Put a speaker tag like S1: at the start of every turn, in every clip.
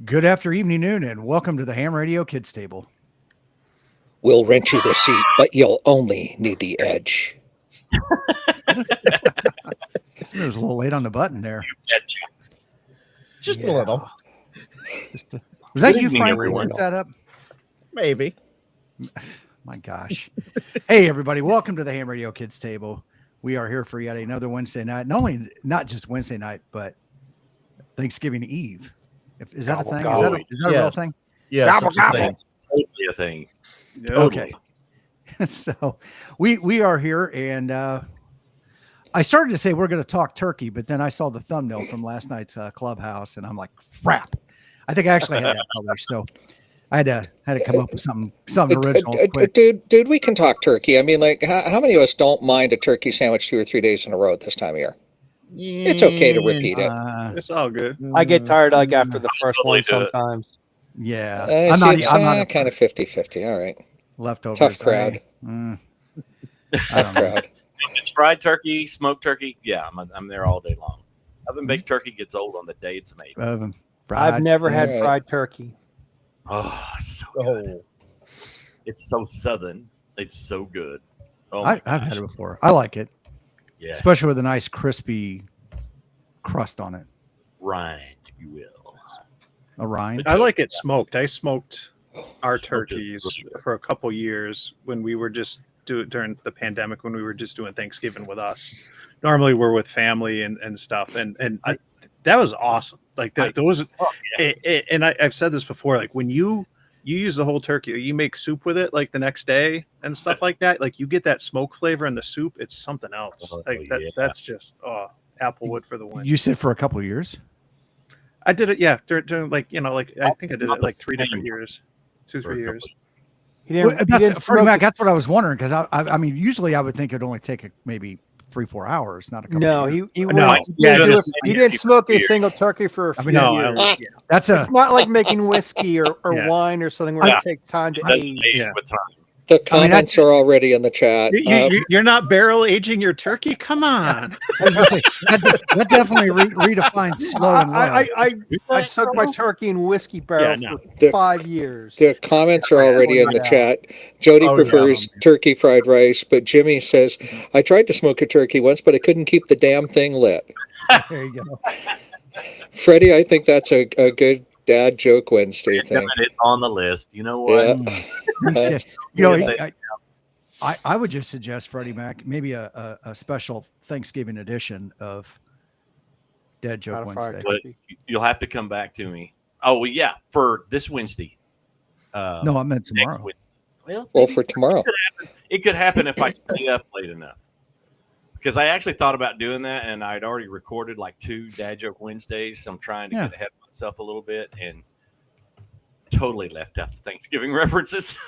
S1: Good after evening, noon, and welcome to the Ham Radio Kids Table.
S2: We'll rent you the seat, but you'll only need the edge.
S1: This was a little late on the button there.
S3: Just a little.
S1: Was that
S4: Good
S1: you,
S4: evening,
S1: Frank, that
S4: everyone.
S1: looked that up?
S3: Maybe.
S1: My gosh. Hey, everybody. Welcome to the Ham Radio Kids Table. We are here for yet another Wednesday night. Not just Wednesday night, but Thanksgiving Eve. Is that a thing? Is that a real
S3: Yes.
S1: thing?
S3: Yeah.
S4: Gobble,
S3: such a
S4: gobble.
S3: thing.
S4: Totally a thing.
S1: Okay. So we are here, and I started to say we're going to talk turkey, but then I saw the thumbnail from last night's Clubhouse, and I'm like, crap. I think I actually had that published, so I had to come up with something original. Quick.
S2: Dude, we can talk turkey. I mean, like, how many of us don't mind a turkey sandwich 2 or 3 days in a row at this time of year? It's okay to repeat it.
S5: It's all good.
S6: I get tired like after the first
S4: totally
S6: one
S4: do it.
S6: sometimes.
S1: Yeah,
S2: It's
S1: I'm not
S2: kind of 50-50. All right.
S1: leftovers.
S2: Tough crowd.
S1: I
S2: Tough
S1: don't know.
S2: crowd.
S4: If it's fried turkey, smoked turkey, yeah, I'm there all day long. Oven baked turkey gets old on the day it's made.
S1: Fried.
S6: I've never had
S2: Alright.
S6: fried turkey.
S4: Oh, so good. It's so southern. It's so good. Oh,
S1: I've had it before. I like it,
S4: Yeah,
S1: especially with a nice crispy crust on it.
S4: rind, if you will.
S1: A rind.
S5: I like it smoked. I smoked our
S4: Smoked is
S5: turkeys
S4: really good.
S5: for a couple years when we were just during the pandemic when we were just doing Thanksgiving with us. Normally we're with family and stuff, and that was awesome. Like that, those. And I've said this before. Like when you use the whole turkey, you make soup with it like the next day and stuff like that. Like you get that smoke flavor in the soup. It's something else.
S4: Oh,
S5: Like
S4: yeah.
S5: that's just Applewood for the win.
S1: You said for a couple of years.
S5: I did it, yeah. During like I think I did
S4: Not
S5: it like
S4: the
S5: 3 different
S4: same.
S5: years,
S4: For
S5: 3
S4: a
S5: years.
S4: couple-
S6: He didn't,
S1: Well,
S6: he
S1: that's
S6: didn't
S1: Freddie
S6: smoke
S1: Mac.
S6: it.
S1: That's what I was wondering because I mean, usually I would think it'd only take maybe 3-4 hours, not a couple.
S6: No,
S1: of years.
S6: he
S5: No,
S6: wouldn't
S5: yeah,
S6: do
S5: just-
S6: it. He didn't smoke a single turkey for a
S1: I
S6: few
S1: mean,
S5: No,
S6: years.
S5: yeah.
S1: That's
S6: It's not like making whiskey or
S5: Yeah.
S6: wine or something where
S4: Yeah.
S6: it takes time to
S4: It doesn't
S6: age.
S4: age
S5: Yeah.
S4: with time.
S2: The
S1: I mean,
S2: comments are already in the chat.
S5: You're not barrel aging your turkey? Come on.
S1: I was gonna say that definitely redefines slow and low.
S6: I soaked my turkey in whiskey barrels
S5: no.
S2: The-
S6: for 5 years.
S2: The comments are already in the chat. Jody
S5: Oh,
S2: prefers turkey fried rice, but Jimmy says, I tried to smoke a turkey once, but I couldn't keep the damn thing lit.
S1: There you go.
S2: Freddie, I think that's a good dad joke Wednesday thing.
S4: It's on the list. You know what?
S2: Yeah.
S1: Thanks, you know,
S4: Yeah.
S1: I would just suggest Freddie Mac maybe a special Thanksgiving edition of Dead Joke
S6: Not a fried
S1: Wednesday.
S4: But
S6: turkey.
S4: you'll have to come back to me. Oh, well, yeah, for this Wednesday.
S1: No, I meant
S4: next
S1: tomorrow.
S4: Wednesday.
S2: Well, for tomorrow.
S4: It could happen if I stay up late enough. Because I actually thought about doing that, and I'd already recorded like 2 Dad Joke Wednesdays. So I'm trying to
S1: Yeah.
S4: get ahead of myself a little bit and totally left out the Thanksgiving references.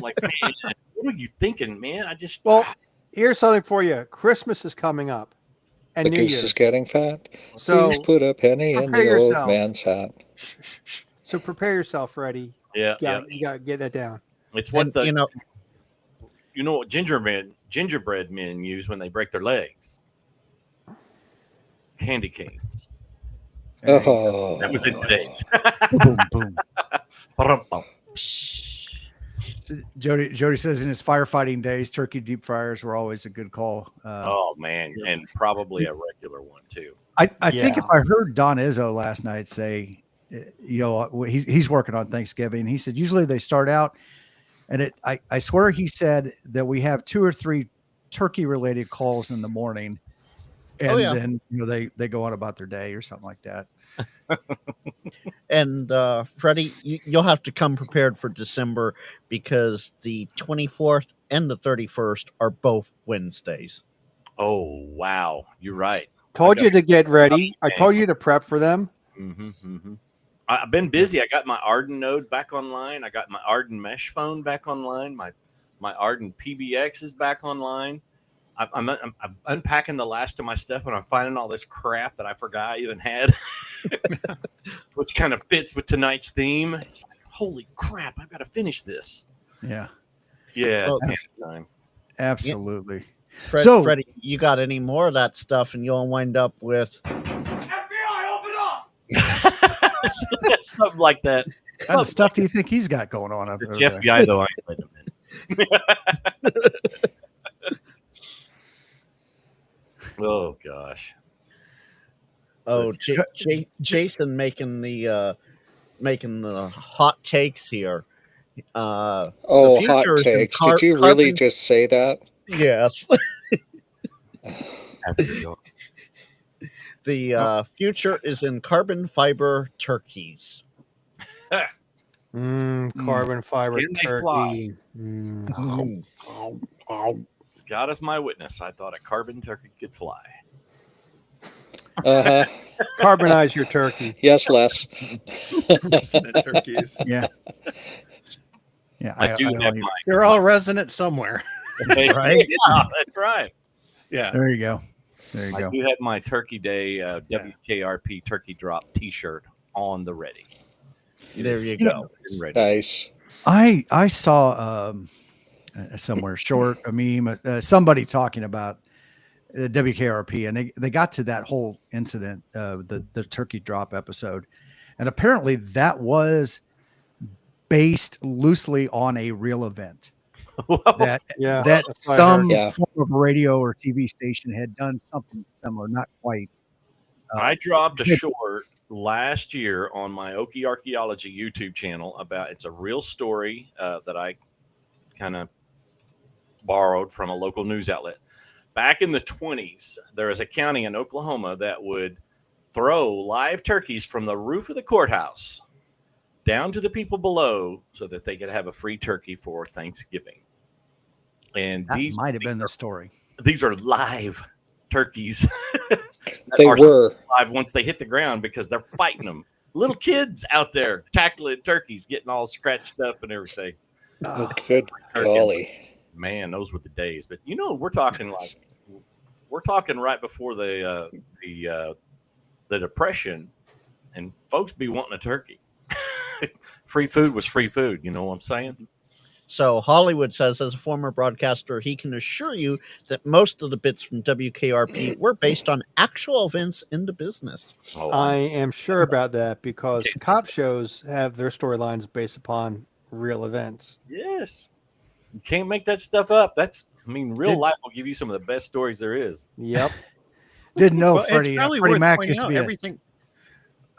S4: Like, man, what are you thinking, man? I just
S6: Well, here's something for you. Christmas is coming up, and
S2: The
S6: New
S2: goose
S6: Year's.
S2: is getting fat.
S6: So,
S2: Please put a penny in
S6: prepare
S2: the old
S6: yourself.
S2: man's hat.
S6: so prepare yourself, Freddie.
S4: yeah.
S6: You got to get that down.
S4: It's what
S3: And,
S4: you know what gingerbread men use when they break their legs. Candy canes.
S2: Oh,
S4: That was in today's.
S1: Boom, boom.
S4: Ba-dum-bum.
S1: So Jody says in his firefighting days, turkey deep fryers were always a good call.
S4: Oh man, and probably a regular one too.
S1: I think if I heard Don Izzo last night say, you know, he's working on Thanksgiving. He said usually they start out, and I swear he said that we have 2 or 3 turkey related calls in the morning, and then you know they go on about their day or something like that.
S3: And Freddie, you'll have to come prepared for December because the 24th and the 31st are both Wednesdays.
S4: Oh wow, you're right.
S6: Told
S4: Okay.
S6: you to get ready. I
S4: Okay.
S6: told you to prep for them.
S4: I've been busy. I got my Arden node back online. I got my Arden mesh phone back online. My Arden PBX is back online. I'm unpacking the last of my stuff, and I'm finding all this crap that I forgot I even had, which kind of fits with tonight's theme. It's like, holy crap! I've got to finish this.
S1: Yeah,
S4: Yeah,
S3: Well,
S4: it's panic time.
S1: absolutely.
S3: So,
S1: So-
S3: Freddie, you got any more of that stuff, and you'll wind up with
S4: FBI, open up! Something like that.
S1: What kind of stuff do you think he's got going on up
S4: It's
S1: there?
S4: the FBI, though. I ain't letting him in. Oh gosh.
S3: Oh, Jason making the hot takes here.
S2: Oh, hot
S3: future is in
S2: takes. Did you really
S3: carbon-
S2: just say that?
S3: Yes.
S4: After you go.
S3: The future is in carbon fiber turkeys.
S6: Carbon fiber
S4: Can they fly?
S6: turkey. Mm.
S4: Scott is my witness. I thought a carbon turkey could fly.
S2: Uh huh.
S6: Carbonize your turkey.
S2: Yes, Les.
S5: Resident turkeys.
S1: Yeah. Yeah.
S4: I do have
S1: like-
S5: They're all resonant somewhere.
S4: my
S3: Right?
S4: Yeah, that's right.
S5: Yeah.
S1: There you go. There you
S4: I
S1: go.
S4: do have my Turkey Day WKRP Turkey Drop T-shirt on the ready. It
S3: There
S4: is
S3: you go.
S4: stuffed and ready.
S2: Nice.
S1: I saw somewhere short a meme, somebody talking about WKRP, and they got to that whole incident, the turkey drop episode, and apparently that was based loosely on a real event that
S6: Yeah.
S1: that
S6: that's what I
S1: some
S6: heard.
S2: Yeah.
S1: form of radio or TV station had done something similar, not quite.
S4: I dropped a short last year on my Okie Archaeology YouTube channel about it's a real story that I kind of borrowed from a local news outlet. Back in the 20s, there is a county in Oklahoma that would throw live turkeys from the roof of the courthouse down to the people below so that they could have a free turkey for Thanksgiving. And
S1: That might have been the
S4: are,
S1: story.
S4: these are live turkeys. that
S2: They
S4: are
S2: were.
S4: alive once they hit the ground because they're fighting them. Little kids out there tackling turkeys, getting all scratched up and everything.
S2: Oh, good
S4: Turkey.
S2: golly.
S4: Man, those were the days. But we're talking right before the Depression, and folks be wanting a turkey. Free food was free food. You know what I'm saying?
S3: So Hollywood says, as a former broadcaster, he can assure you that most of the bits from WKRP were based on actual events in the business.
S4: Oh,
S6: I am sure about that because cop shows have their storylines based upon real events.
S4: yes. You can't make that stuff up. Real
S1: Did-
S4: life will give you some of the best stories there is.
S6: Yep.
S1: Didn't know
S5: Well, it's
S1: Freddie
S5: probably
S1: Freddie
S5: worth
S1: Mac
S5: pointing
S1: used to
S5: out
S1: be
S5: everything.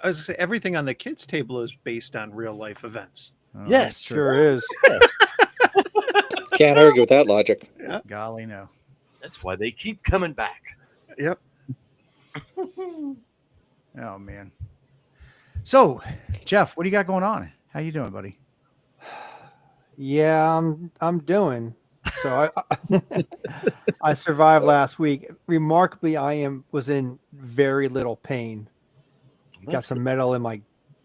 S5: I was gonna say everything on the kids' table is based on real life events.
S4: Yes.
S6: Sure is.
S2: Can't argue with that logic.
S1: Golly, no.
S4: That's why they keep coming back.
S5: Yep.
S1: Oh man. So, Jeff, what do you got going on? How you doing, buddy?
S6: Yeah, I'm doing. So I survived last week. Remarkably, was in very little pain. Got
S4: That's
S6: some metal in my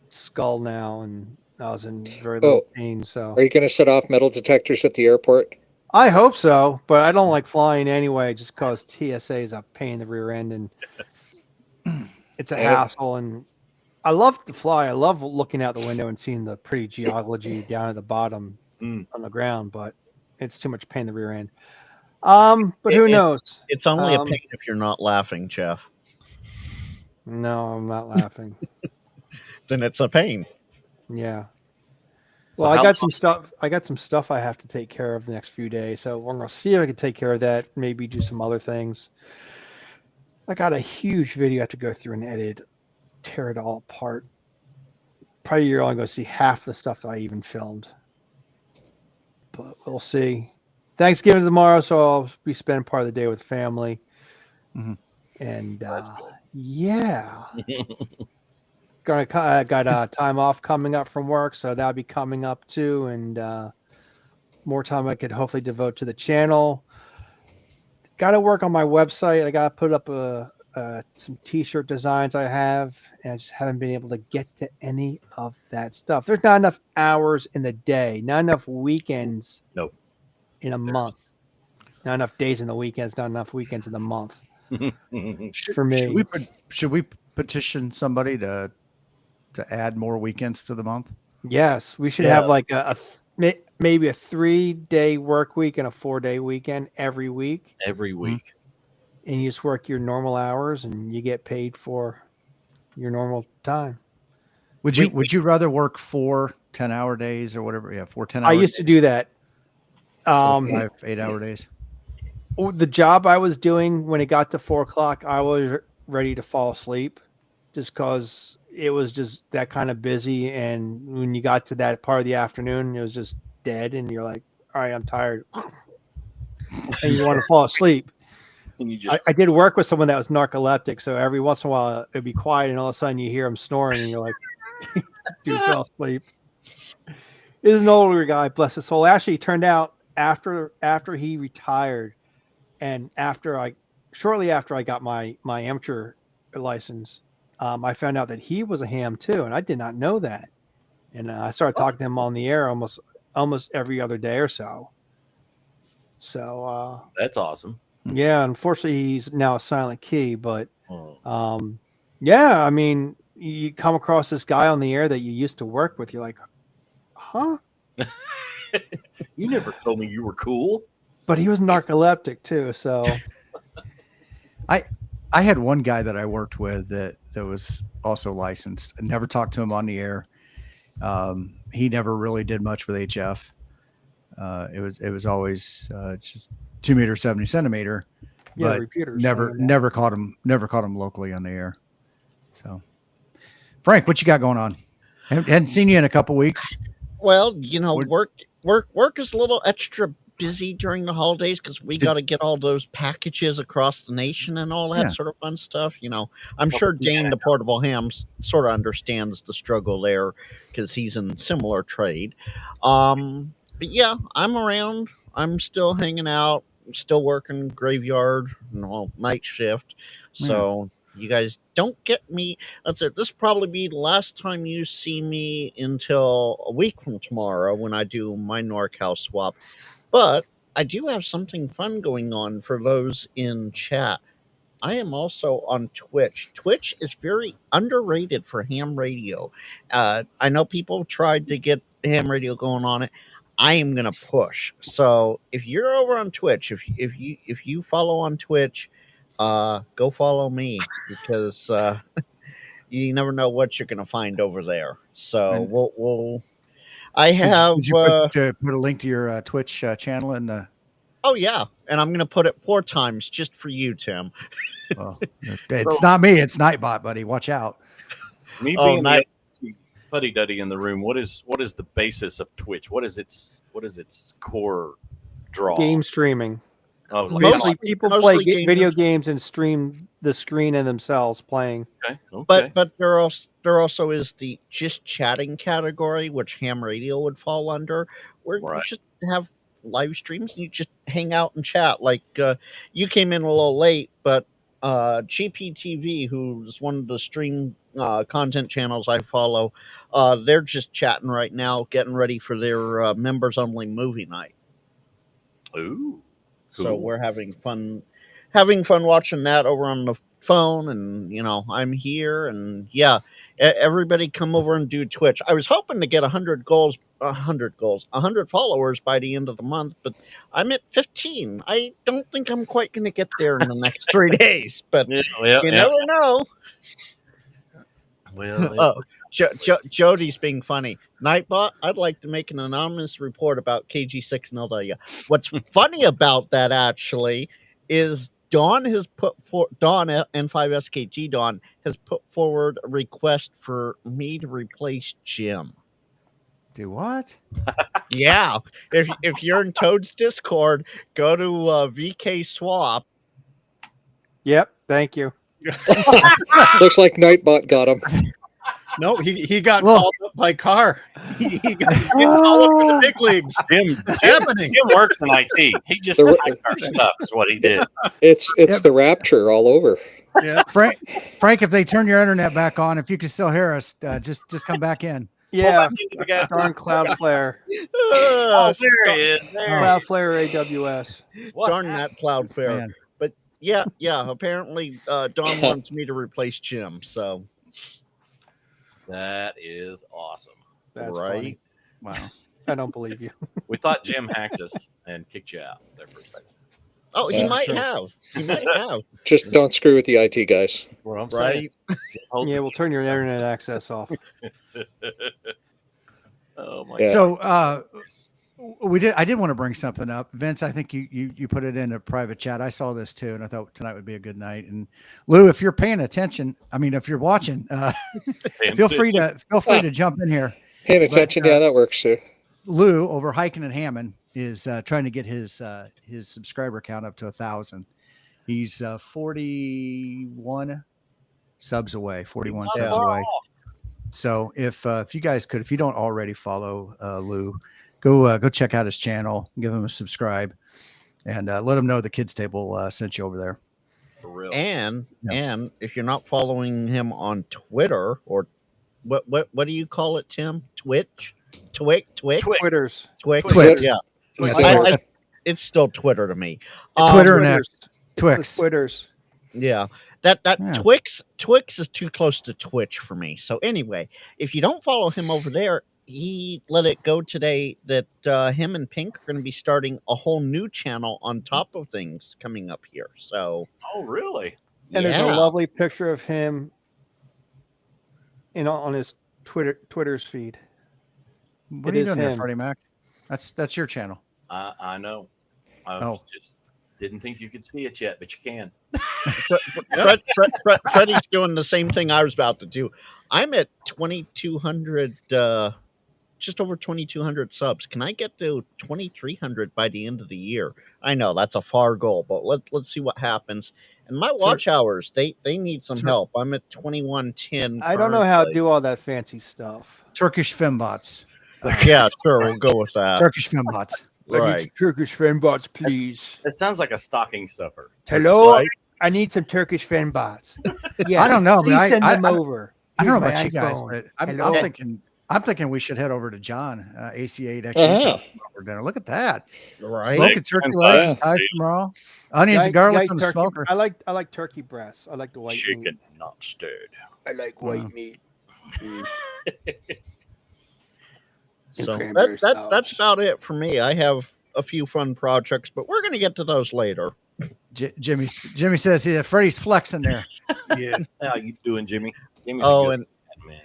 S6: skull now, and I was in very little pain. So
S2: Are you going to set off metal detectors at the airport?
S6: I hope so, but I don't like flying anyway, just because TSA is a pain in the rear end and it's a
S2: Yeah.
S6: hassle. And I love to fly. I love looking out the window and seeing the pretty geology down at the bottom
S4: Mm.
S6: on the ground, but it's too much pain in the rear end. But who knows?
S3: It's only a
S6: Um,
S3: pain if you're not laughing, Jeff.
S6: No, I'm not laughing.
S3: Then it's a pain.
S6: Yeah.
S4: So
S6: Well, I
S4: how
S6: got some stuff. I got some stuff I have to take care of the next few days. So we're gonna see if I can take care of that. Maybe do some other things. I got a huge video I have to go through and edit, tear it all apart. Probably you're only going to see half the stuff that I even filmed. But we'll see. Thanksgiving tomorrow, so I'll be spending part of the day with family.
S1: Mhm.
S6: And
S4: That's good.
S6: yeah, got time off coming up from work, so that'll be coming up too, and more time I could hopefully devote to the channel. Got to work on my website. I got to put up some t-shirt designs I have, and I just haven't been able to get to any of that stuff. There's not enough hours in the day, not enough weekends.
S4: Nope.
S6: In a month, not enough days in the weekends, not enough weekends in the month for me.
S1: Should we petition somebody to add more weekends to the month?
S6: Yes, we should
S3: Yeah.
S6: have like maybe a 3-day work week and a 4-day weekend every week,
S4: Every week.
S6: and you just work your normal hours and you get paid for your normal time.
S1: Would you rather work 4 10-hour days or whatever? Yeah, 4 10-hour
S6: I used to do that.
S1: 5 8-hour days.
S6: The job I was doing when it got to 4 o'clock, I was ready to fall asleep, just because it was just that kind of busy. And when you got to that part of the afternoon, it was just dead, and you're like, all right, I'm tired, and you want to fall asleep.
S4: And you just
S6: I did work with someone that was narcoleptic, so every once in a while it'd be quiet, and all of a sudden you hear him snoring, and you're like, dude fell asleep. It was an older guy, bless his soul. Actually, it turned out after he retired, and shortly after I got my amateur license, I found out that he was a ham too, and I did not know that. And I started talking to him on the air almost every other day or so. So
S4: that's awesome.
S6: yeah, unfortunately he's now a silent key, but
S4: Oh.
S6: yeah, I mean, you come across this guy on the air that you used to work with, you're like, huh?
S4: You never told me you were cool.
S6: But he was narcoleptic too, so
S1: I had one guy that I worked with that was also licensed. I never talked to him on the air. He never really did much with HF. It was always just 2 meter 70 centimeter,
S6: yeah,
S1: but
S6: repeaters.
S1: never caught him locally on the air. So, Frank, what you got going on? Hadn't seen you in a couple weeks.
S3: Well, you know,
S1: What-
S3: work is a little extra busy during the holidays because we got to get all those packages across the nation and all that
S1: Yeah.
S3: sort of fun stuff. You know, I'm sure Dane the Portable Hams sort of understands the struggle there because he's in similar trade. But yeah, I'm around. I'm still hanging out. Still working graveyard, night shift. So you guys don't get me. That's it. This will probably be the last time you see me until a week from tomorrow when I do my NorCal swap. But I do have something fun going on for those in chat. I am also on Twitch. Twitch is very underrated for ham radio. I know people tried to get ham radio going on it. I am gonna push. So if you're over on Twitch, if you follow on Twitch, go follow me because you never know what you're gonna find over there. So
S1: And-
S3: we'll. I have.
S1: Did you put a link to your Twitch channel in the?
S3: Oh yeah, and I'm gonna put it 4 times just for you, Tim.
S1: Well, it's not me. It's Nightbot, buddy. Watch out.
S4: Me
S3: Oh,
S4: being
S3: night-
S4: the fuddy duddy in the room. What is the basis of Twitch? What is its core draw?
S6: Game streaming.
S4: Oh,
S3: Mostly-
S6: Basically, people play
S3: mostly game-
S6: video games and stream the screen and themselves playing.
S4: okay.
S3: But there also is the just chatting category, which ham radio would fall under, where you
S4: Right.
S3: just have live streams and you just hang out and chat. Like you came in a little late, but GPTV, who's one of the stream content channels I follow, they're just chatting right now, getting ready for their members only movie night.
S4: Ooh,
S3: So
S4: cool.
S3: we're having fun watching that over on the phone, and I'm here, and yeah, everybody come over and do Twitch. I was hoping to get 100 followers by the end of the month, but I'm at 15. I don't think I'm quite going to get there in the next 3 days, but
S4: Yeah,
S3: you never know.
S4: Well,
S3: Jody's being funny. Nightbot, I'd like to make an anonymous report about KG6 and LW. What's funny about that actually is Dawn has Dawn N5SKG Dawn has put forward a request for me to replace Jim.
S1: Do what?
S3: Yeah, if you're in Toad's Discord, go to VK Swap.
S6: Yep, thank you.
S2: Looks like Nightbot got him.
S5: No, he got
S1: Well-
S5: called up by Carr. He got getting called up for the big leagues.
S4: Jim
S5: Happening.
S4: works in IT. He just
S2: The-
S4: typed our stuff. Is what he did.
S2: It's
S1: Yep.
S2: the Rapture all over.
S5: Yeah.
S1: Frank, if they turn your internet back on, if you can still hear us, just come back in.
S6: Yeah,
S4: The guy's
S6: darn Cloudflare.
S4: Oh, there he is. There.
S6: Cloudflare AWS.
S4: What
S3: Darn that Cloudflare.
S1: Man.
S3: But yeah. Apparently, Dawn wants me to replace Jim. So
S4: That is awesome.
S6: That's
S3: right.
S6: funny.
S1: Wow.
S6: I don't believe you.
S4: We thought Jim hacked us and kicked you out there for a second.
S3: Oh, he
S2: Yeah,
S3: might
S1: sure.
S3: have. He might have.
S2: Just don't screw with the IT guys.
S4: What I'm
S3: Right.
S4: saying. Holds
S6: Yeah,
S4: it.
S6: we'll turn your internet access off.
S4: Oh my
S2: Yeah.
S1: So I did want to bring something up, Vince. I think you put it in a private chat. I saw this too, and I thought tonight would be a good night. And Lou, if you're paying attention, I mean, if you're watching, feel free to jump in here.
S2: Paying attention, yeah, that works too.
S1: Lou over Hiking and Hammond is trying to get his subscriber count up to 1,000. He's 41 subs away. 41
S4: Not
S1: subs
S4: far
S1: away.
S4: off.
S1: So if you guys could, if you don't already follow Lou, go check out his channel, give him a subscribe, and let him know the Kids Table sent you over there.
S4: For real.
S3: And
S1: Yeah.
S3: and if you're not following him on Twitter or what do you call it, Tim? Twitch? Twix?
S6: Twitters.
S3: Twix.
S2: Twix.
S3: Yeah.
S1: Twix.
S3: It's still Twitter to me.
S1: Twitter and
S6: Twitters.
S1: X. Twix.
S6: Twitters.
S3: Yeah. That
S1: Yeah.
S3: Twix is too close to Twitch for me. So anyway, if you don't follow him over there, he let it go today that him and Pink are going to be starting a whole new channel on top of things coming up here. So
S4: Oh, really?
S6: And there's
S3: yeah.
S6: a lovely picture of him on his Twitter's feed.
S1: What
S6: It
S1: are you
S6: is
S1: doing there,
S6: him.
S1: Freddie Mac? That's your channel.
S4: I know. I
S1: Oh.
S4: just didn't think you could see it yet, but you can.
S3: Freddie's doing the same thing I was about to do. I'm at 2,200, just over 2,200 subs. Can I get to 2,300 by the end of the year? I know that's a far goal, but let's see what happens. And my watch hours, they need some help. I'm at 2,110.
S6: I don't know how to
S3: currently.
S6: do all that fancy stuff.
S1: Turkish fembots.
S3: Yeah, sure, we'll go with that.
S1: Turkish fembots.
S3: Right.
S6: Turkish fembots, please.
S4: It sounds like a stocking stuffer.
S6: Hello,
S3: Right.
S6: I need some Turkish fembots. Yeah,
S1: I don't know, but
S6: please send
S1: I
S6: them over.
S1: don't know
S6: Here's
S1: about
S6: my
S1: you guys,
S6: iPhone.
S1: but I'm
S6: Hello.
S1: thinking we should head over to John AC8
S2: Uh-huh.
S1: for dinner. Look at that.
S3: Right.
S1: Smoking turkey
S4: And
S1: legs
S2: yeah.
S1: and thighs tomorrow. Onions
S6: Yeah,
S1: and garlic
S6: yeah,
S1: from the
S6: turkey-
S1: smoker.
S6: I like turkey breasts. I like the white meat.
S4: Chicken not stirred.
S6: I like
S1: Wow.
S6: white meat.
S3: So
S6: cranberry
S3: that's
S6: sauce.
S3: about it for me. I have a few fun projects, but we're going to get to those later.
S1: Jimmy says, yeah, Freddie's flexing there.
S4: Yeah. How you doing, Jimmy? Jimmy's
S3: Oh,
S4: a
S3: and
S4: good man.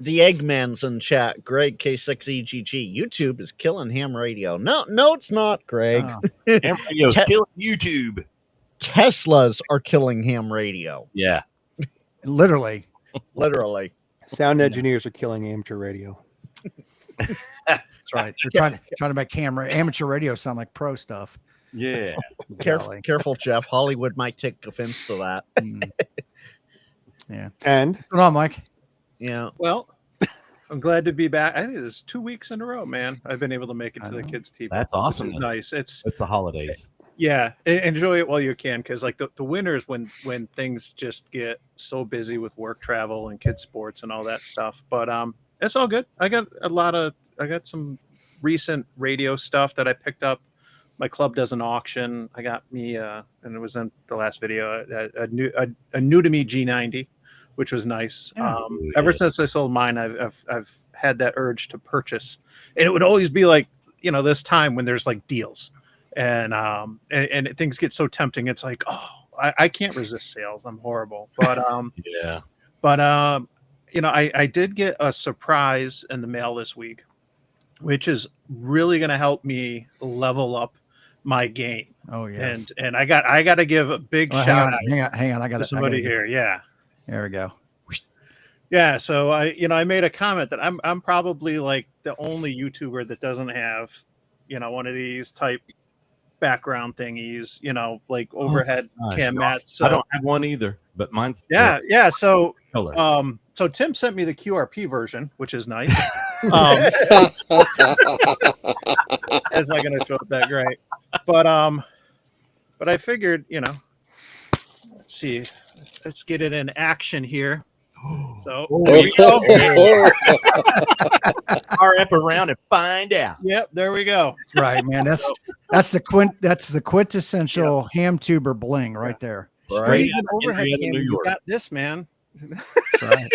S3: the Eggman's in chat. Greg K6EGG. YouTube is killing ham radio. No, it's not, Greg.
S1: Oh,
S4: Ham radio's
S3: Te-
S4: killing YouTube.
S3: Teslas are killing ham radio.
S4: Yeah.
S1: literally.
S3: Literally.
S6: Sound engineers are killing amateur radio.
S1: That's right. They're trying to make amateur radio sound like pro stuff.
S4: Yeah.
S1: Golly.
S3: Careful, Jeff. Hollywood might take offense to that.
S1: Mm. Yeah.
S6: And
S1: What's going on, Mike?
S3: Yeah.
S5: Well, I'm glad to be back. I think it's 2 weeks in a row, man. I've been able to make it to the kids' TV.
S7: That's
S5: which is
S7: awesome.
S5: nice. It's
S7: the holidays.
S5: yeah, enjoy it while you can, because like the winters when things just get so busy with work travel and kids sports and all that stuff. But it's all good. I got some recent radio stuff that I picked up. My club does an auction. I got me and it was in the last video a new to me G90, which was nice.
S1: Yeah.
S5: Ever since I sold mine, I've had that urge to purchase, and it would always be like, this time when there's like deals, and things get so tempting. It's like, oh, I can't resist sales. I'm horrible, but
S4: Yeah.
S5: I did get a surprise in the mail this week, which is really going to help me level up my game.
S1: Oh yes.
S5: And I got to give a big
S1: Well,
S5: shout out
S1: hang on. I got
S5: to somebody here. Yeah.
S1: There we go.
S5: Yeah, so I made a comment that I'm probably like the only YouTuber that doesn't have, one of these type background thingies, like overhead
S7: gosh.
S5: cam mats. So,
S4: I don't have one either, but mine's
S5: yeah. So
S7: Color.
S5: so Tim sent me the QRP version, which is nice. It's not gonna show up that great. But I figured, let's see. Let's get it in action here. So there we go.
S7: RF around and find out.
S5: Yep, there we go.
S1: Right, man. That's the quintessential ham tuber bling right there.
S3: Right.
S5: Needs an overhead
S4: Henrietta,
S5: cam.
S4: New
S5: You
S4: York.
S5: got this, man.
S1: That's right.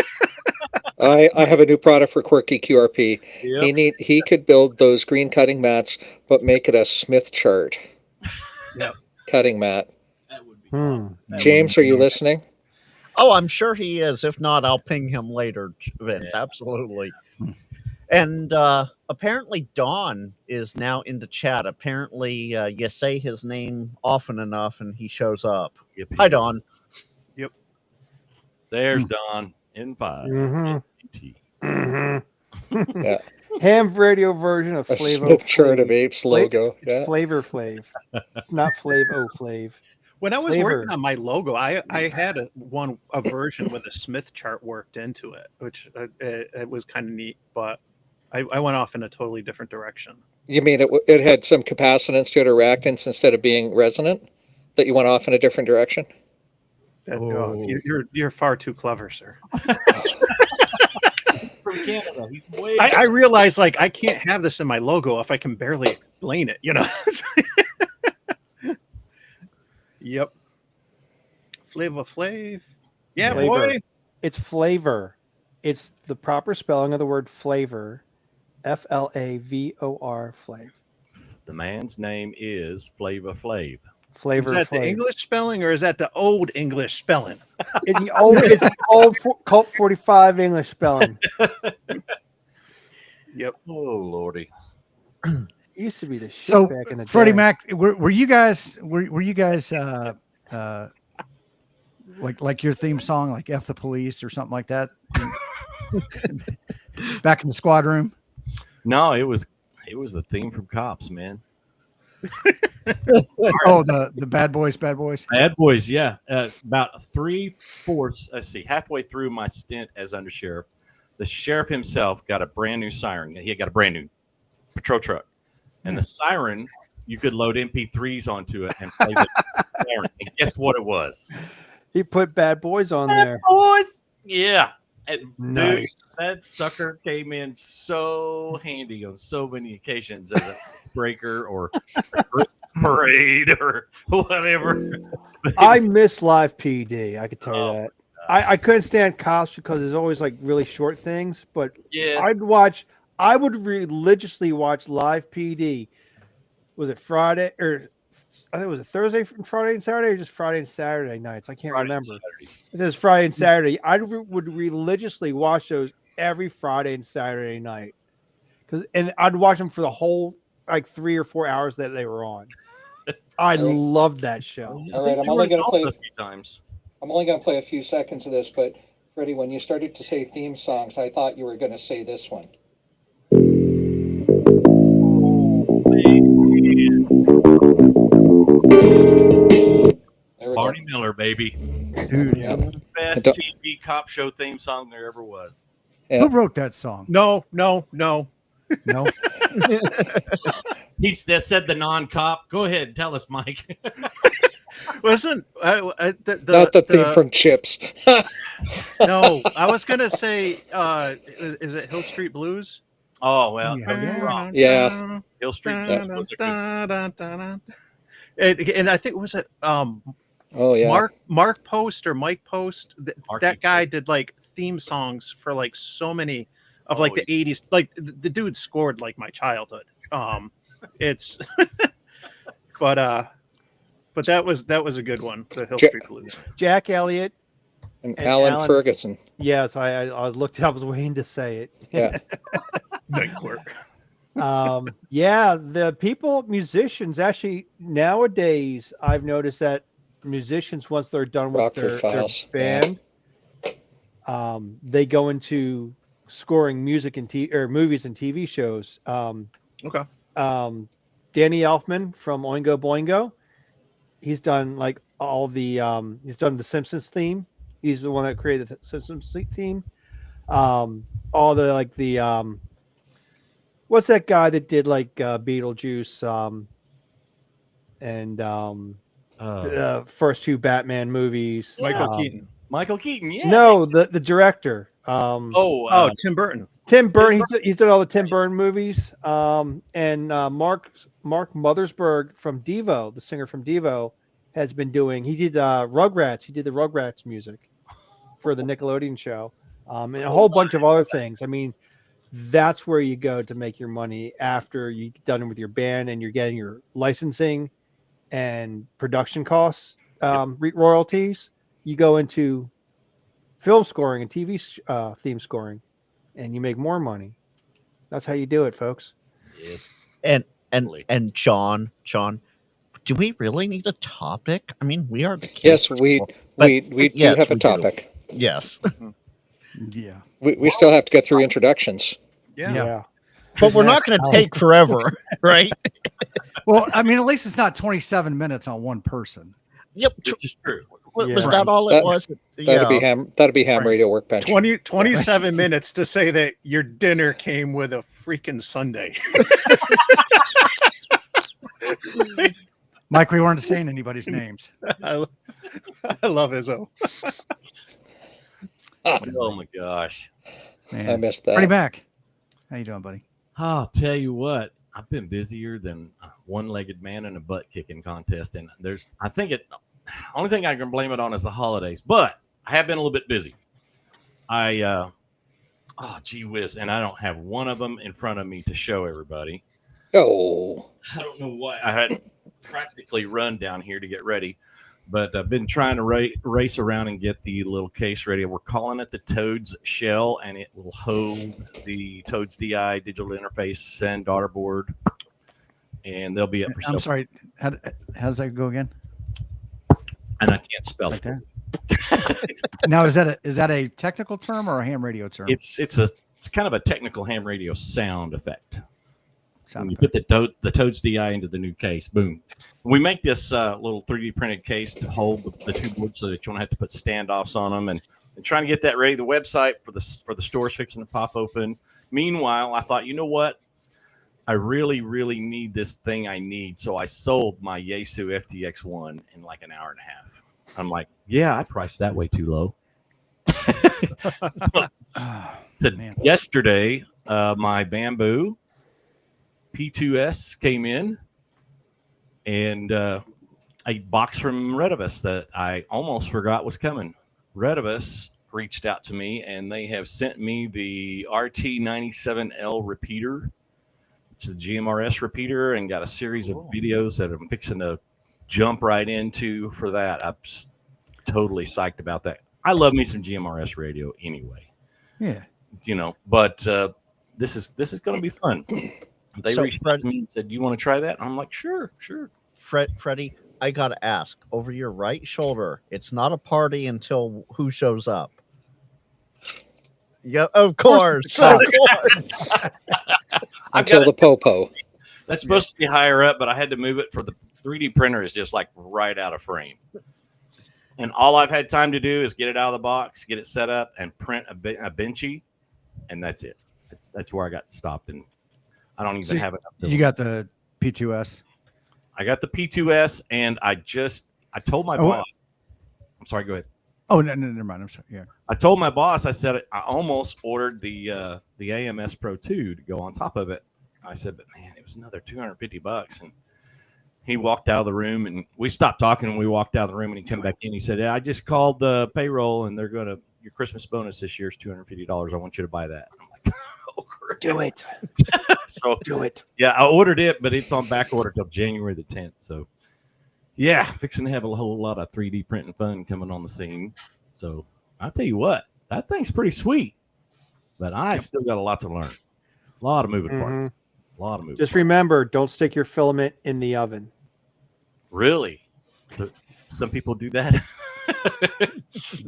S2: I have a new product for Quirky QRP.
S4: Yep.
S2: He could build those green cutting mats, but make it a Smith chart.
S5: Yep.
S2: cutting mat.
S4: That would be
S6: Hmm.
S4: awesome. That
S2: James, are you listening?
S3: Oh, I'm sure he is. If not, I'll ping him later, Vince. Absolutely. And apparently, Don is now in the chat. Apparently, you say his name often enough, and he shows up.
S4: Yep, he
S3: Hi,
S4: is.
S3: Don.
S4: There's Don in 5.
S6: Mm-hmm. Mm-hmm.
S2: Yeah.
S6: Ham radio version of
S2: A
S6: Flavo
S2: Smith Chart of
S6: Flav.
S2: Apes logo.
S6: It's
S2: Yeah.
S6: Flavor Flav. It's not Flavo Flav.
S5: When I was
S6: Flavor.
S5: working on my logo, I had a version with a Smith chart worked into it, which it was kind of neat. But I went off in a totally different direction.
S2: You mean it had some capacitance to it or reactance instead of being resonant? That you went off in a different direction?
S5: You're far too clever, sir.
S4: From Canada. He's way
S5: I realize like I can't have this in my logo if I can barely explain it. You know. Yep. Flavor Flav. Yeah,
S6: Flavor.
S5: boy.
S6: It's flavor. It's the proper spelling of the word flavor. Flavor. Flav.
S4: The man's name is Flavor Flav.
S6: Flavor
S5: Is that
S6: Flav.
S5: the English spelling or is that the old English spelling?
S6: It's the old Colt 45 English spelling.
S5: Yep.
S4: Oh lordy.
S6: It used to be the shit
S1: So,
S6: back in the
S1: Freddie
S6: day.
S1: Mac, were you guys like your theme song, like F the Police or something like that? Back in the squad room?
S4: No, it was the theme from Cops, man.
S1: Oh, the Bad Boys.
S4: Bad Boys, yeah. About 3/4, let's see, halfway through my stint as undersheriff, the sheriff himself got a brand new siren. He got a brand new patrol truck. And the siren, you could load MP3s onto it and play the siren. And guess what it was?
S6: He put Bad Boys on there.
S4: Boys. Yeah. And dude,
S6: Nice.
S4: that sucker came in so handy on so many occasions as a breaker or a Christmas parade or whatever.
S6: I miss live PD. I could tell you
S4: Oh,
S6: that. I couldn't stand Cops because there's always like really short things, but
S4: yeah.
S6: I would religiously watch live PD. Was it Friday or I think it was a Thursday, Friday and Saturday, or just Friday and Saturday nights? I can't
S4: Friday and
S6: remember.
S4: Saturday.
S6: It was Friday and Saturday. Would religiously watch those every Friday and Saturday night, and I'd watch them for the whole like 3 or 4 hours that they were on. I loved that show.
S2: All right,
S4: I think
S2: I'm
S4: they
S2: only
S4: were
S2: going to play.
S4: exhausted a few times.
S2: I'm only going to play a few seconds of this, but Freddie, when you started to say theme songs, I thought you were going to say this one. There we
S4: Barney Miller, baby.
S1: Dude,
S2: Yeah.
S4: Best
S2: don't-
S4: TV cop show theme song there ever was.
S2: Yeah.
S1: who wrote that song?
S5: No.
S1: No.
S4: He said the non-cop. Go ahead, tell us, Mike.
S5: Wasn't
S2: Not the theme from Chips.
S5: No, I was gonna say, is it Hill Street Blues?
S4: Oh well,
S1: Yeah.
S2: Yeah.
S4: Hill Street Blues was a good.
S5: And I think was it
S2: Oh yeah.
S5: Mark Post or Mike Post?
S4: Marky
S5: That guy did like theme songs for like so many of like
S4: Oh,
S5: the 80s. Like the dude scored like my childhood. It's but that was a good one, the Hill
S2: Ja-
S5: Street Blues.
S6: Jack Elliott.
S2: And
S6: And
S2: Alan
S6: Alan-
S2: Ferguson.
S6: Yes, I looked it up. I was waiting to say it.
S2: Yeah.
S5: Night Court.
S6: Yeah, the musicians actually nowadays I've noticed that musicians once they're done with
S2: Rockford
S6: their
S2: Files, yeah.
S6: band, they go into scoring music and movies and TV shows.
S5: Okay.
S6: Danny Elfman from Oingo Boingo, he's done like all the he's done the Simpsons theme. He's the one that created the Simpsons theme. All the like the what's that guy that did like Beetlejuice and the first two Batman movies?
S5: Michael Keaton.
S4: Michael Keaton, yeah.
S6: No, the director.
S4: Oh,
S5: Tim Burton.
S6: Tim Burton. He's done all the Tim Burton movies. And Mark Mothersbaugh from Devo, the singer from Devo, has been doing. He did Rugrats. He did the Rugrats music for the Nickelodeon show, and a whole bunch of other things. I mean, that's where you go to make your money after you're done with your band and you're getting your licensing and production costs, royalties, you go into film scoring and TV theme scoring, and you make more money. That's how you do it, folks.
S7: Yes.
S3: And
S7: Totally.
S3: John, do we really need a topic? I mean, we are the
S2: Yes,
S3: kids'
S2: we
S3: school, but
S2: we do
S3: yes,
S2: have a
S3: we do.
S2: topic.
S3: Yes,
S1: Yeah.
S2: We still have to get through introductions.
S1: Yeah.
S3: but we're not going to take forever, right?
S1: Well, I mean, at least it's not 27 minutes on one person.
S3: Yep.
S7: This is true.
S3: Was
S1: Yeah.
S3: that all it
S2: That-
S3: was?
S2: That'd be ham
S5: Right.
S2: radio workbench.
S5: 27 minutes to say that your dinner came with a freaking Sunday.
S1: Mike, we weren't saying anybody's names.
S5: I love Izzo.
S7: Oh my gosh.
S1: Man.
S2: I missed
S1: Freddie
S2: that.
S1: Mac. How you doing, buddy?
S7: I'll tell you what, I've been busier than a one-legged man in a butt kicking contest, and I think only thing I can blame it on is the holidays, but I have been a little bit busy. Oh gee whiz, and I don't have one of them in front of me to show everybody.
S2: Oh,
S7: I don't know why I had practically run down here to get ready, but I've been trying to race around and get the little case ready. We're calling it the Toads Shell, and it will hold the Toads DI digital interface send daughter board, and they'll be up for sale.
S1: I'm sorry. How's that go again?
S7: And I can't spell
S1: Like
S7: it.
S1: that? Now, is that a technical term or a ham radio term?
S7: It's kind of a technical ham radio sound effect. When
S1: Sound
S7: you
S1: effect.
S7: put the Toads DI into the new case, boom. We make this little 3D printed case to hold the two boards so that you don't have to put standoffs on them, and trying to get that ready. The website for the store's fixing to pop open. Meanwhile, I thought, you know what? I really, really need this thing I need. So I sold my Yaesu FTX1 in like an hour and a half. I'm like, yeah, I priced that way too low.
S1: Man.
S7: Yesterday, my Bamboo P2S came in, and a box from Redivus that I almost forgot was coming. Redivus reached out to me, and they have sent me the RT97L repeater. It's a GMRS repeater, and got a series of videos that I'm fixing to jump right into for that. I'm totally psyched about that. I love me some GMRS radio anyway,
S1: Yeah.
S7: but this is going to be fun. They
S3: So,
S7: reached out to me and said, "Do you want to try that?" I'm like, "Sure."
S3: Freddie, I gotta ask. Over your right shoulder, it's not a party until who shows up. Yeah, of course. Of course.
S2: until the popo.
S7: That's supposed to be higher up, but I had to move it for the 3D printer is just like right out of frame. And all I've had time to do is get it out of the box, get it set up, and print a benchy, and that's it. That's where I got stopped, and I don't even
S1: So
S7: have it.
S1: You got the P2S.
S7: I got the P2S, and I told my boss. I'm sorry. Go ahead.
S1: Oh, no, never mind. I'm sorry. Yeah.
S7: I told my boss. I said I almost ordered the AMS Pro 2 to go on top of it. I said, but man, it was another $250, and he walked out of the room, and we stopped talking, and we walked out of the room, and he came back in. He said, yeah, I just called the payroll, and they're going to, your Christmas bonus this year is $250. I want you to buy that. I'm like, oh, great.
S6: Do it.
S7: So,
S6: Do it.
S7: yeah, I ordered it, but it's on back order till January the 10th. So, yeah, fixing to have a whole lot of 3D printing fun coming on the scene. So, I'll tell you what, that thing's pretty sweet, but I still got a lot to learn. A lot of moving parts. A lot of moving
S6: Just
S7: parts.
S6: remember, don't stick your filament in the oven.
S7: Really? Some people do that.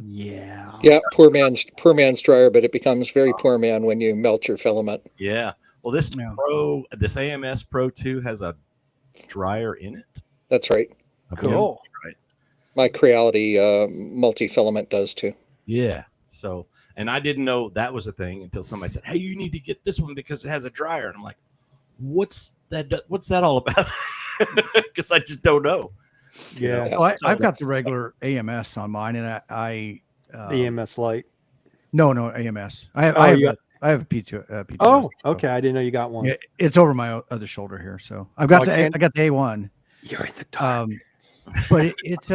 S6: Yeah.
S2: Yeah, poor man's dryer, but it becomes very poor man when you melt your filament.
S7: Yeah. Well, this
S1: Yeah.
S7: this AMS Pro 2 has a dryer in it.
S2: That's right.
S6: Cool.
S7: That's right.
S2: My Creality multi-filament does too.
S7: Yeah. So, and I didn't know that was a thing until somebody said, "Hey, you need to get this one because it has a dryer." And I'm like, "What's that? What's that all about?" Because I just don't know.
S6: Yeah.
S1: Well, I've got the regular AMS on mine, and I
S6: EMS light.
S1: no AMS. I have
S6: Oh, you got-
S1: I have a P2. P2S,
S6: Oh,
S1: so-
S6: okay. I didn't know you got one.
S1: Yeah, it's over my other shoulder here, so I've got
S6: Oh,
S1: I got the A1.
S6: You're in the dark.
S1: But it's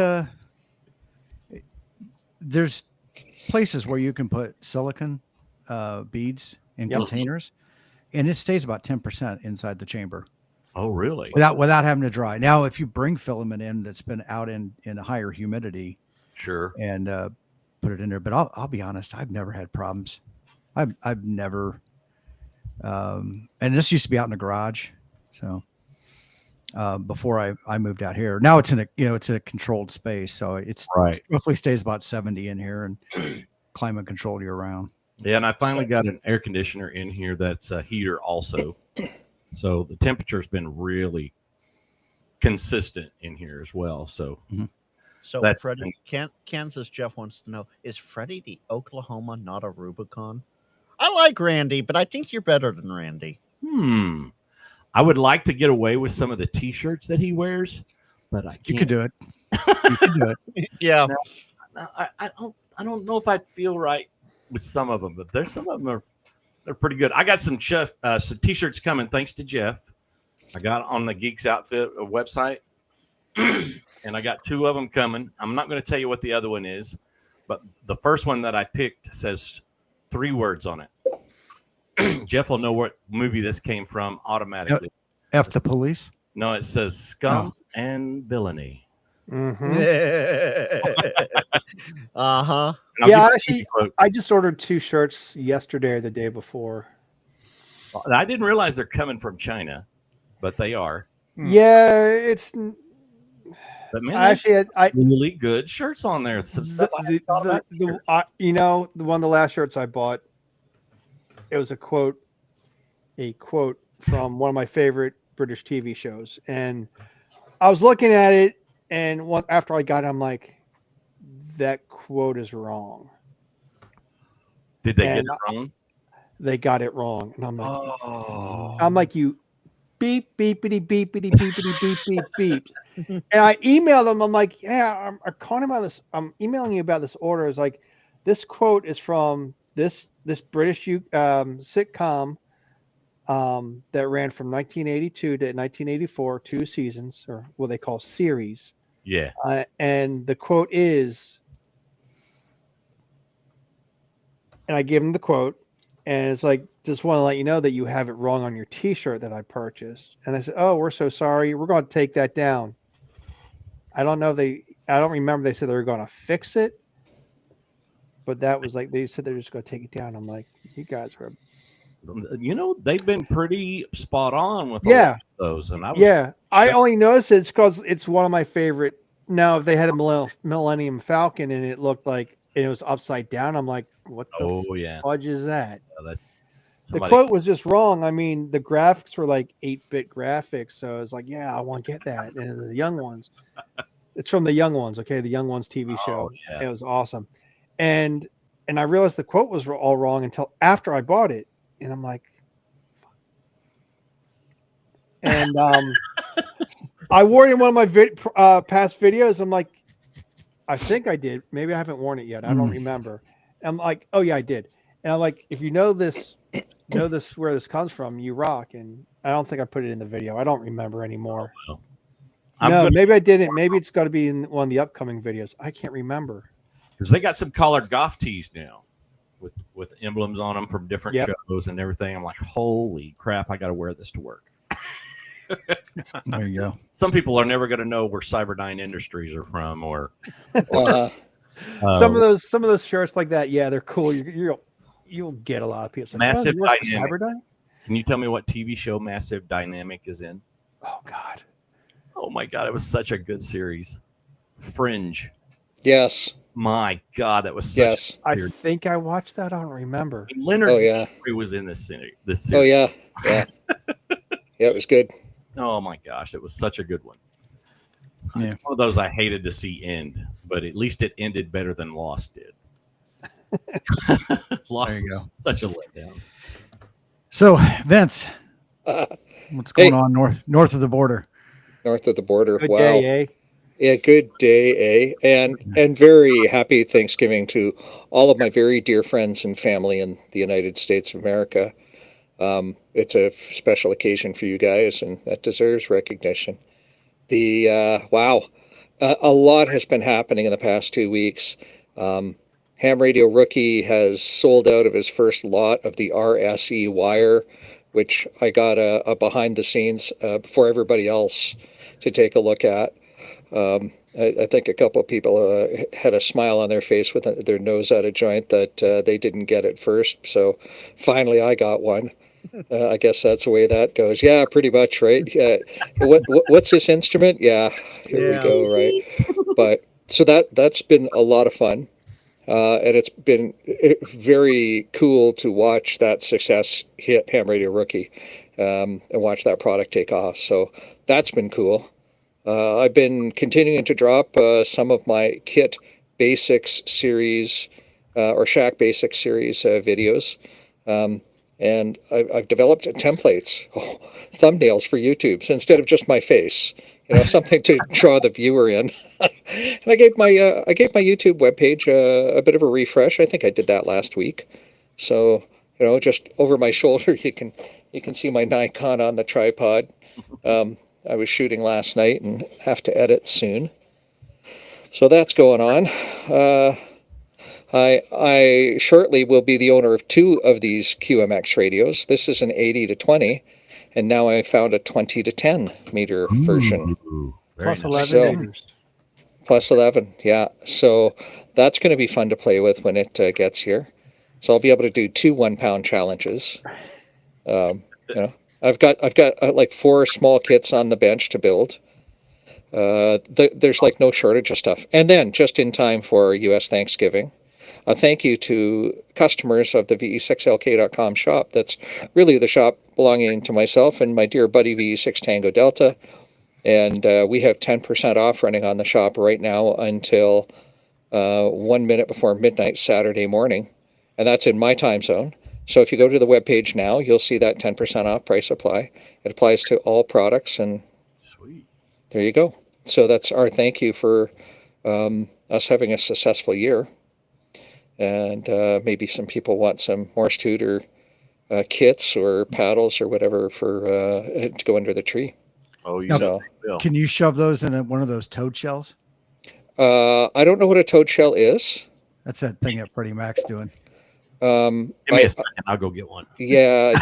S1: there's places where you can put silicon beads in
S6: Yep.
S1: containers, and it stays about 10% inside the chamber.
S7: Oh, really?
S1: without having to dry. Now, if you bring filament in that's been out in higher humidity
S7: Sure.
S1: and put it in there, but I'll be honest, I've never had problems. I've never, and this used to be out in the garage, so before I moved out here. Now it's in a controlled space, so it's
S7: Right.
S1: roughly stays about 70 in here and climate controlled year round.
S7: Yeah, and I finally got an air conditioner in here that's a heater also. So the temperature's been really consistent in here as well. So
S3: So
S7: That's-
S3: Freddie, Kansas Jeff wants to know: is Freddie the Oklahoma, not a Rubicon? I like Randy, but I think you're better than Randy.
S7: I would like to get away with some of the T-shirts that he wears, but I can't.
S1: You could do it. You could do it.
S3: Yeah,
S7: I don't know if I'd feel right with some of them, but there's some of them they're pretty good. I got some T-shirts coming thanks to Jeff. I got on the Geeks Outfit website, and I got 2 of them coming. I'm not going to tell you what the other one is, but the first one that I picked says 3 words on it. Jeff will know what movie this came from automatically.
S1: F the police.
S7: No, it says Scum and Villainy.
S6: Mm-hmm.
S3: uh-huh.
S7: And I'll
S6: Yeah,
S7: give you
S6: actually,
S7: the quote.
S6: I just ordered 2 shirts yesterday or the day before.
S7: I didn't realize they're coming from China, but they are.
S6: Yeah, it's
S7: But man,
S6: actually I
S7: really good shirts on there. Some stuff I hadn't thought about either.
S6: the one of the last shirts I bought, it was a quote from one of my favorite British TV shows, and I was looking at it, and after I got it, I'm like, that quote is wrong.
S7: Did they get
S6: and
S7: it wrong?
S6: They got it wrong, and I'm like,
S7: Oh,
S6: you beep beepity beepity beepity beep beep beep. And I emailed them. I'm like, yeah, I'm calling about this. I'm emailing you about this order. It's like, this quote is from this British sitcom that ran from 1982 to 1984, 2 seasons, or what they call series.
S7: yeah.
S6: And the quote is, and I give them the quote, and it's like, just want to let you know that you have it wrong on your T-shirt that I purchased. And I said, oh, we're so sorry. We're going to take that down. I don't remember they said they were going to fix it, but that was like, they said they're just going to take it down. I'm like, you guys were,
S7: They've been pretty spot on with
S6: Yeah.
S7: all of those, and I was
S6: I
S7: shocked.
S6: only noticed it's because it's one of my favorite. Now, if they had a Millennium Falcon and it looked like it was upside down, I'm like, what the
S7: Oh yeah,
S6: fudge is that?
S7: that,
S6: The quote was just wrong. I mean, the graphics were like 8-bit graphics, so it's like, yeah, I want to get that. And the Young Ones, it's from the Young Ones, okay, the Young Ones TV show.
S7: yeah.
S6: It was awesome, and I realized the quote was all wrong until after I bought it, and I'm like, and I wore it in one of my past videos. I'm like, I think I did. Maybe I haven't worn it yet. I don't remember. I'm like, oh yeah, I did. And I'm like, if you know this where this comes from, you rock. And I don't think I put it in the video. I don't remember anymore.
S7: I'm good
S6: Maybe I didn't. Maybe it's got to be in one of the upcoming videos. I can't remember.
S7: because they got some collared golf tees now with emblems on them from different shows and everything. I'm like, holy crap, I got to wear this to work.
S1: There you go.
S7: Some people are never going to know where Cyberdyne Industries are from, or
S6: Some of those shirts like that, yeah, they're cool. You'll get a lot of people. Like,
S7: Massive
S6: you work for
S7: Dynamic.
S6: Cyberdyne?
S7: Can you tell me what TV show Massive Dynamic is in?
S6: Oh God.
S7: Oh my God, it was such a good series. Fringe.
S2: Yes.
S7: My God, that was such
S2: Yes.
S6: I think I watched that. I don't remember.
S7: Leonard
S2: Oh yeah.
S7: Nimoy was in this series.
S2: Oh yeah. Yeah. Yeah, it was good.
S7: Oh my gosh, it was such a good one.
S1: Yeah.
S7: It's one of those I hated to see end, but at least it ended better than Lost did. Lost
S1: There you
S7: was such a letdown.
S1: So, Vince, what's going
S2: Hey.
S1: on north of the border?
S2: North of the border.
S6: Good
S2: Wow.
S6: day, eh?
S2: Yeah, good day, eh? And very happy Thanksgiving to all of my very dear friends and family in the United States of America. It's a special occasion for you guys, and that deserves recognition. A lot has been happening in the past 2 weeks. Ham Radio Rookie has sold out of his first lot of the RSE wire which I got a behind the scenes for everybody else to take a look at. I think a couple of people had a smile on their face with their nose out of joint that they didn't get it first. So finally, I got one. I guess that's the way that goes. Yeah, pretty much, right? Yeah. What's this instrument? Yeah, here we go. Right. But so that's been a lot of fun, and it's been very cool to watch that success hit Ham Radio Rookie, and watch that product take off. So that's been cool. I've been continuing to drop some of my Kit Basics series or Shack Basics series videos. And I've developed templates, thumbnails for YouTube. So instead of just my face, something to draw the viewer in. And I gave my YouTube webpage a bit of a refresh. I think I did that last week. So just over my shoulder, you can see my Nikon on the tripod. I was shooting last night and have to edit soon. So that's going on. I shortly will be the owner of 2 of these QMX radios. This is an 80 to 20, and now I found a 20 to 10 meter version.
S6: Plus
S7: Nice.
S6: 11 meters.
S2: Plus 11, yeah. So that's going to be fun to play with when it gets here. So I'll be able to do 2 1-pound challenges. I've got like 4 small kits on the bench to build. There's like no shortage of stuff. And then just in time for U.S. Thanksgiving, a thank you to customers of the VE6LK.com shop. That's really the shop belonging to myself and my dear buddy VE6 Tango Delta. And we have 10% off running on the shop right now until 1 minute before midnight Saturday morning. And that's in my time zone. So if you go to the webpage now, you'll see that 10% off price apply. It applies to all products, and
S7: Sweet.
S2: there you go. So that's our thank you for us having a successful year. And maybe some people want some Morse Tutor kits or paddles or whatever for to go under the tree.
S4: Oh, you
S1: Now,
S4: know,
S2: So
S4: Bill.
S1: Can you shove those in one of those toad shells?
S2: I don't know what a toad shell is.
S1: That's that thing that Freddie Mac's doing.
S7: Give me a second. I'll go get one.
S2: Yeah,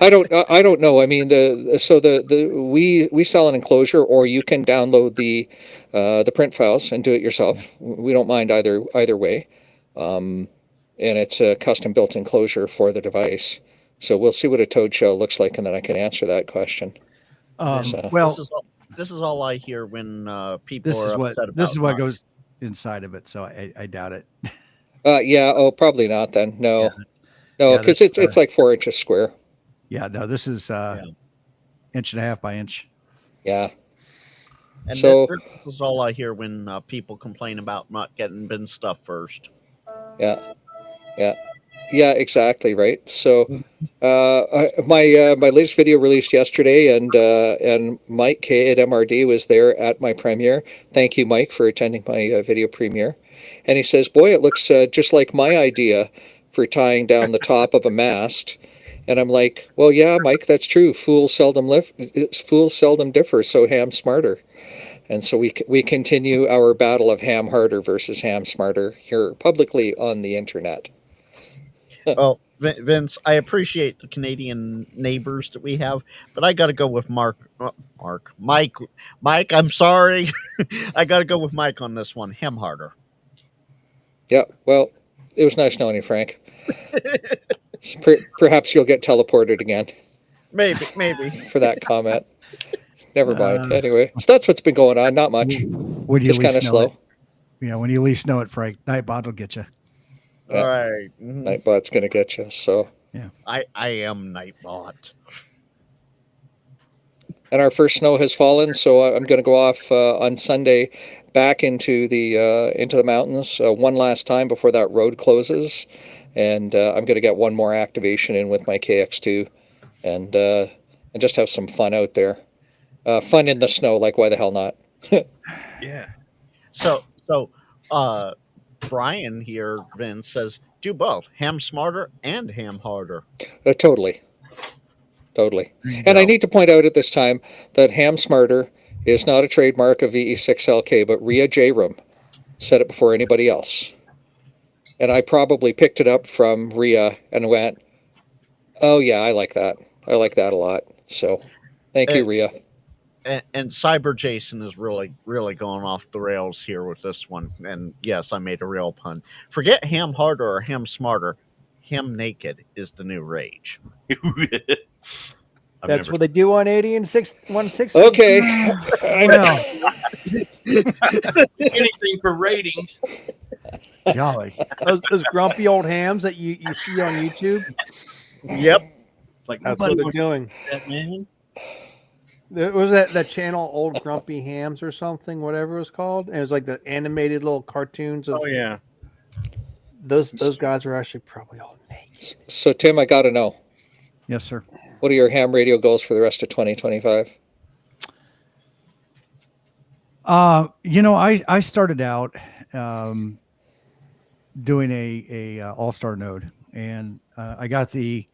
S2: I don't know. I mean, we sell an enclosure, or you can download the print files and do it yourself. We don't mind either way, and it's a custom built enclosure for the device. So we'll see what a toad shell looks like, and then I can answer that question.
S1: Well,
S3: This is all I hear when people
S1: this
S3: are
S1: is what
S3: upset about
S1: this is what
S3: Mach.
S1: goes inside of it. So I doubt it.
S2: Yeah. Oh, probably not then. No,
S1: Yeah,
S2: no,
S1: yeah,
S2: because
S1: that's,
S2: it's like 4 inches square.
S1: Yeah, no, this is 1.5 by inch.
S2: Yeah.
S3: And
S2: So-
S3: this is all I hear when people complain about not getting bin stuff first.
S2: Yeah, exactly right. So, my latest video released yesterday, and Mike K at MRD was there at my premiere. Thank you, Mike, for attending my video premiere. And he says, "Boy, it looks just like my idea for tying down the top of a mast." And I'm like, "Well, yeah, Mike, that's true. Fools seldom differ. So ham smarter." And so we continue our battle of ham harder versus ham smarter here publicly on the internet.
S3: Well, Vince, I appreciate the Canadian neighbors that we have, but I got to go with Mike. Mike, I'm sorry. I got to go with Mike on this one. Him harder.
S2: Yeah, well, it was nice knowing you, Frank. Perhaps you'll get teleported again
S3: Maybe.
S2: for that comment. Never mind. Anyway, so that's what's been going on. Not much.
S1: When you
S2: Just kind
S1: least
S2: of
S1: know
S2: slow.
S1: it. Yeah, when you least know it, Frank, Nightbot will get you.
S2: Yeah.
S3: All right. Mhm.
S2: Nightbot's going to get you. So,
S3: I am Nightbot.
S2: and our first snow has fallen, so I'm going to go off on Sunday back into the mountains one last time before that road closes, and I'm going to get one more activation in with my KX2, and just have some fun out there. Fun in the snow, like why the hell not?
S5: Yeah.
S3: So Brian here, Vince, says do both. Ham smarter and ham harder.
S2: Totally. And I need to point out at this time that Ham Smarter is not a trademark of VE6LK, but Rhea Jayram said it before anybody else. And I probably picked it up from Rhea and went, "Oh yeah, I like that." I like that a lot. So thank you, Rhea.
S3: And Cyber Jason is really going off the rails here with this one. And yes, I made a real pun. Forget ham harder or ham smarter. Ham naked is the new rage.
S6: That's what they do on 80 and 160.
S2: Okay.
S1: Well,
S4: Anything for ratings.
S1: golly.
S6: Those grumpy old hams that you see on YouTube.
S3: Yep.
S4: Like
S6: That's
S4: nobody
S6: what they're
S4: wants to
S6: doing.
S4: see that, man.
S6: There was that channel, Old Grumpy Hams or something, whatever it was called. And it was like the animated little cartoons of
S5: Oh yeah.
S6: those guys are actually probably all naked.
S2: So Tim, I got to know,
S1: Yes, sir.
S2: what are your ham radio goals for the rest of 2025?
S1: I started out doing a all-star node, and I got the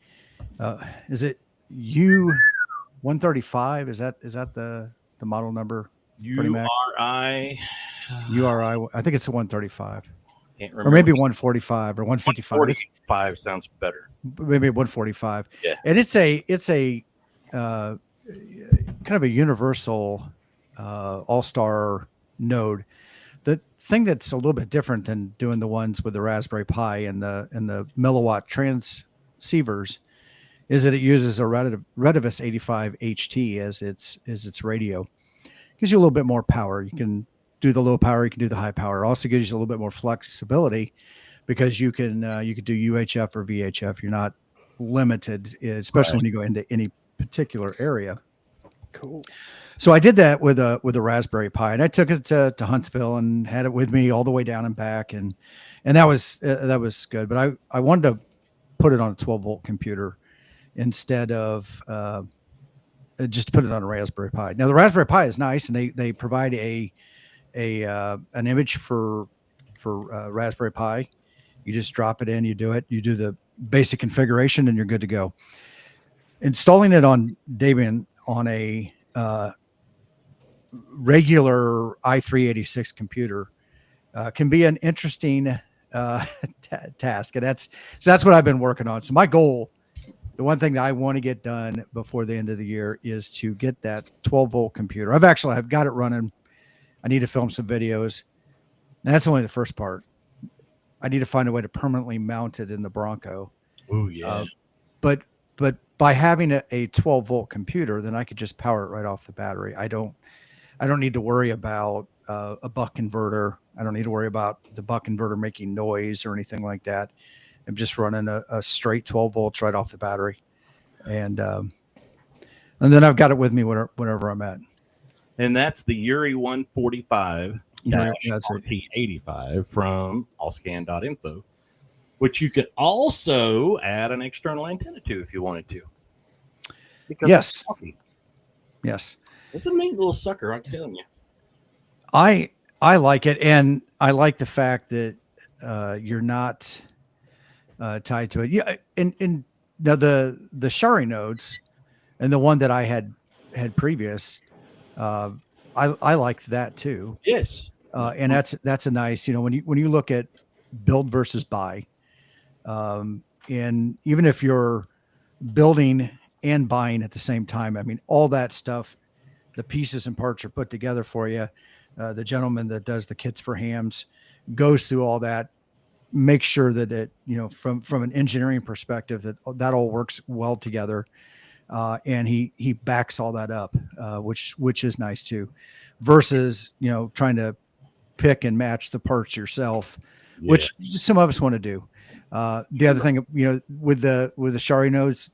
S1: is it U135? Is that the model number? Pretty much.
S4: URI.
S1: URI. I think it's a 135,
S4: Can't
S1: or
S4: remember.
S1: maybe 145 or 155. It's
S4: 45 sounds better.
S1: maybe 145.
S4: Yeah.
S1: And it's a kind of a universal all-star node. The thing that's a little bit different than doing the ones with the Raspberry Pi and the milliwatt transceivers is that it uses a Retevis 85 HT as its radio. Gives you a little bit more power. You can do the low power, you can do the high power. It also gives you a little bit more flexibility because you could do UHF or VHF. You're not limited, especially when you go into any particular area.
S6: Cool.
S1: So I did that with a Raspberry Pi, and I took it to Huntsville and had it with me all the way down and back, and that was good. But I wanted to put it on a 12-volt computer instead of just put it on a Raspberry Pi. Now the Raspberry Pi is nice, and they provide an image for Raspberry Pi. You just drop it in, you do the basic configuration, and you're good to go. Installing it on Debian on a regular i386 computer can be an interesting task, and that's what I've been working on. So my goal, the one thing that I want to get done before the end of the year, is to get that 12-volt computer. I've got it running. I need to film some videos. And that's only the first part. I need to find a way to permanently mount it in the Bronco.
S4: Oh yeah.
S1: But by having a 12-volt computer, then I could just power it right off the battery. I don't need to worry about a buck converter. I don't need to worry about the buck converter making noise or anything like that. I'm just running a straight 12 volts right off the battery, and then I've got it with me whenever I'm at.
S7: And that's the Yuri 145
S1: That's it.
S7: RT85 from allscan.info, which you could also add an external antenna to if you wanted to. Because
S1: Yes.
S7: it's talking.
S1: Yes,
S7: It's a neat little sucker, I'm telling you.
S1: I like it, and I like the fact that you're not tied to it. Yeah, and now the Shari nodes, and the one that I had previous, I liked that too.
S7: Yes.
S1: And that's a nice, when you look at build versus buy, and even if you're building and buying at the same time, I mean, all that stuff, the pieces and parts are put together for you. The gentleman that does the kits for hams goes through all that, make sure that it, from an engineering perspective, that all works well together. And he backs all that up, which is nice too, versus, trying to pick and match the parts yourself, which some of us want to do. The other thing, with the Shari nodes,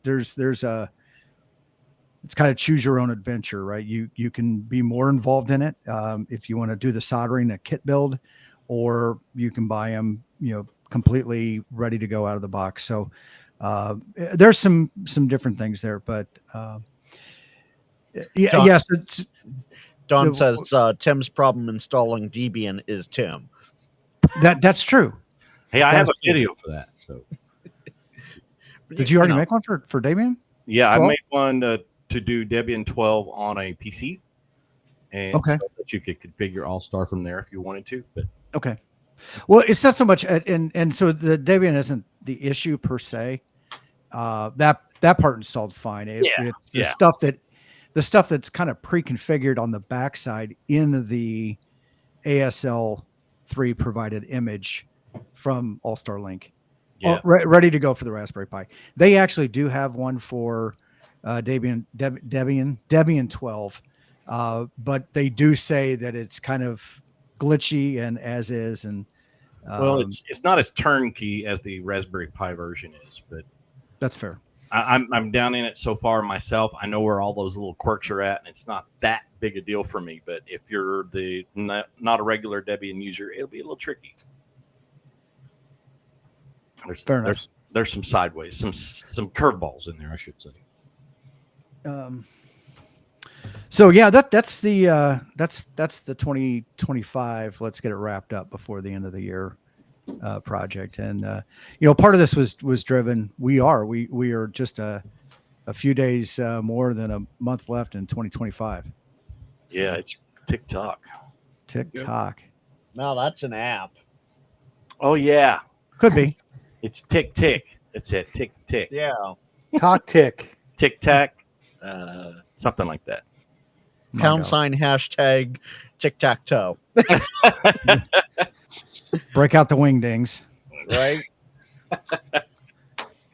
S1: it's kind of choose your own adventure, right? You can be more involved in it if you want to do the soldering, a kit build, or you can buy them, completely ready to go out of the box. So there's some different things there, but yes, it's.
S3: Don says Tim's problem installing Debian is Tim.
S1: That's true.
S7: Hey, I have a video for that. So
S1: Did you already make one for Debian?
S7: yeah, I
S1: 12?
S7: made one to do Debian 12 on a PC, and
S1: Okay.
S7: so that you could configure All-Star from there if you wanted to. But
S1: Okay. Well, it's not so much, and so the Debian isn't the issue per se. That that part installed fine.
S4: Yeah,
S1: It's
S4: yeah.
S1: the stuff that's kind of pre-configured on the backside in the ASL 3 provided image from All Star Link.
S7: Yeah.
S1: Ready to go for the Raspberry Pi. They actually do have one for Debian 12, but they do say that it's kind of glitchy and as is, and
S7: Well, it's not as turnkey as the Raspberry Pi version is, but
S1: that's fair.
S7: I'm down in it so far myself. I know where all those little quirks are at, and it's not that big a deal for me. But if you're not a regular Debian user, it'll be a little tricky.
S1: Fair enough.
S7: There's some sideways, some curveballs in there, I should say.
S1: So yeah, that's the 2025. Let's get it wrapped up before the end of the year project. And part of this was driven. We are just a few days more than a month left in 2025.
S7: Yeah, it's TikTok.
S1: TikTok
S3: Now that's an app.
S7: Oh yeah,
S1: could be.
S7: it's tick. That's it. Tick.
S3: Yeah.
S6: Talk tick.
S7: Tic tac. Something like that.
S3: Pound sign hashtag tic tac toe.
S1: Break out the wingdings.
S3: Right.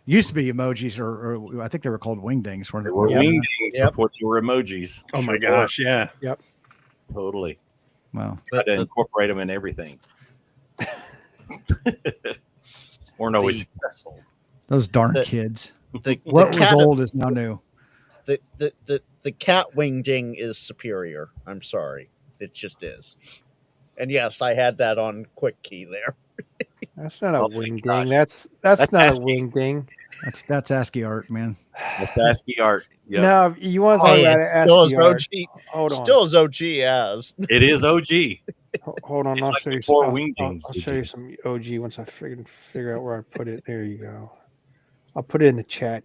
S1: Used to be emojis, or I think they were called wingdings.
S7: They were wingdings before they were emojis.
S5: Oh my
S7: Sure
S5: gosh, yeah.
S7: Totally.
S1: Wow.
S7: Try to incorporate them in everything. Weren't always successful.
S1: Those darn
S3: The-
S1: kids.
S3: The
S1: What was
S3: cat,
S1: old is now new.
S3: the cat wingding is superior. I'm sorry. It just is. And yes, I had that on quick key there.
S6: That's not a
S7: Oh my
S6: wing
S7: gosh.
S6: ding. That's not a
S7: ASCII.
S6: wing ding.
S1: That's ASCII art, man.
S7: That's ASCII art. Yeah,
S6: No, you want to talk
S3: Hey,
S6: about
S3: it's still as
S6: ASCII art.
S3: OG.
S6: Hold on.
S3: Still as OG as.
S7: it is OG.
S6: Hold on.
S7: It's
S6: I'll
S7: like
S6: show you
S7: before
S6: some.
S7: wingdings,
S6: I'll
S7: did
S6: show
S7: you?
S6: you some OG once I figure out where I put it. There you go. I'll put it in the chat.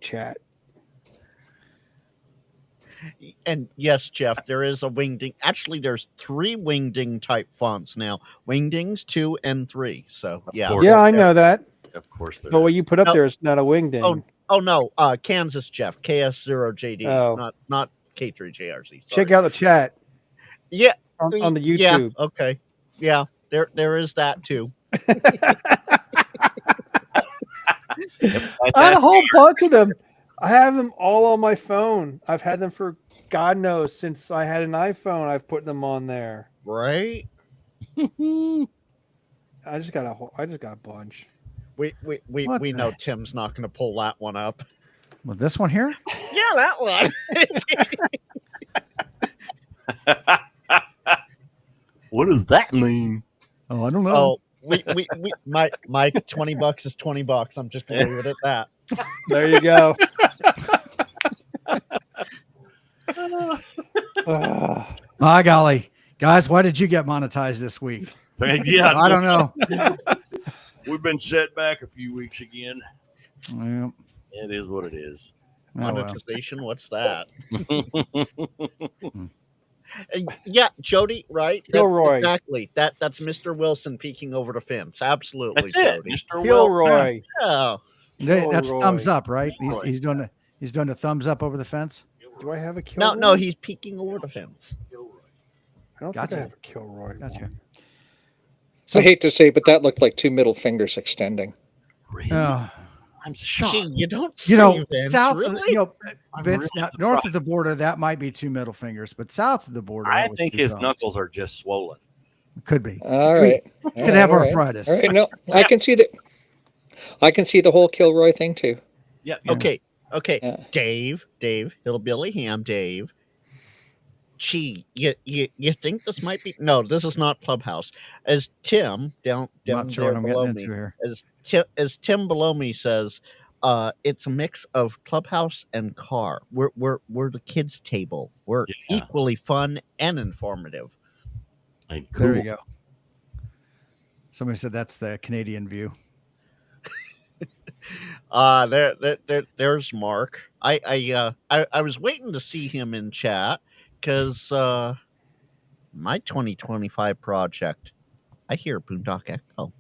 S3: And yes, Jeff, there is a wingding. Actually, there's 3 wingding type fonts now. Wingdings 2 and 3. So yeah.
S7: course.
S6: Yeah, I know that.
S7: Of course, there
S6: But what
S7: is.
S6: you put up
S3: No.
S6: there is not a wing ding.
S3: Oh no, Kansas Jeff, KS0JD,
S6: Oh.
S3: not K3JRC.
S6: Check out the chat
S3: Yeah,
S6: on the
S3: Yeah,
S6: YouTube.
S3: okay. Yeah, there is that too.
S7: That's
S6: I had a
S7: ASCII
S6: whole
S7: art.
S6: bunch of them. I have them all on my phone. I've had them for God knows since I had an iPhone. I've put them on there.
S3: Right?
S6: I just got a bunch.
S3: We
S1: What the-
S3: know Tim's not going to pull that one up.
S1: Well, this one here.
S3: Yeah, that one.
S7: What does that mean?
S1: Oh, I don't know.
S3: Oh, we my $20 is $20. I'm just going to leave it at that.
S6: There you go. Ah,
S1: My golly, guys, why did you get monetized this week?
S7: Yeah,
S1: I don't know.
S7: We've been set back a few weeks again.
S1: Well,
S7: It is what it is.
S1: oh, well.
S3: Monetization, what's that? Yeah, Jody, right?
S6: Gilroy.
S3: Exactly. That's Mr. Wilson peeking over the fence. Absolutely,
S7: That's it,
S3: Jody.
S7: Mr. Wilson.
S6: Kilroy.
S3: Yeah.
S1: That's
S6: Kilroy.
S1: thumbs up, right?
S7: Kilroy.
S1: He's doing the thumbs up over the fence.
S6: Do I have a Kilroy?
S3: No, he's peeking over the fence.
S6: I don't
S1: Gotcha.
S6: think I have a Kilroy.
S1: Gotcha.
S6: one.
S2: I hate to say, but that looked like 2 middle fingers extending.
S7: Really?
S1: Oh,
S7: I'm shocked.
S3: Gee, you don't
S1: you
S3: say,
S1: know,
S3: Vince,
S1: south,
S3: really?
S7: I'm
S1: Vince,
S7: really
S1: now, north of the border, that might be 2 middle fingers, but south of the border,
S7: I
S1: that was
S7: think
S1: 2
S7: his
S1: thumbs.
S7: knuckles are just swollen.
S1: Could be.
S2: All right.
S1: Could have
S2: All right.
S1: arthritis.
S2: All right. No, I can see the whole Kilroy thing too.
S7: Yeah.
S3: Okay.
S2: Yeah.
S3: Dave, Hillbilly Ham, Dave. Gee, you think this might be? No, this is not Clubhouse. As Tim down
S1: I'm not sure
S3: there
S1: what I'm
S3: below
S1: getting
S3: me,
S1: into here.
S3: as Tim below me says, it's a mix of Clubhouse and car. We're the kids table. We're
S7: Yeah.
S3: equally fun and informative.
S7: Hey,
S1: There
S7: cool.
S1: you go. Somebody said that's the Canadian view.
S3: There's Mark. I was waiting to see him in chat because my 2025 project. I hear Boondock Echo.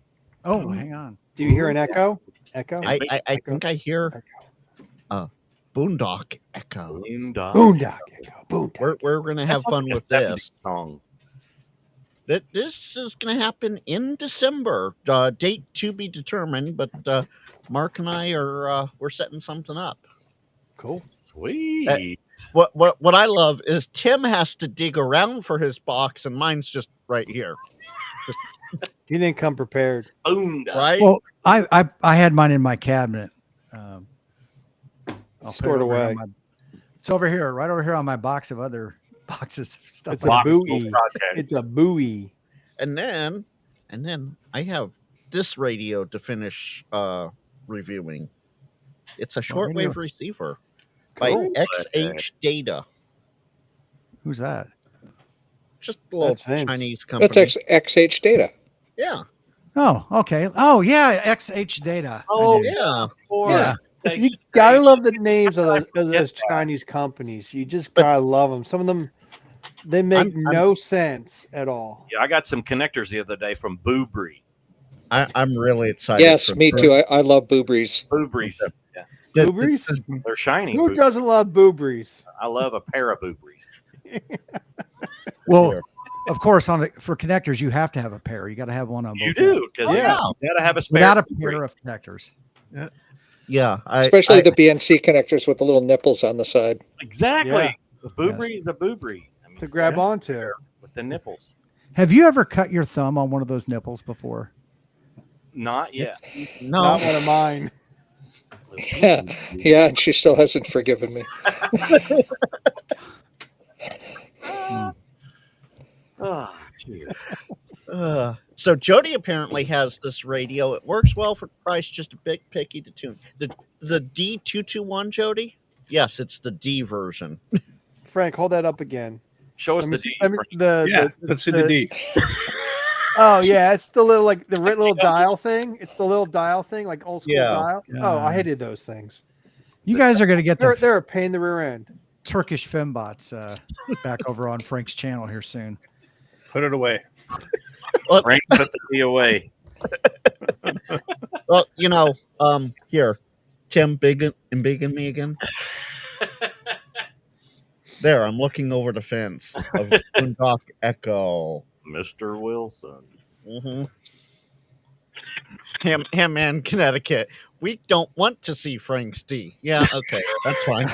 S1: Oh, hang on.
S6: Do you hear an echo? Echo?
S3: I think I hear Boondock Echo.
S7: Boondock.
S6: Boondock Echo. Boondock.
S3: We're gonna
S4: That
S3: have
S4: sounds
S3: fun
S4: like a
S3: with
S4: 70s
S3: this.
S4: song.
S3: This is gonna happen in December. Date to be determined, but Mark and I are we're setting something up.
S6: Cool.
S7: Sweet.
S3: What I love is Tim has to dig around for his box, and mine's just right here,
S6: He didn't come prepared.
S7: Boondock.
S3: right?
S1: Well, I had mine in my cabinet. I'll put it
S6: Stored
S1: over here
S6: away.
S1: on it's over here, right over here on my box of other boxes of stuff.
S6: It's a
S4: Box
S6: buoy.
S4: full project.
S6: It's a buoy.
S3: And then I have this radio to finish reviewing. It's a
S1: radio?
S3: shortwave receiver
S6: Cool.
S3: by XH Data.
S1: Who's that?
S3: Just a little
S6: That's Vince.
S3: Chinese company.
S2: That's XH data.
S3: Yeah.
S1: Oh, okay. Oh, yeah, XH Data.
S4: Oh,
S3: Yeah.
S4: Of course.
S1: Yeah.
S6: You gotta love the names of those Chinese companies. You just gotta love them. Some of them, they make no sense at all.
S7: Yeah, I got some connectors the other day from Boobry.
S3: I'm really excited.
S2: Yes,
S3: for
S2: me
S3: this.
S2: too. I love Boobries.
S7: Boobrys. Yeah,
S6: Boobrys?
S7: they're shiny.
S6: Who doesn't love boobrys?
S7: I love a pair of Boobrys.
S1: Well, of course, for connectors, you have to have a pair. You got to have one on both.
S7: You do, because
S6: Yeah.
S7: you got to have a spare.
S1: Without a
S7: Boobry.
S1: pair of connectors.
S3: Yeah.
S2: Especially the BNC connectors with the little nipples on the side.
S7: Exactly.
S6: Yeah.
S7: The Boobry is a Boobry. I mean,
S6: To grab
S7: yeah,
S6: onto.
S7: with the nipples.
S1: Have you ever cut your thumb on one of those nipples before?
S7: Not yet.
S3: No.
S6: Not one of mine.
S2: Yeah, yeah, and she still hasn't forgiven me.
S7: Ah, cheers.
S3: So Jody apparently has this radio. It works well for the price, just a bit picky to tune. The D221, Jody? Yes, it's the D version.
S6: Frank, hold that up again.
S7: Show us
S6: Let
S7: the
S6: me
S7: D.
S6: see- let me-
S7: Frank.
S6: the-
S5: Yeah,
S6: the-
S5: let's see the D.
S6: Oh yeah, it's the little little dial thing. It's the little dial thing, like old school
S3: Yeah.
S6: dial. Oh, I hated those things.
S1: You guys are going to get the
S6: They're a pain in the rear end.
S1: Turkish fembots back over on Frank's channel here soon.
S5: Put it away.
S7: Frank put the D away.
S3: Well, here, Tim, big in me again. There, I'm looking over the fence of Boondock Echo.
S7: Mr. Wilson.
S3: Mm-hmm. Hamman, Connecticut. We don't want to see Frank's D. Yeah, okay, that's fine.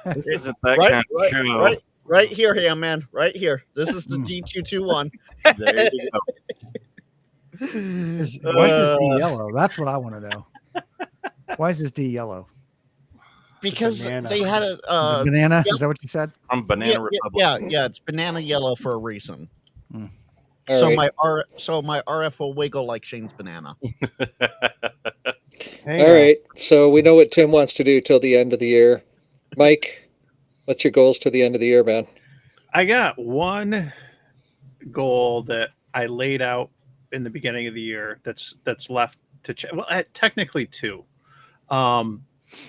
S7: This isn't that
S3: Right,
S7: kind of show.
S3: Right here, Hamman. Right here. This is the D221.
S7: There you go.
S1: Why is this D yellow? That's what I want to know. Why is this D yellow?
S3: Because
S6: banana.
S3: they had
S1: Is
S3: a
S1: it banana?
S3: yep.
S1: Is that what you said?
S7: From Banana Republic.
S3: yeah, it's banana yellow for a reason.
S2: All
S3: So
S2: right.
S3: my RF will wiggle like Shane's banana.
S6: Hang
S2: All
S6: on.
S2: right. So we know what Tim wants to do till the end of the year. Mike, what's your goals to the end of the year, man?
S5: I got one goal that I laid out in the beginning of the year that's left to check. Well, technically two.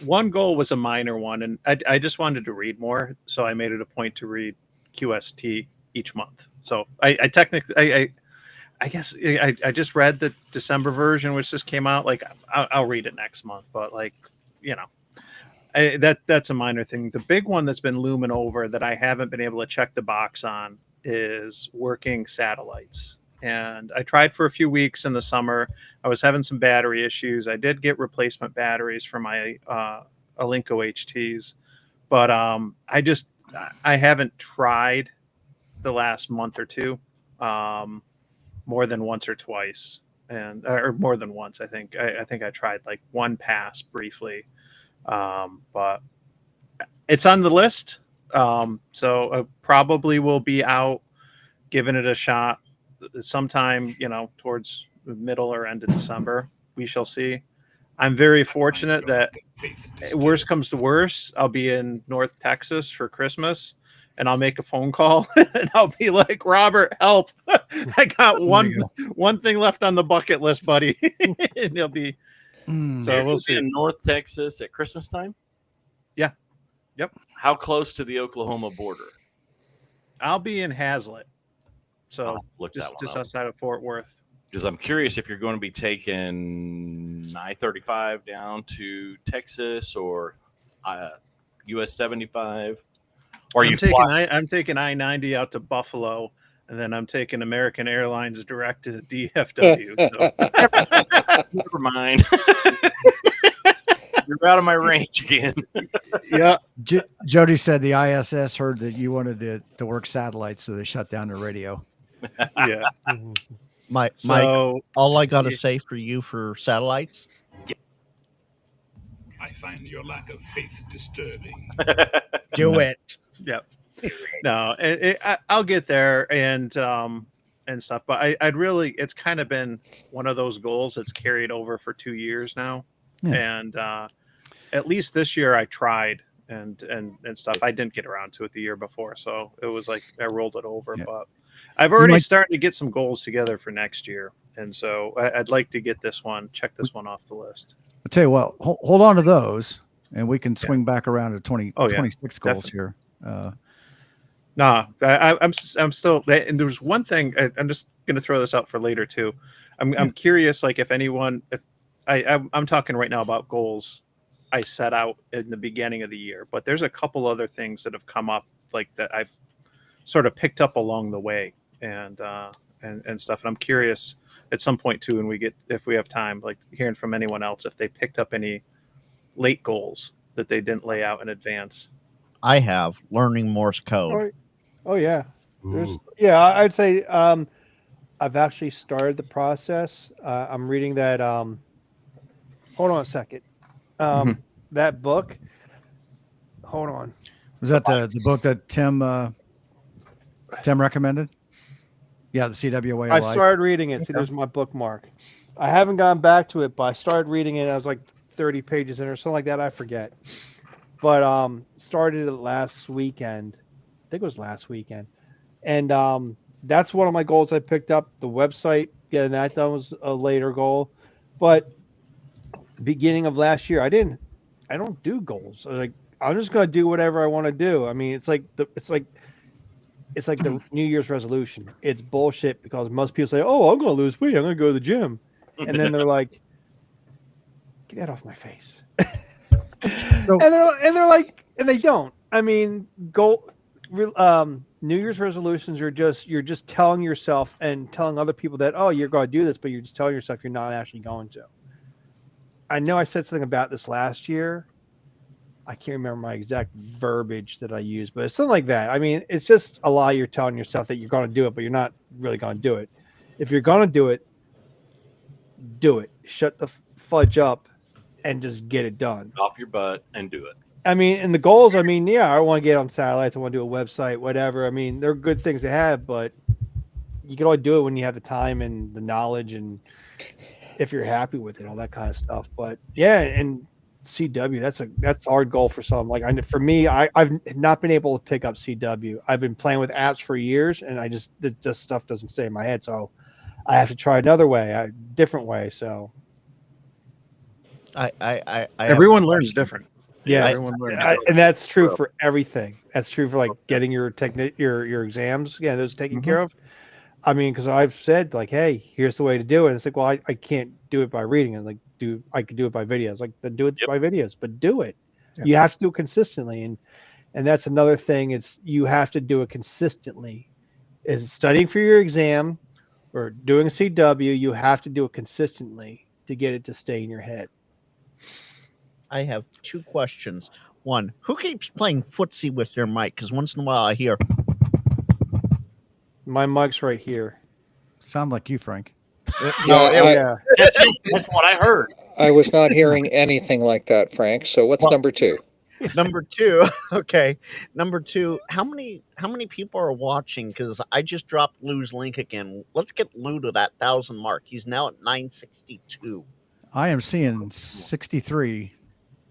S5: One goal was a minor one, and I just wanted to read more, so I made it a point to read QST each month. So I guess I just read the December version, which just came out. Like I'll read it next month, but that's a minor thing. The big one that's been looming over that I haven't been able to check the box on is working satellites. And I tried for a few weeks in the summer. I was having some battery issues. I did get replacement batteries for my Alinco HTs, but I haven't tried the last month or two, more than once or twice, or more than once. I think I tried like one pass briefly, but it's on the list. So I probably will be out giving it a shot sometime, towards the middle or end of December. We shall see. I'm very fortunate that worst comes to worst, I'll be in North Texas for Christmas, and I'll make a phone call and I'll be like, Robert, help. I got one thing left on the bucket list, buddy. And he'll be,
S1: Mm.
S5: so we'll see.
S7: In North Texas at Christmas time?
S5: Yeah. Yep.
S7: How close to the Oklahoma border?
S5: I'll be in Hazlet. So
S7: I'll look that one
S5: just
S7: up.
S5: outside of Fort Worth.
S7: Because I'm curious if you're going to be taking I-35 down to Texas or US 75, or
S5: I'm
S7: you
S5: taking
S7: fly.
S5: I'm taking I-90 out to Buffalo, and then I'm taking American Airlines direct to DFW. So.
S7: Never mind. You're out of my range again.
S5: Yeah,
S1: Jody said the ISS heard that you wanted to work satellites, so they shut down the radio.
S5: yeah.
S3: Mike,
S5: So
S3: all I got to
S5: Yeah.
S3: say for you for satellites,
S8: I find your lack of faith disturbing.
S3: do it.
S5: no, I'll get there and stuff. But I'd really, it's kind of been one of those goals that's carried over for 2 years now,
S1: Yeah.
S5: and at least this year I tried and stuff. I didn't get around to it the year before, so it was like I rolled it over.
S1: Yeah.
S5: But I've already
S1: might-
S5: started to get some goals together for next year, and so I'd like to get this one, check this one off the list.
S1: I'll tell you what, hold on to those, and we can swing back around to 26 goals
S5: definitely.
S1: here.
S5: Nah, I'm still. And there was one thing. I'm just going to throw this out for later too. I'm curious, like if anyone, if I'm talking right now about goals I set out in the beginning of the year, but there's a couple other things that have come up like that I've sort of picked up along the way and stuff. And I'm curious at some point too, and if we have time, like hearing from anyone else if they picked up any late goals that they didn't lay out in advance.
S3: I have learning Morse code.
S6: Oh yeah. I'd say I've actually started the process. I'm reading that. Hold on a second. That book. Hold on.
S1: Was that the book that Tim recommended? Yeah, the CW Way
S6: I
S1: of Life.
S6: started reading it. See, there's my bookmark. I haven't gone back to it, but I started reading it. I was like 30 pages in or something like that. I forget. But started it last weekend. I think it was last weekend. And that's one of my goals I picked up. The website, getting that done was a later goal. But beginning of last year, I don't do goals. I'm just gonna do whatever I want to do. I mean, it's like the New Year's resolution. It's bullshit because most people say, "Oh, I'm gonna lose weight. I'm gonna go to the gym," and then they're like, "Get that off my face."
S1: So-
S6: and they're like, and they don't. I mean, New Year's resolutions are you're just telling yourself and telling other people that, oh, you're going to do this, but you're just telling yourself you're not actually going to. I know I said something about this last year. I can't remember my exact verbiage that I used, but it's something like that. I mean, it's just a lie. You're telling yourself that you're going to do it, but you're not really going to do it. If you're going to do it, do it. Shut the fudge up and just get it done.
S7: Off your butt and do it.
S6: I mean, and the goals, I mean, yeah, I want to get on satellites. I want to do a website, whatever. I mean, they're good things to have, but you can only do it when you have the time and the knowledge and if you're happy with it, all that kind of stuff. But yeah, and CW, that's a hard goal for some. Like for me, I've not been able to pick up CW. I've been playing with apps for years, and this stuff doesn't stay in my head. So I have to try another way, a different way. So
S3: I
S5: Everyone learns different.
S6: yeah,
S5: Everyone learns.
S6: and that's true for everything. That's true for like getting your exams. Yeah, those taken care of. I mean, because I've said like, hey, here's the way to do it. It's like, well, I can't do it by reading it. Like, I could do it by videos. Like, then do it by videos, but do it.
S1: Yeah.
S6: You have to do it consistently, and that's another thing. It's you have to do it consistently. Is studying for your exam or doing CW, you have to do it consistently to get it to stay in your head.
S3: I have two questions. One, who keeps playing footsie with their mic? Because once in a while I hear,
S6: My mic's right here.
S1: Sound like you, Frank.
S6: Yeah.
S7: That's what I heard.
S2: I was not hearing anything like that, Frank. So what's number two?
S3: number two. Okay, number two. How many people are watching? Because I just dropped Lou's link again. Let's get Lou to that 1,000 mark. He's now at 962.
S1: I am seeing 63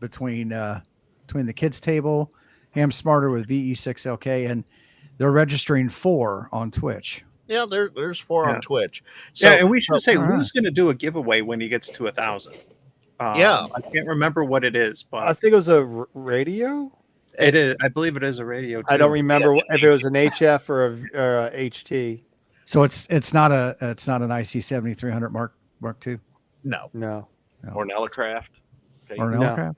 S1: between the kids table, Ham Smarter with VE6LK, and they're registering 4 on Twitch.
S3: Yeah, there's 4
S5: Yeah.
S3: on Twitch.
S5: Yeah, and we should say
S1: all right.
S5: Lou's going to do a giveaway when he gets to 1,000.
S3: Yeah.
S5: I can't remember what it is,
S6: I
S5: but
S6: think it was a radio.
S5: it is. I believe it is a radio.
S6: I don't
S5: too.
S6: remember
S7: Yeah,
S6: if it was an HF or a HT.
S1: So it's not an IC 7300 Mark II
S3: No.
S6: No.
S7: Or an Ellicraft. Okay.
S1: or an
S6: No.
S1: Ellicraft.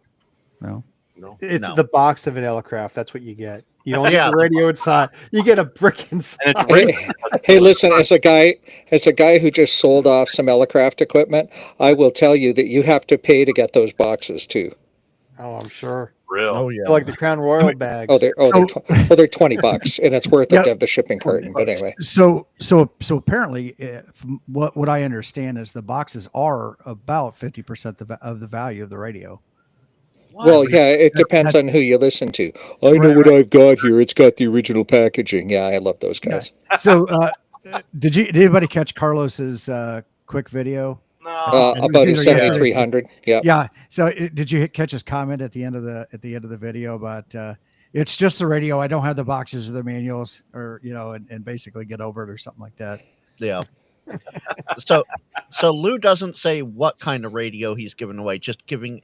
S1: No.
S4: No.
S6: It's
S3: No.
S6: the box of Vanilla Craft. That's what you get. You don't
S3: Yeah.
S6: get the radio inside. You get a brick inside.
S4: And it's
S2: Hey, hey, listen, as a guy who just sold off some Elecraft equipment, I will tell you that you have to pay to get those boxes too.
S6: Oh, I'm sure.
S4: real.
S3: Oh yeah.
S6: They're like the Crown Royal bags.
S2: Oh, they're they're $20, and it's worth it
S1: Yeah.
S2: to have the shipping carton. But anyway,
S1: So apparently, from what I understand is the boxes are about 50% of the value of the radio.
S2: well, yeah, it depends
S1: that's-
S2: on who you listen to. I know
S1: Right,
S2: what I've got here. It's got the original packaging. Yeah, I love those guys.
S1: So did anybody catch Carlos's quick video?
S4: No.
S2: About his
S1: either yesterday-
S2: 7300. Yeah.
S1: Yeah. So did you catch his comment at the end of the video about it's just the radio. I don't have the boxes or the manuals, or and basically get over it or something like that.
S3: Yeah. So Lou doesn't say what kind of radio he's giving away, just giving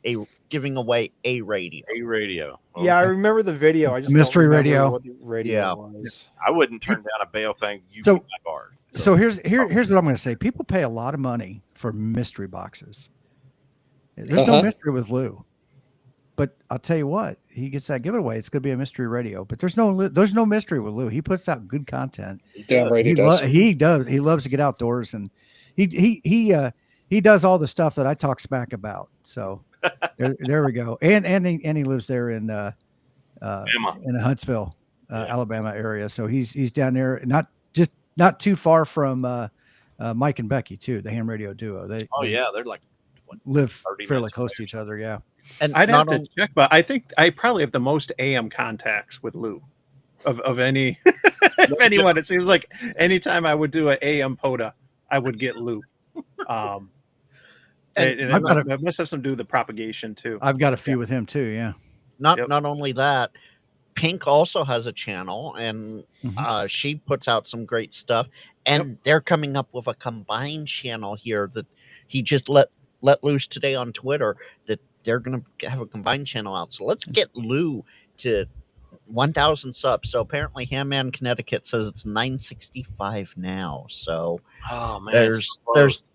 S3: away a radio.
S4: A radio.
S6: Yeah, I
S4: Okay.
S6: remember the video. I just
S1: Mystery
S6: don't remember
S1: radio.
S6: What the radio
S3: Yeah.
S6: was.
S4: I wouldn't turn down a bail thing. You
S1: So-
S4: be my guard.
S1: So here's what I'm going to say. People pay a lot of money for mystery boxes. There's no
S2: Uh-huh.
S1: mystery with Lou, but I'll tell you what, he gets that giveaway. It's going to be a mystery radio, but there's no mystery with Lou. He puts out good content.
S2: Damn right he
S1: He
S2: does.
S1: does. He loves to get outdoors, and he does all the stuff that I talk smack about. So there we go. And he lives there in
S4: Emma.
S1: in the Huntsville,
S4: Yeah.
S1: Alabama area. So he's down there, not too far from Mike and Becky too, the ham radio duo. They
S4: Yeah, they're like
S1: live
S4: 30
S1: fairly
S4: minutes
S1: close
S4: away.
S1: to each other. Yeah.
S3: And
S5: I'd have
S3: not
S5: to check, but I think I probably have the most AM contacts with Lou of any if anyone. It seems like anytime I would do an AM POTA, I would get Lou. And it
S1: I've got
S5: must have some to do with the propagation too.
S1: I've got a few with him too. Yeah.
S3: not
S5: Yep.
S3: not only that, Pink also has a channel, and
S1: Mhm.
S3: she puts out some great stuff. And they're coming up with a combined channel here that he just let loose today on Twitter, that they're going to have a combined channel out. So let's get Lou to 1,000 subs. So apparently Hamman Connecticut says it's 965 now. So
S4: Oh man,
S3: there's
S4: it's so close.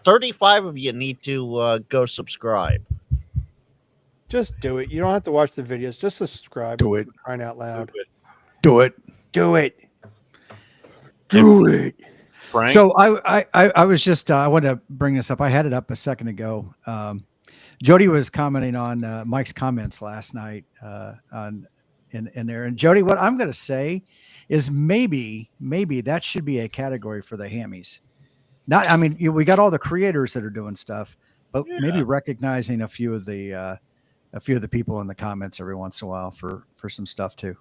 S3: 35 of you need to go subscribe.
S6: Just do it. You don't have to watch the videos. Just subscribe.
S1: Do it.
S6: Crying out loud.
S1: Do it.
S6: Do it. Do it.
S4: Frank.
S1: So I was just I wanted to bring this up. I had it up a second ago. Jody was commenting on Mike's comments last night on in there. And Jody, what I'm going to say is maybe that should be a category for the hammies. Not, I mean, we got all the creators that are doing stuff, but maybe recognizing a few of the people in the comments every once in a while for some stuff too.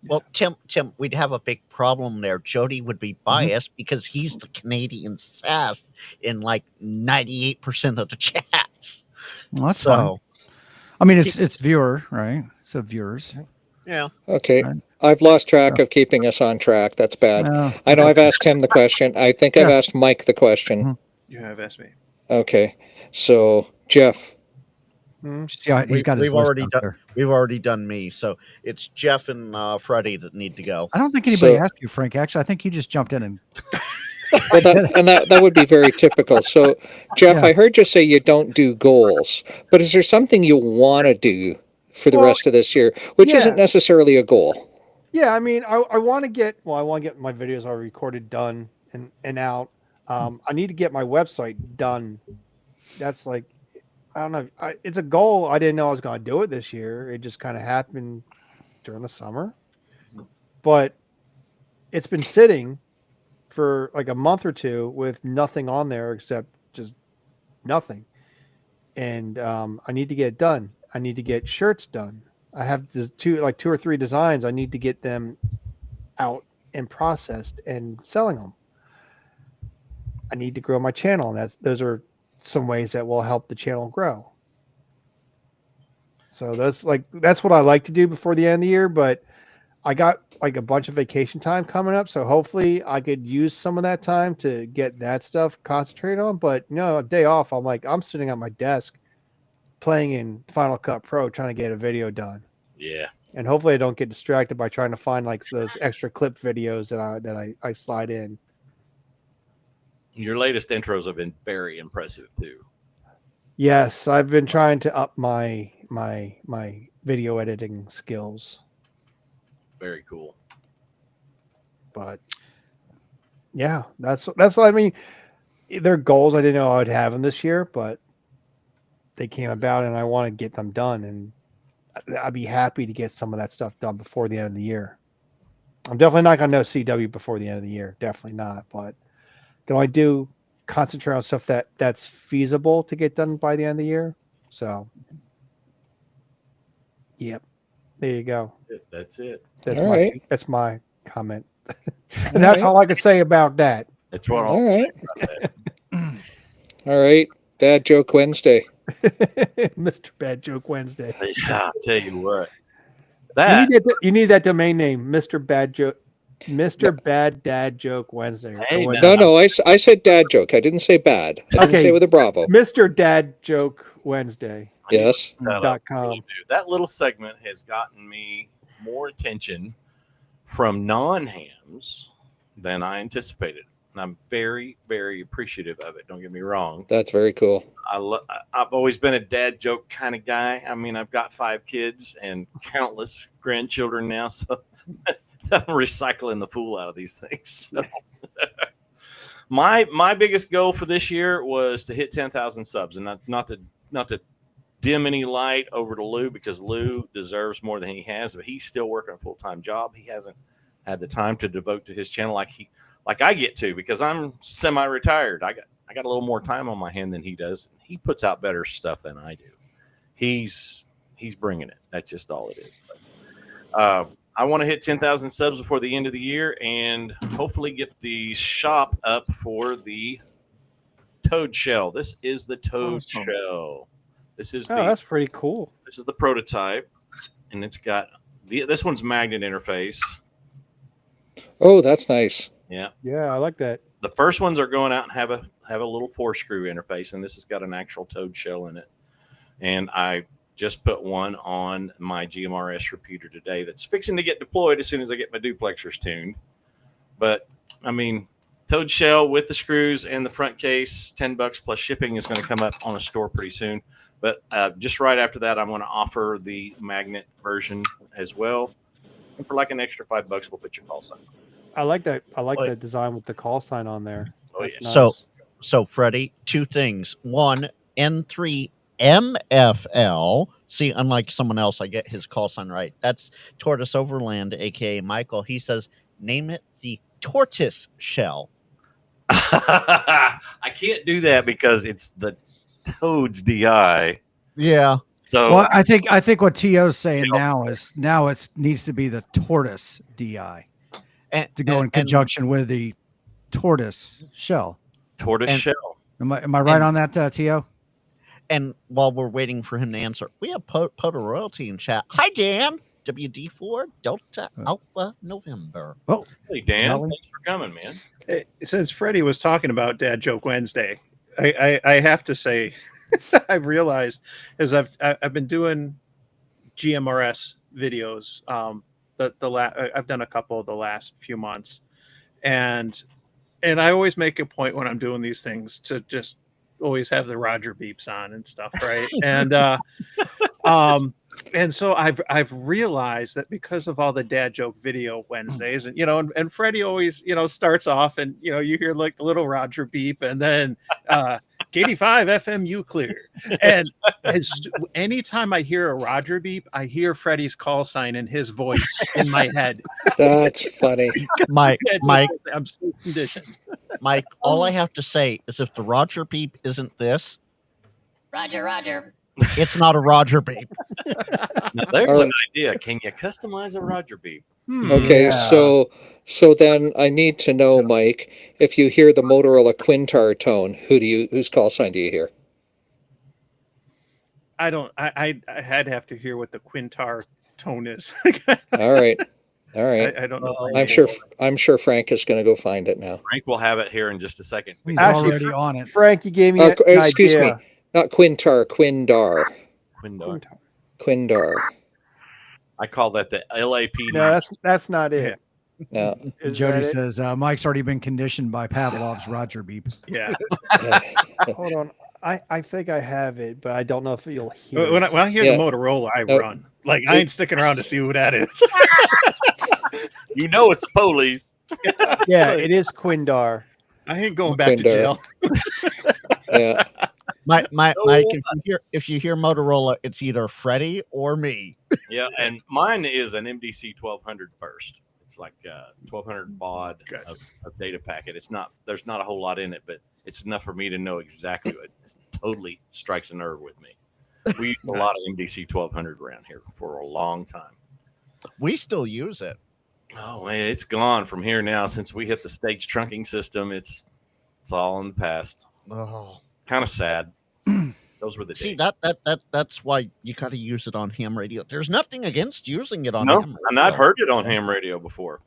S3: Well, Tim, we'd have a big problem there. Jody would be biased because he's the Canadian sass in like 98% of the chats.
S1: Well, that's fine. I mean, it's viewer, right? So viewers.
S3: Yeah.
S2: Okay.
S1: Right.
S2: I've lost track of keeping us on track. That's bad.
S1: No,
S2: I know I've asked him the question. I think I've
S1: Yes.
S2: asked Mike the question.
S1: Mhm.
S5: You have asked me.
S2: Okay. So, Jeff,
S1: see how he's got his
S3: We've
S1: list
S3: already
S1: out
S3: done.
S1: there.
S3: We've already done me, so it's Jeff and Freddie that need to go.
S1: I don't think anybody
S2: So-
S1: asked you, Frank. Actually, I think you just jumped in and
S2: well, that would be very typical. So, Jeff,
S1: Yeah.
S2: I heard you say you don't do goals, but is there something you want to do for the
S6: Well,
S2: rest of this year, which
S6: yeah.
S2: isn't necessarily a goal?
S6: Yeah, I mean, I want to get my videos already recorded, done, and out. I need to get my website done. That's like, I don't know. It's a goal. I didn't know I was going to do it this year. It just kind of happened during the summer, but it's been sitting for like a month or two with nothing on there except just nothing. And I need to get it done. I need to get shirts done. I have two or three designs. I need to get them out and processed and selling them. I need to grow my channel, and those are some ways that will help the channel grow. So that's what I like to do before the end of the year, but I got like a bunch of vacation time coming up, so hopefully I could use some of that time to get that stuff concentrated on. But a day off, I'm sitting at my desk playing in Final Cut Pro trying to get a video done.
S4: Yeah.
S6: And hopefully I don't get distracted by trying to find like those extra clip videos that I slide in.
S4: Your latest intros have been very impressive too.
S6: Yes, I've been trying to up my video editing skills.
S7: Very cool.
S6: But yeah, that's what I mean. They're goals I didn't know I would have them this year, but they came about, and I want to get them done. And I'd be happy to get some of that stuff done before the end of the year. I'm definitely not going to know CW before the end of the year. Definitely not. But can I do concentrate on stuff that's feasible to get done by the end of the year? So, yep. There you go.
S7: That's it.
S6: That's
S2: All
S6: my
S2: right.
S6: that's my comment. And that's all I can say about that.
S7: That's what
S2: All
S7: I'll say
S2: right.
S7: about that.
S2: All right. Dad Joke Wednesday.
S6: Mr. Bad Joke Wednesday.
S7: Yeah, I'll tell you what.
S6: You need that domain name, Mr. Bad Joke, Mr. Bad Dad Joke Wednesday.
S7: Hey,
S6: Or
S7: now.
S2: No, I said dad joke. I didn't say bad. I didn't
S6: Okay.
S2: say with a bravo.
S6: Mr. Dad Joke Wednesday.
S2: Yes.
S6: .com.
S7: That little segment has gotten me more attention from non-hams than I anticipated. And I'm very, very appreciative of it. Don't get me wrong.
S2: That's very cool.
S7: I've always been a dad joke kind of guy. I mean, I've got 5 kids and countless grandchildren now, so I'm recycling the fool out of these things. So. My biggest goal for this year was to hit 10,000 subs, and not to dim any light over to Lou, because Lou deserves more than he has, but he's still working a full-time job. He hasn't had the time to devote to his channel like I get to, because I'm semi-retired. I got a little more time on my hand than he does. He puts out better stuff than I do. He's bringing it. That's just all it is. But, I want to hit 10,000 subs before the end of the year, and hopefully get the shop up for the Toad Shell. This is the Toad Shell. This is
S6: that's pretty cool.
S7: This is the prototype, and it's got this one's magnet interface.
S2: Oh, that's nice.
S7: Yeah.
S6: Yeah, I like that.
S7: The first ones are going out and have a little 4-screw interface, and this has got an actual Toad Shell in it. And I just put one on my GMRS repeater today that's fixing to get deployed as soon as I get my duplexers tuned. But I mean, Toad Shell with the screws and the front case, $10 plus shipping, is going to come up on a store pretty soon. But just right after that, I'm going to offer the magnet version as well. And for like an extra $5, we'll put your call sign.
S6: I like that. I like
S3: Wait.
S6: that design with the call sign on there.
S7: Oh,
S6: That's
S7: yeah.
S6: nice.
S3: So Freddie, 2 things. One, N3 MFL. See, unlike someone else, I get his call sign right. That's Tortoise Overland, aka Michael. He says, name it the Tortoise Shell.
S7: I can't do that because it's the Toad's DI.
S3: Yeah.
S7: So
S1: Well, I think what T.O.'s saying now it needs to be the Tortoise DI to go in conjunction with the Tortoise Shell.
S7: Tortoise
S3: and-
S7: Shell.
S1: Am I right on that, T.O.?
S3: And while we're waiting for him to answer, we have Poto Royalty in chat. Hi, Dan. WD4 Delta Alpha November.
S7: Hey, Dan.
S1: Alan?
S7: Thanks for coming, man.
S5: Since Freddie was talking about Dad Joke Wednesday, I have to say, I've realized as I've been doing GMRS videos. I've done a couple the last few months, and I always make a point when I'm doing these things to just always have the Roger beeps on and stuff, right? And so I've realized that because of all the Dad Joke video Wednesdays, and and Freddie always starts off, and you hear like the little Roger beep, and then K85 FMU clear, and anytime I hear a Roger beep, I hear Freddie's call sign in his voice in my head.
S2: That's funny.
S3: Mike,
S5: I'm so conditioned.
S3: Mike, all I have to say is if the Roger beep isn't this,
S9: Roger.
S3: it's not a Roger beep.
S7: Now, there's
S2: All
S7: an
S2: right.
S7: idea. Can you customize a Roger beep?
S2: Okay,
S1: Yeah.
S2: so then I need to know, Mike, if you hear the Motorola Quintar tone, whose call sign do you hear?
S5: I don't. I'd have to hear what the Quintar tone is.
S2: All right. All right.
S5: I don't know.
S2: I'm sure Frank is going to go find it now.
S7: Frank will have it here in just a second.
S1: He's
S6: Actually,
S1: already on it.
S6: Frank, you gave me
S2: Oh,
S6: an
S2: excuse
S6: idea.
S2: me. Not Quintar, Quindar.
S7: Quindar.
S2: Quindar.
S7: I call that the LAP.
S6: No, that's not it.
S2: No.
S6: Is
S1: Jody
S6: that it?
S1: says Mike's already been conditioned by Pavlov's Roger beep.
S5: Yeah.
S6: Hold on. I think I have it, but I don't know if you'll hear
S5: When
S6: it.
S5: I hear
S2: Yeah.
S5: the Motorola, I
S2: No.
S5: run. Like I ain't sticking around to see who that is.
S4: You know it's the police.
S6: Yeah,
S5: Like,
S6: it is Quindar.
S5: I ain't going back to
S2: Quindar.
S5: jail.
S2: Yeah.
S3: Mike,
S4: No.
S3: if you hear Motorola, it's either Freddie or me.
S4: Yeah, and mine is an MDC 1200 burst. It's like 1200 baud
S5: Gotcha.
S4: of data packet. It's not, there's not a whole lot in it, but it's enough for me to know exactly what it totally strikes a nerve with me. We used a lot of MDC 1200 around here for a long time.
S3: We still use it.
S4: Oh man, it's gone from here now. Since we hit the stage trunking system, it's all in the past.
S3: Oh,
S4: Kind of sad. Those were the
S3: see
S4: days.
S3: that's why you got to use it on ham radio. There's nothing against using it on
S4: No,
S3: ham radio.
S4: and I've heard it on ham radio before.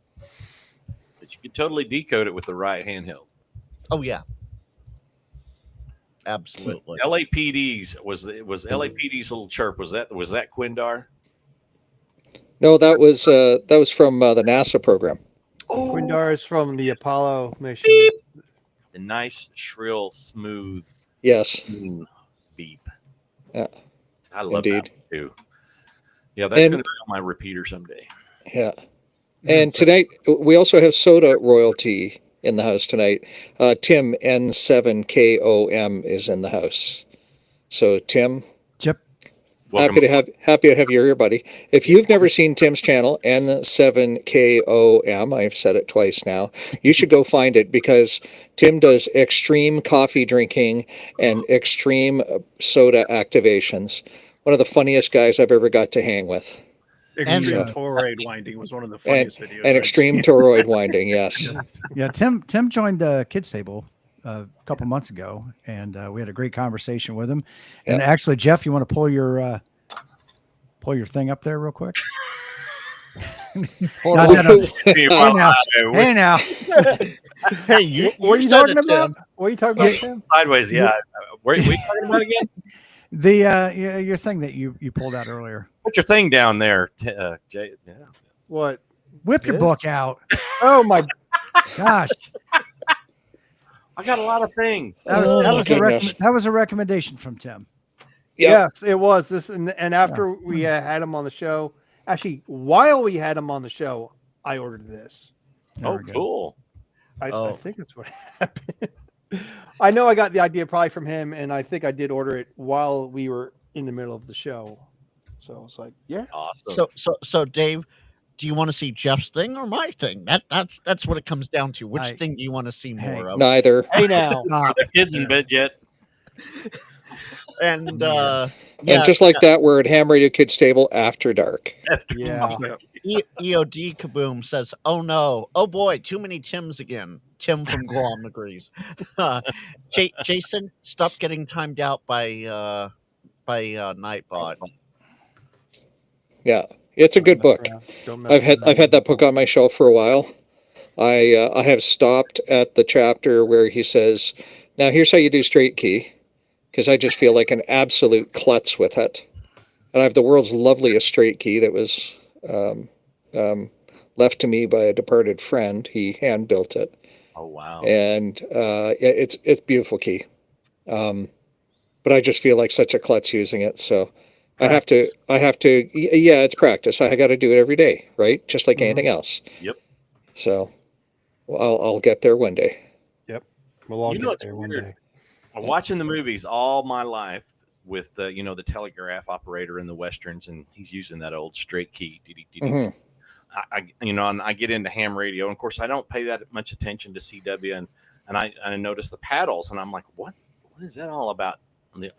S4: But you can totally decode it with the right handheld.
S3: Oh yeah, absolutely.
S4: LAPD's was LAPD's little chirp. Was that Quindar?
S2: No, that was from the NASA program.
S4: Oh,
S6: Quindar is from the Apollo mission.
S4: the nice, shrill, smooth
S2: Yes.
S4: beep.
S2: Yeah.
S4: I love
S2: Indeed.
S4: that one too. Yeah, that's
S2: And-
S4: going to be on my repeater someday.
S2: Yeah. And tonight we also have soda royalty in the house tonight. Tim N7KOM is in the house. So Tim,
S1: Chip.
S4: Welcome.
S2: happy to have you here, buddy. If you've never seen Tim's channel, N7KOM, I've said it twice now, you should go find it because Tim does extreme coffee drinking and extreme soda activations. One of the funniest guys I've ever got to hang with.
S5: Extreme
S2: And-
S5: toroid winding was one of the funniest videos.
S2: And
S5: I've
S2: extreme
S5: seen.
S2: toroid winding, yes.
S1: Yeah, Tim joined Kids Table a couple months ago, and we had a great conversation with him. And
S2: Yeah.
S1: actually, Jeff, you want to pull your thing up there real quick? No, no, no. Hey now, hey now.
S3: Hey, you
S6: What are you
S3: said
S6: talking
S3: it,
S6: about?
S3: Tim.
S6: What are you talking about, Tim?
S4: Sideways, yeah. What are you talking about again?
S1: The your thing that you pulled out earlier.
S4: Put your thing down there, Jay. Yeah.
S6: What?
S1: Whip your
S6: This?
S1: book out.
S6: Oh my!
S1: Gosh,
S4: I got a lot of things.
S1: that was,
S2: Oh,
S1: that,
S2: my
S1: was a
S2: goodness.
S1: that was a recommendation from Tim.
S2: Yep.
S6: Yes, it was this, and after we had him on the show, actually, while we had him on the show, I ordered this.
S1: There
S4: Oh,
S1: we go.
S4: cool.
S6: I
S3: Oh.
S6: think that's what happened. I know I got the idea probably from him, and I think I did order it while we were in the middle of the show. So I was like, yeah.
S4: Awesome.
S3: So Dave, do you want to see Jeff's thing or my thing? That's what it comes down to. Which
S1: I-
S3: thing do you want to see
S1: Hey.
S3: more of?
S2: Neither.
S6: Hey now,
S4: the kids in bed yet?
S3: And
S2: And just like that, we're at Ham Radio Kids Table after dark.
S6: yeah.
S3: EOD Kaboom says, "Oh no, oh boy, too many Tims again." Tim from Guam agrees. Jason, stop getting timed out by Nightbot.
S2: Yeah, it's a good book. I've had that book on my shelf for a while. I have stopped at the chapter where he says, "Now here's how you do straight key," because I just feel like an absolute klutz with it. And I have the world's loveliest straight key that was left to me by a departed friend. He hand built it,
S4: Oh wow.
S2: and it's beautiful key. But I just feel like such a klutz using it, so. I have to, yeah, it's practice. I got to do it every day, right? Just like anything else.
S4: Yep.
S2: So I'll get there one day.
S6: We'll all
S4: You know
S6: get
S4: what's
S6: there one
S4: weird?
S6: day.
S4: I'm watching the movies all my life with the the telegraph operator in the westerns, and he's using that old straight key.
S2: Mhm.
S4: And I get into ham radio, and of course I don't pay that much attention to CW, and I notice the paddles, and I'm like, what is that all about?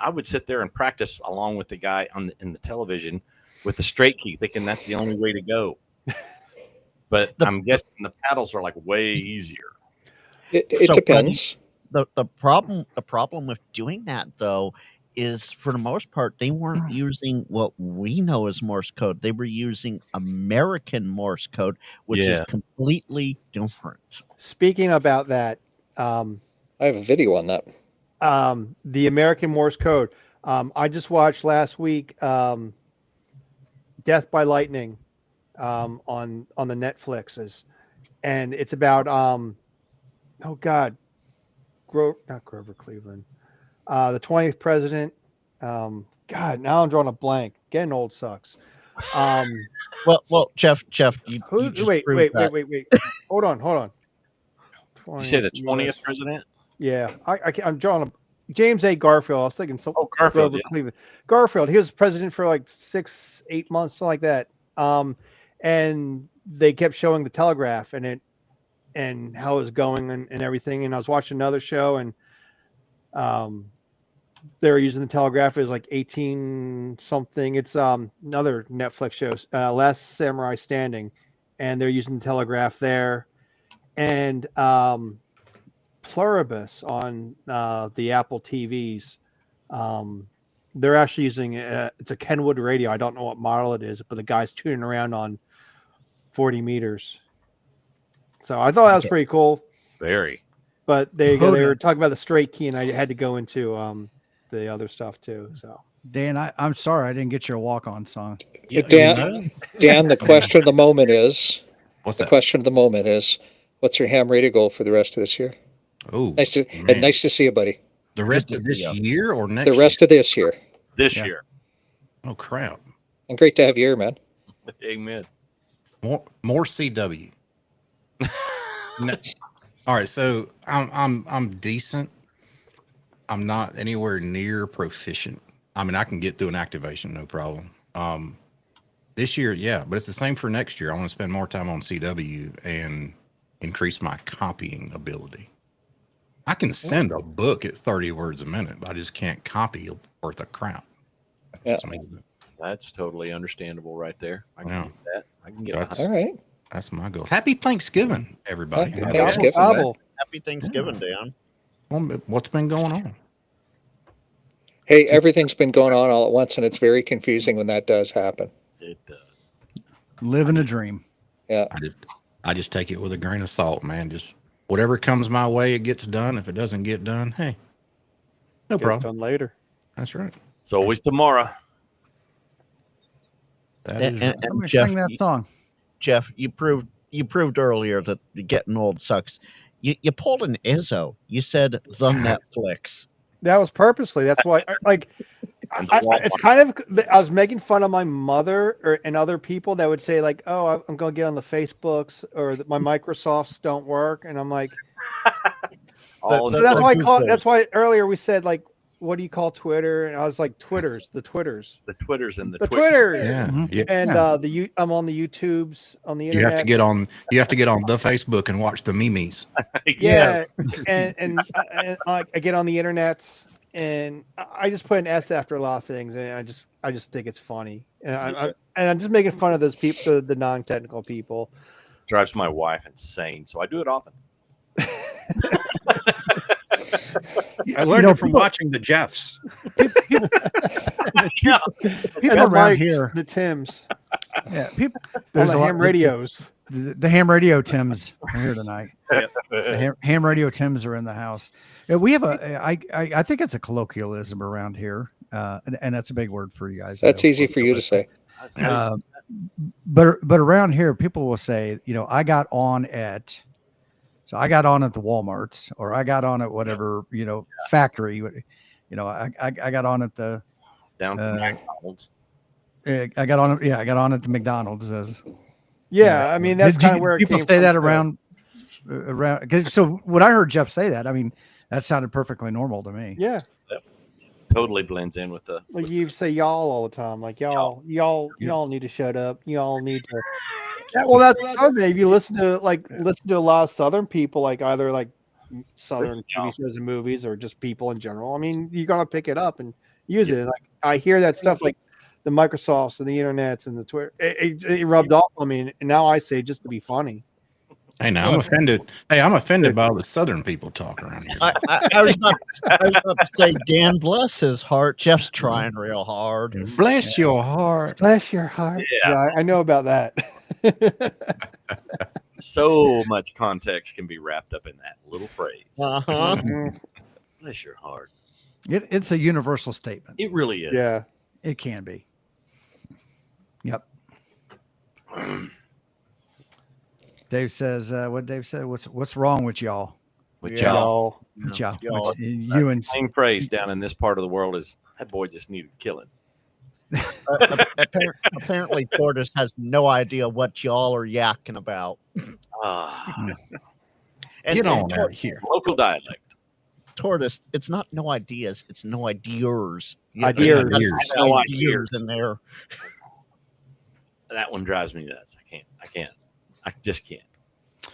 S4: I would sit there and practice along with the guy in the television with the straight key, thinking that's the only way to go. But I'm guessing the paddles are like way easier.
S2: It
S3: So,
S2: depends.
S3: The problem with doing that though is for the most part they weren't using what we know as Morse code. They were using American Morse code, which is
S4: Yeah.
S3: completely different.
S6: Speaking about that,
S2: I have a video on that.
S6: the American Morse code. I just watched last week Death by Lightning on the Netflixes, and it's about not Grover Cleveland. The 20th president. God, now I'm drawing a blank. Getting old sucks.
S3: Well, Jeff, you just
S6: Wait.
S3: proved that.
S6: Hold on.
S4: You say the
S6: 20th
S4: 20th president?
S6: Yeah, I'm drawing a James A. Garfield. I was thinking so.
S4: Oh, Garfield,
S6: Grover
S4: yeah.
S6: Cleveland. Garfield. He was president for like 6-8 months, something like that. And they kept showing the Telegraph and how it was going and everything. And I was watching another show and they were using the Telegraph. It was like 18 something. It's another Netflix show, Last Samurai Standing, and they're using the Telegraph there. And Pluribus on the Apple TVs. They're actually using it's a Kenwood radio. I don't know what model it is, but the guy's tuning around on 40 meters. So I thought that was pretty cool.
S4: Very.
S6: But there you go. They
S1: Hoda.
S6: were talking about the straight key, and I had to go into the other stuff too. So
S1: Dan, I'm sorry I didn't get your walk-on song.
S2: Dan, the question of the moment is,
S10: What's
S2: the
S10: that?
S2: question of the moment is, what's your ham radio goal for the rest of this year?
S10: Oh,
S2: Nice to
S10: man.
S2: nice to see you, buddy.
S10: The rest of this year or next?
S2: The rest of this year.
S4: This
S1: Yeah.
S4: year.
S10: Oh crap!
S2: And great to have you here, man.
S4: Amen.
S10: More CW. No. All right, so I'm decent. I'm not anywhere near proficient. I mean, I can get through an activation, no problem. This year, yeah, but it's the same for next year. I want to spend more time on CW and increase my copying ability. I can send a book at 30 words a minute, but I just can't copy worth of crap. That's
S2: Yeah.
S10: me.
S4: That's totally understandable right there. I can
S10: Yeah.
S4: get that. I can get
S10: That's-
S4: behind
S2: All right.
S10: That's my goal. Happy Thanksgiving, everybody.
S2: Happy
S6: Gobble,
S2: Thanksgiving, man.
S6: gobble.
S3: Happy Thanksgiving, Dan.
S10: Well, what's been going on?
S2: Hey, everything's been going on all at once, and it's very confusing when that does happen.
S4: it does.
S1: Living a dream.
S10: I just take it with a grain of salt, man. Just whatever comes my way, it gets done. If it doesn't get done, hey, no
S6: Get it
S10: problem.
S6: done later.
S10: That's right.
S4: It's always tomorrow.
S10: That
S3: And,
S10: is
S3: and,
S1: Let
S3: and
S1: me
S3: Jeff,
S1: sing that song.
S3: Jeff, you proved earlier that getting old sucks. You pulled an Izzo. You said the Netflix.
S6: That was purposely. That's why,
S4: And the
S6: it's kind of. I was making fun of my mother and other people that would say like, "Oh, I'm going to get on the Facebooks or my Microsofts don't work," and I'm like,
S4: all
S6: so
S4: the-
S6: that's why.
S3: Google.
S6: That's why earlier we said like, "What do you call Twitter?" And I was like, "The Twitters."
S4: the Twitters and the
S6: The
S4: Twitch.
S6: Twitters.
S10: yeah.
S1: Mhm.
S10: Yeah.
S6: And
S1: Yeah.
S6: I'm on the YouTubes on the
S10: You
S6: internet.
S10: have to get on. You have to get on the Facebook and watch the memes.
S6: Yeah, and I get on the internet and I just put an S after a lot of things, and I just think it's funny, and I'm just making fun of those people, the non-technical people.
S4: Drives my wife insane, so I do it often.
S5: I learned
S1: know,
S5: it from
S1: people-
S5: watching the Jeffs.
S1: People
S6: And the
S1: around
S6: Mikes,
S1: here.
S6: the Tims,
S1: Yeah, people.
S6: on
S1: There's
S6: the
S1: a lot.
S6: ham radios.
S1: The ham radio Tims are here tonight. The ham radio Tims are in the house. Yeah, we have I think it's a colloquialism around here, and that's a big word for you guys.
S2: That's easy for you to say.
S1: But around here, people will say, I got on at the Walmarts, or I got on at whatever factory. I got on at the
S4: Down to McDonald's.
S1: I got on at the McDonald's.
S6: Yeah, I mean that's
S1: Did you-
S6: kind of where it
S1: people
S6: came
S1: say
S6: from,
S1: that
S6: too.
S1: around. So when I heard Jeff say that, I mean that sounded perfectly normal to me.
S6: Yeah,
S4: Totally blends in with the.
S6: like you say y'all all the time, like y'all need to shut up. Y'all need to. Yeah, well, that's the other thing. If you listen to a lot of Southern people, like either like Southern
S4: Listen,
S6: TV
S4: y'all.
S6: shows and movies, or just people in general. I mean, you're gonna pick it up and use it. And, like I hear that stuff, like the Microsofts and the internets and the Twitter. It rubbed off on me, and now I say just to be funny.
S10: Hey, now I'm offended. Hey, I'm offended by all the Southern people talk around here.
S3: I was about to say, Dan, bless his heart. Jeff's trying real hard.
S10: Bless your heart.
S6: Bless your heart. Yeah, I know about that.
S4: So much context can be wrapped up in that little phrase.
S3: Uh-huh.
S4: Bless your heart.
S1: It's a universal statement.
S4: It really is.
S6: Yeah.
S1: It can be. Yep. Dave says, what Dave said, what's wrong with y'all?
S7: with
S3: Yeah.
S7: y'all.
S1: Yeah,
S3: y'all-
S1: you and
S7: Same phrase down in this part of the world is that boy just needed killing.
S3: Apparently, Tortoise has no idea what y'all are yakking about.
S7: Ah,
S10: Get on
S3: and
S10: out of here.
S7: local dialect.
S3: Tortoise, it's not no ideas, it's no ideas.
S6: Ideas.
S3: You gotta
S10: Ideas.
S3: add
S7: No
S3: ideas
S7: ideas.
S3: in there.
S7: That one drives me nuts. I just can't.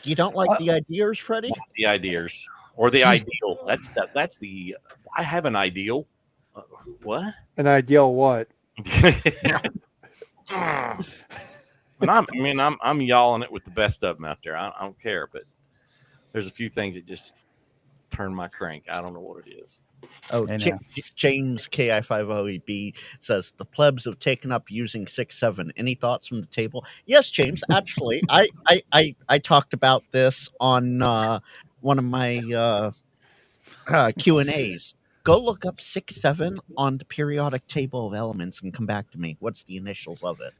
S3: You don't like the ideas, Freddie?
S7: Not the ideas or the ideal. That's the. I have an ideal. What?
S6: An ideal what?
S7: And I'm yawling it with the best of them out there. I don't care, but there's a few things that just turn my crank. I don't know what it is.
S3: Oh,
S1: I know.
S3: James KI50EB says the plebs have taken up using 6.7. Any thoughts from the table? Yes, James. Actually, I talked about this on one of my Q&As. Go look up 6.7 on the periodic table of elements and come back to me. What's the initials of it?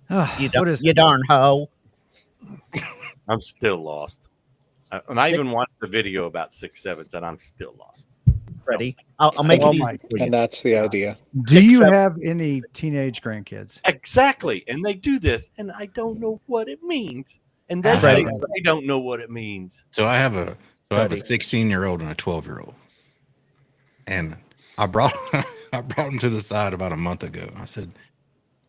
S1: what is
S3: You darn hoe.
S7: I'm still lost. And I even watched the video about 6.7s, and I'm still lost.
S3: Freddie, I'll make
S1: Oh
S3: it easy
S1: my-
S3: for you.
S2: And that's the idea.
S1: Do you
S3: 6.7.
S1: have any teenage grandkids?
S7: Exactly. And they do this, and I don't know what it means. And they
S10: Freddie.
S7: say they don't know what it means.
S10: So I have a
S3: Freddie.
S10: 16-year-old and a 12-year-old, and I brought them to the side about a month ago. I said,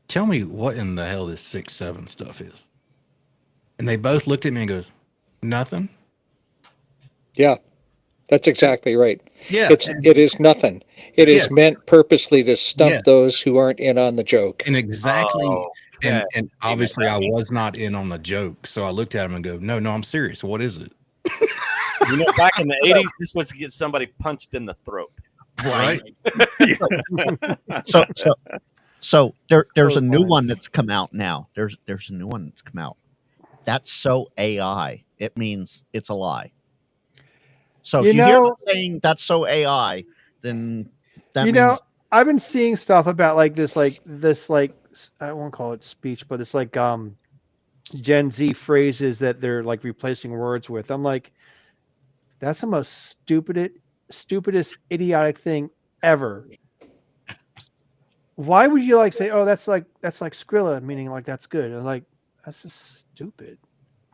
S10: "Tell me what in the hell this 6.7 stuff is." And they both looked at me and goes, "Nothing."
S2: Yeah, that's exactly right.
S10: Yeah,
S2: It is nothing. It is
S10: Yeah.
S2: meant purposely to stump
S10: Yeah.
S2: those who aren't in on the joke.
S10: and exactly.
S7: Oh,
S10: And obviously, I was not in on the joke, so I looked at him and go, "No, I'm serious. What is it?"
S7: You know, back in the 80s, this was to get somebody punched in the throat.
S10: Right?
S3: So there's a new
S6: Fine.
S3: one that's come out now. There's a new one that's come out. That's so AI. It means it's a lie. So if
S6: You
S3: you hear me
S6: know-
S3: saying that's so AI, then that
S6: You
S3: means
S6: know, I've been seeing stuff about this I won't call it speech, but it's like Gen Z phrases that they're like replacing words with. I'm like, that's the most stupidest idiotic thing ever. Why would you like say, oh, that's like Skrilla, meaning like that's good? And like, that's just stupid.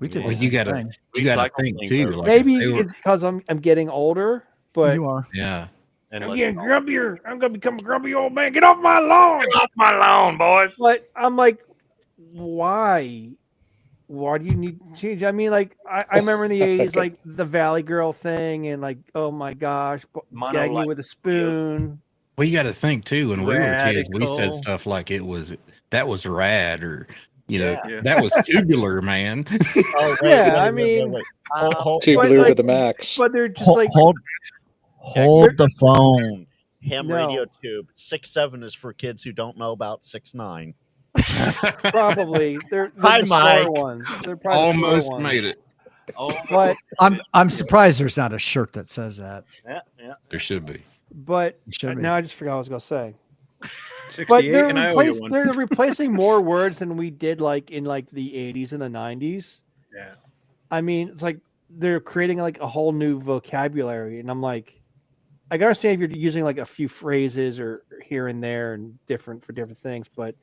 S1: We did
S7: Well,
S1: the
S10: you
S1: same
S10: gotta-
S1: thing.
S10: You got to
S7: Recycle
S10: think
S7: things,
S10: too.
S7: though.
S10: Like
S6: Maybe
S10: if they were-
S6: it's because I'm getting older, but
S1: You are.
S10: yeah.
S7: And
S6: I'm
S7: let's
S6: getting
S7: talk.
S6: grumpier. I'm gonna become a grumpy old man. Get off my lawn.
S7: Get off my lawn, boys.
S6: But I'm like, why? Why do you need to change? I mean, like, I remember in the 80s,
S2: Okay.
S6: like the Valley Girl thing, and like, oh my gosh, gag you with a spoon.
S10: Well, you got to think too. When we were kids, we
S3: Radical.
S10: said stuff like that was rad, or
S5: Yeah.
S10: that was tubular, man.
S3: Oh,
S6: Yeah, I mean-
S2: Tubular
S6: like-
S2: to the max.
S6: But they're just
S3: hold,
S6: like,
S3: hold the phone. Ham
S6: No.
S3: radio tube. 6.7 is for kids who don't know about 6.9.
S6: probably they're
S3: Hi,
S6: the
S3: Mike.
S6: slower ones. They're probably the slower
S10: Almost
S6: ones.
S10: made it.
S7: Oh,
S6: But
S1: I'm surprised there's not a shirt that says that.
S7: yeah, yeah.
S10: There should be.
S6: but
S1: It should be.
S6: now I just forgot what I was gonna say.
S5: 68,
S6: But they're,
S5: and I owe you one.
S6: they're replacing more words than we did like in like the 80s and the 90s.
S5: Yeah.
S6: I mean, it's like they're creating like a whole new vocabulary, and I'm like, I can understand if you're using like a few phrases or here and there and different for different things, but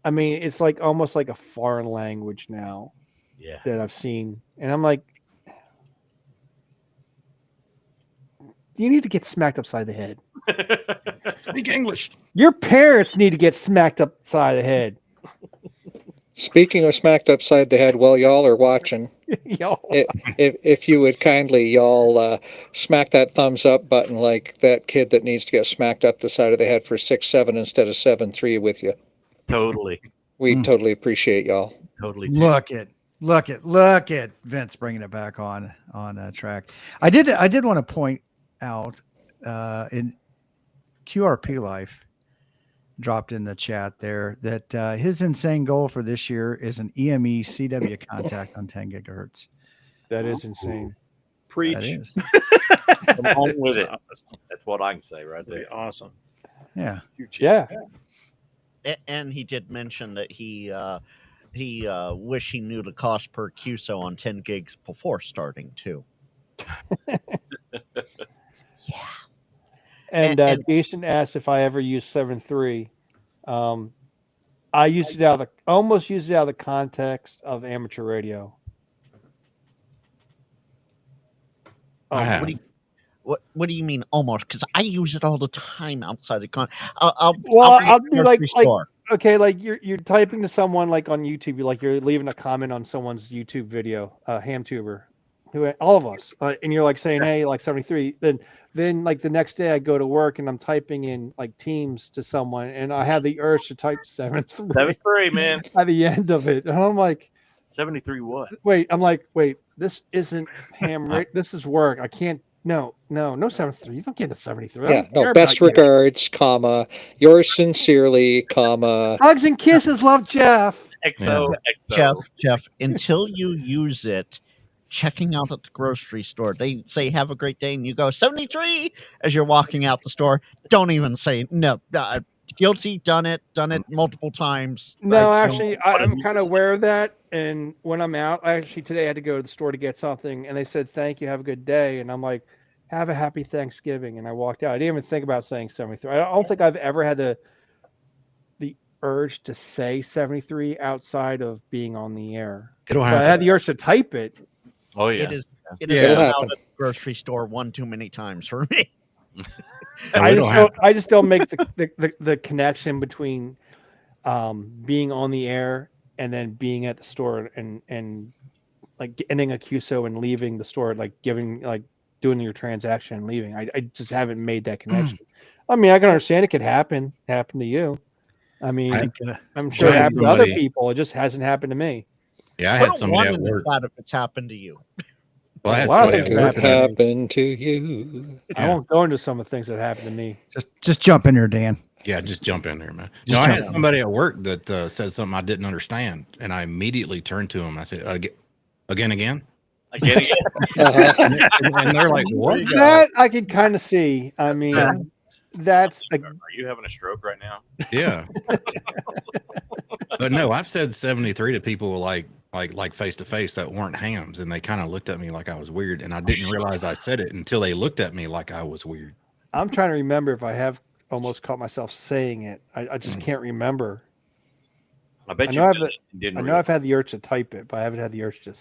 S6: I mean, it's like almost like a foreign language now
S7: Yeah.
S6: that I've seen, and I'm like, you need to get smacked upside the head.
S10: Speak English.
S6: Your parents need to get smacked upside the head.
S2: Speaking of smacked upside the head, while y'all are watching,
S6: Yo.
S2: if you would kindly y'all smack that thumbs up button like that kid that needs to get smacked up the side of the head for 6.7 instead of 7.3 with you.
S7: Totally.
S2: We totally appreciate y'all.
S7: Totally.
S1: Look at Vince bringing it back on track. I did want to point out in QRP Life dropped in the chat there that his insane goal for this year is an EME CW contact on 10 gigahertz.
S6: That is insane.
S5: Preach.
S1: That is.
S7: Come on with it. That's what I can say right
S5: That'd
S7: there.
S5: be awesome.
S1: Yeah.
S6: Yeah.
S3: And he did mention that he wish he knew the cost per QSO on 10 gigs before starting too.
S6: And
S3: And-
S6: Jason asked if I ever used 7.3. I used it out of almost used it out of the context of amateur radio.
S10: I have.
S3: What do you mean almost? Because I use it all the time outside of
S6: I'll do like okay, like you're typing to someone like on YouTube, you're leaving a comment on someone's YouTube video, ham tuber, who all of us, and you're like saying, hey, like 73. Then like the next day I go to work and I'm typing in like Teams to someone, and I have the urge to type 7.3
S4: 73, man.
S6: at the end of it, and I'm like,
S4: 73 what?
S6: wait, this isn't ham. This is work. I can't. No 7.3. You don't get a 73. I
S2: Yeah,
S6: don't
S2: no,
S6: care
S2: best
S6: about you.
S2: regards, comma, yours sincerely, comma.
S6: Hugs and kisses. Love, Jeff.
S4: XO.
S3: Jeff, until you use it, checking out at the grocery store, they say have a great day, and you go 73 as you're walking out the store. Don't even say no. Guilty. Done it multiple times.
S6: No,
S3: I don't-
S6: actually, I'm kind of aware of that. And when I'm out, today I had to go to the store to get something, and they said, thank you, have a good day. And I'm like, have a happy Thanksgiving. And I walked out. I didn't even think about saying 73. I don't think I've ever had the urge to say 73 outside of being on the air.
S10: It'll
S6: But I
S10: happen.
S6: had the urge to type it.
S4: Oh, yeah.
S3: It is
S2: It'll
S3: been out
S2: happen.
S3: at the grocery store one too many times for me.
S6: I just don't make the connection between being on the air and then being at the store and like ending a QSO and leaving the store, like doing your transaction and leaving. I just haven't made that connection. I mean, I can understand it could happen to you. I mean, I'm sure it
S10: had
S6: happened to other
S10: somebody-
S6: people. It just hasn't happened to me.
S10: Yeah, I
S3: Put
S10: had
S3: a
S10: somebody
S3: one
S10: at
S3: in the
S10: work.
S3: chat if it's happened to you.
S10: Well, I had
S6: A lot of
S10: somebody at
S6: things
S10: work.
S2: Could
S6: happen.
S2: happen to you.
S6: I
S10: Yeah.
S6: won't go into some of the things that happened to me.
S1: Just jump in there, Dan.
S10: Yeah, just jump in there, man.
S1: Just
S10: No, I had
S1: jump in.
S10: somebody at work that said something I didn't understand, and I immediately turned to him. I said, again?
S4: I get it.
S2: Uh-huh.
S10: And they're like, what?
S6: That I can kind of see. I mean, that's a,
S4: Are you having a stroke right now?
S10: Yeah. But no, I've said 73 to people like face to face that weren't hams, and they kind of looked at me like I was weird, and I didn't realize I said it until they looked at me like I was weird.
S6: I'm trying to remember if I have almost caught myself saying it. I just can't remember.
S4: I bet
S6: I
S4: you
S6: know
S4: did it and didn't
S6: I know
S4: realize.
S6: I've had the urge to type it, but I haven't had the urge to.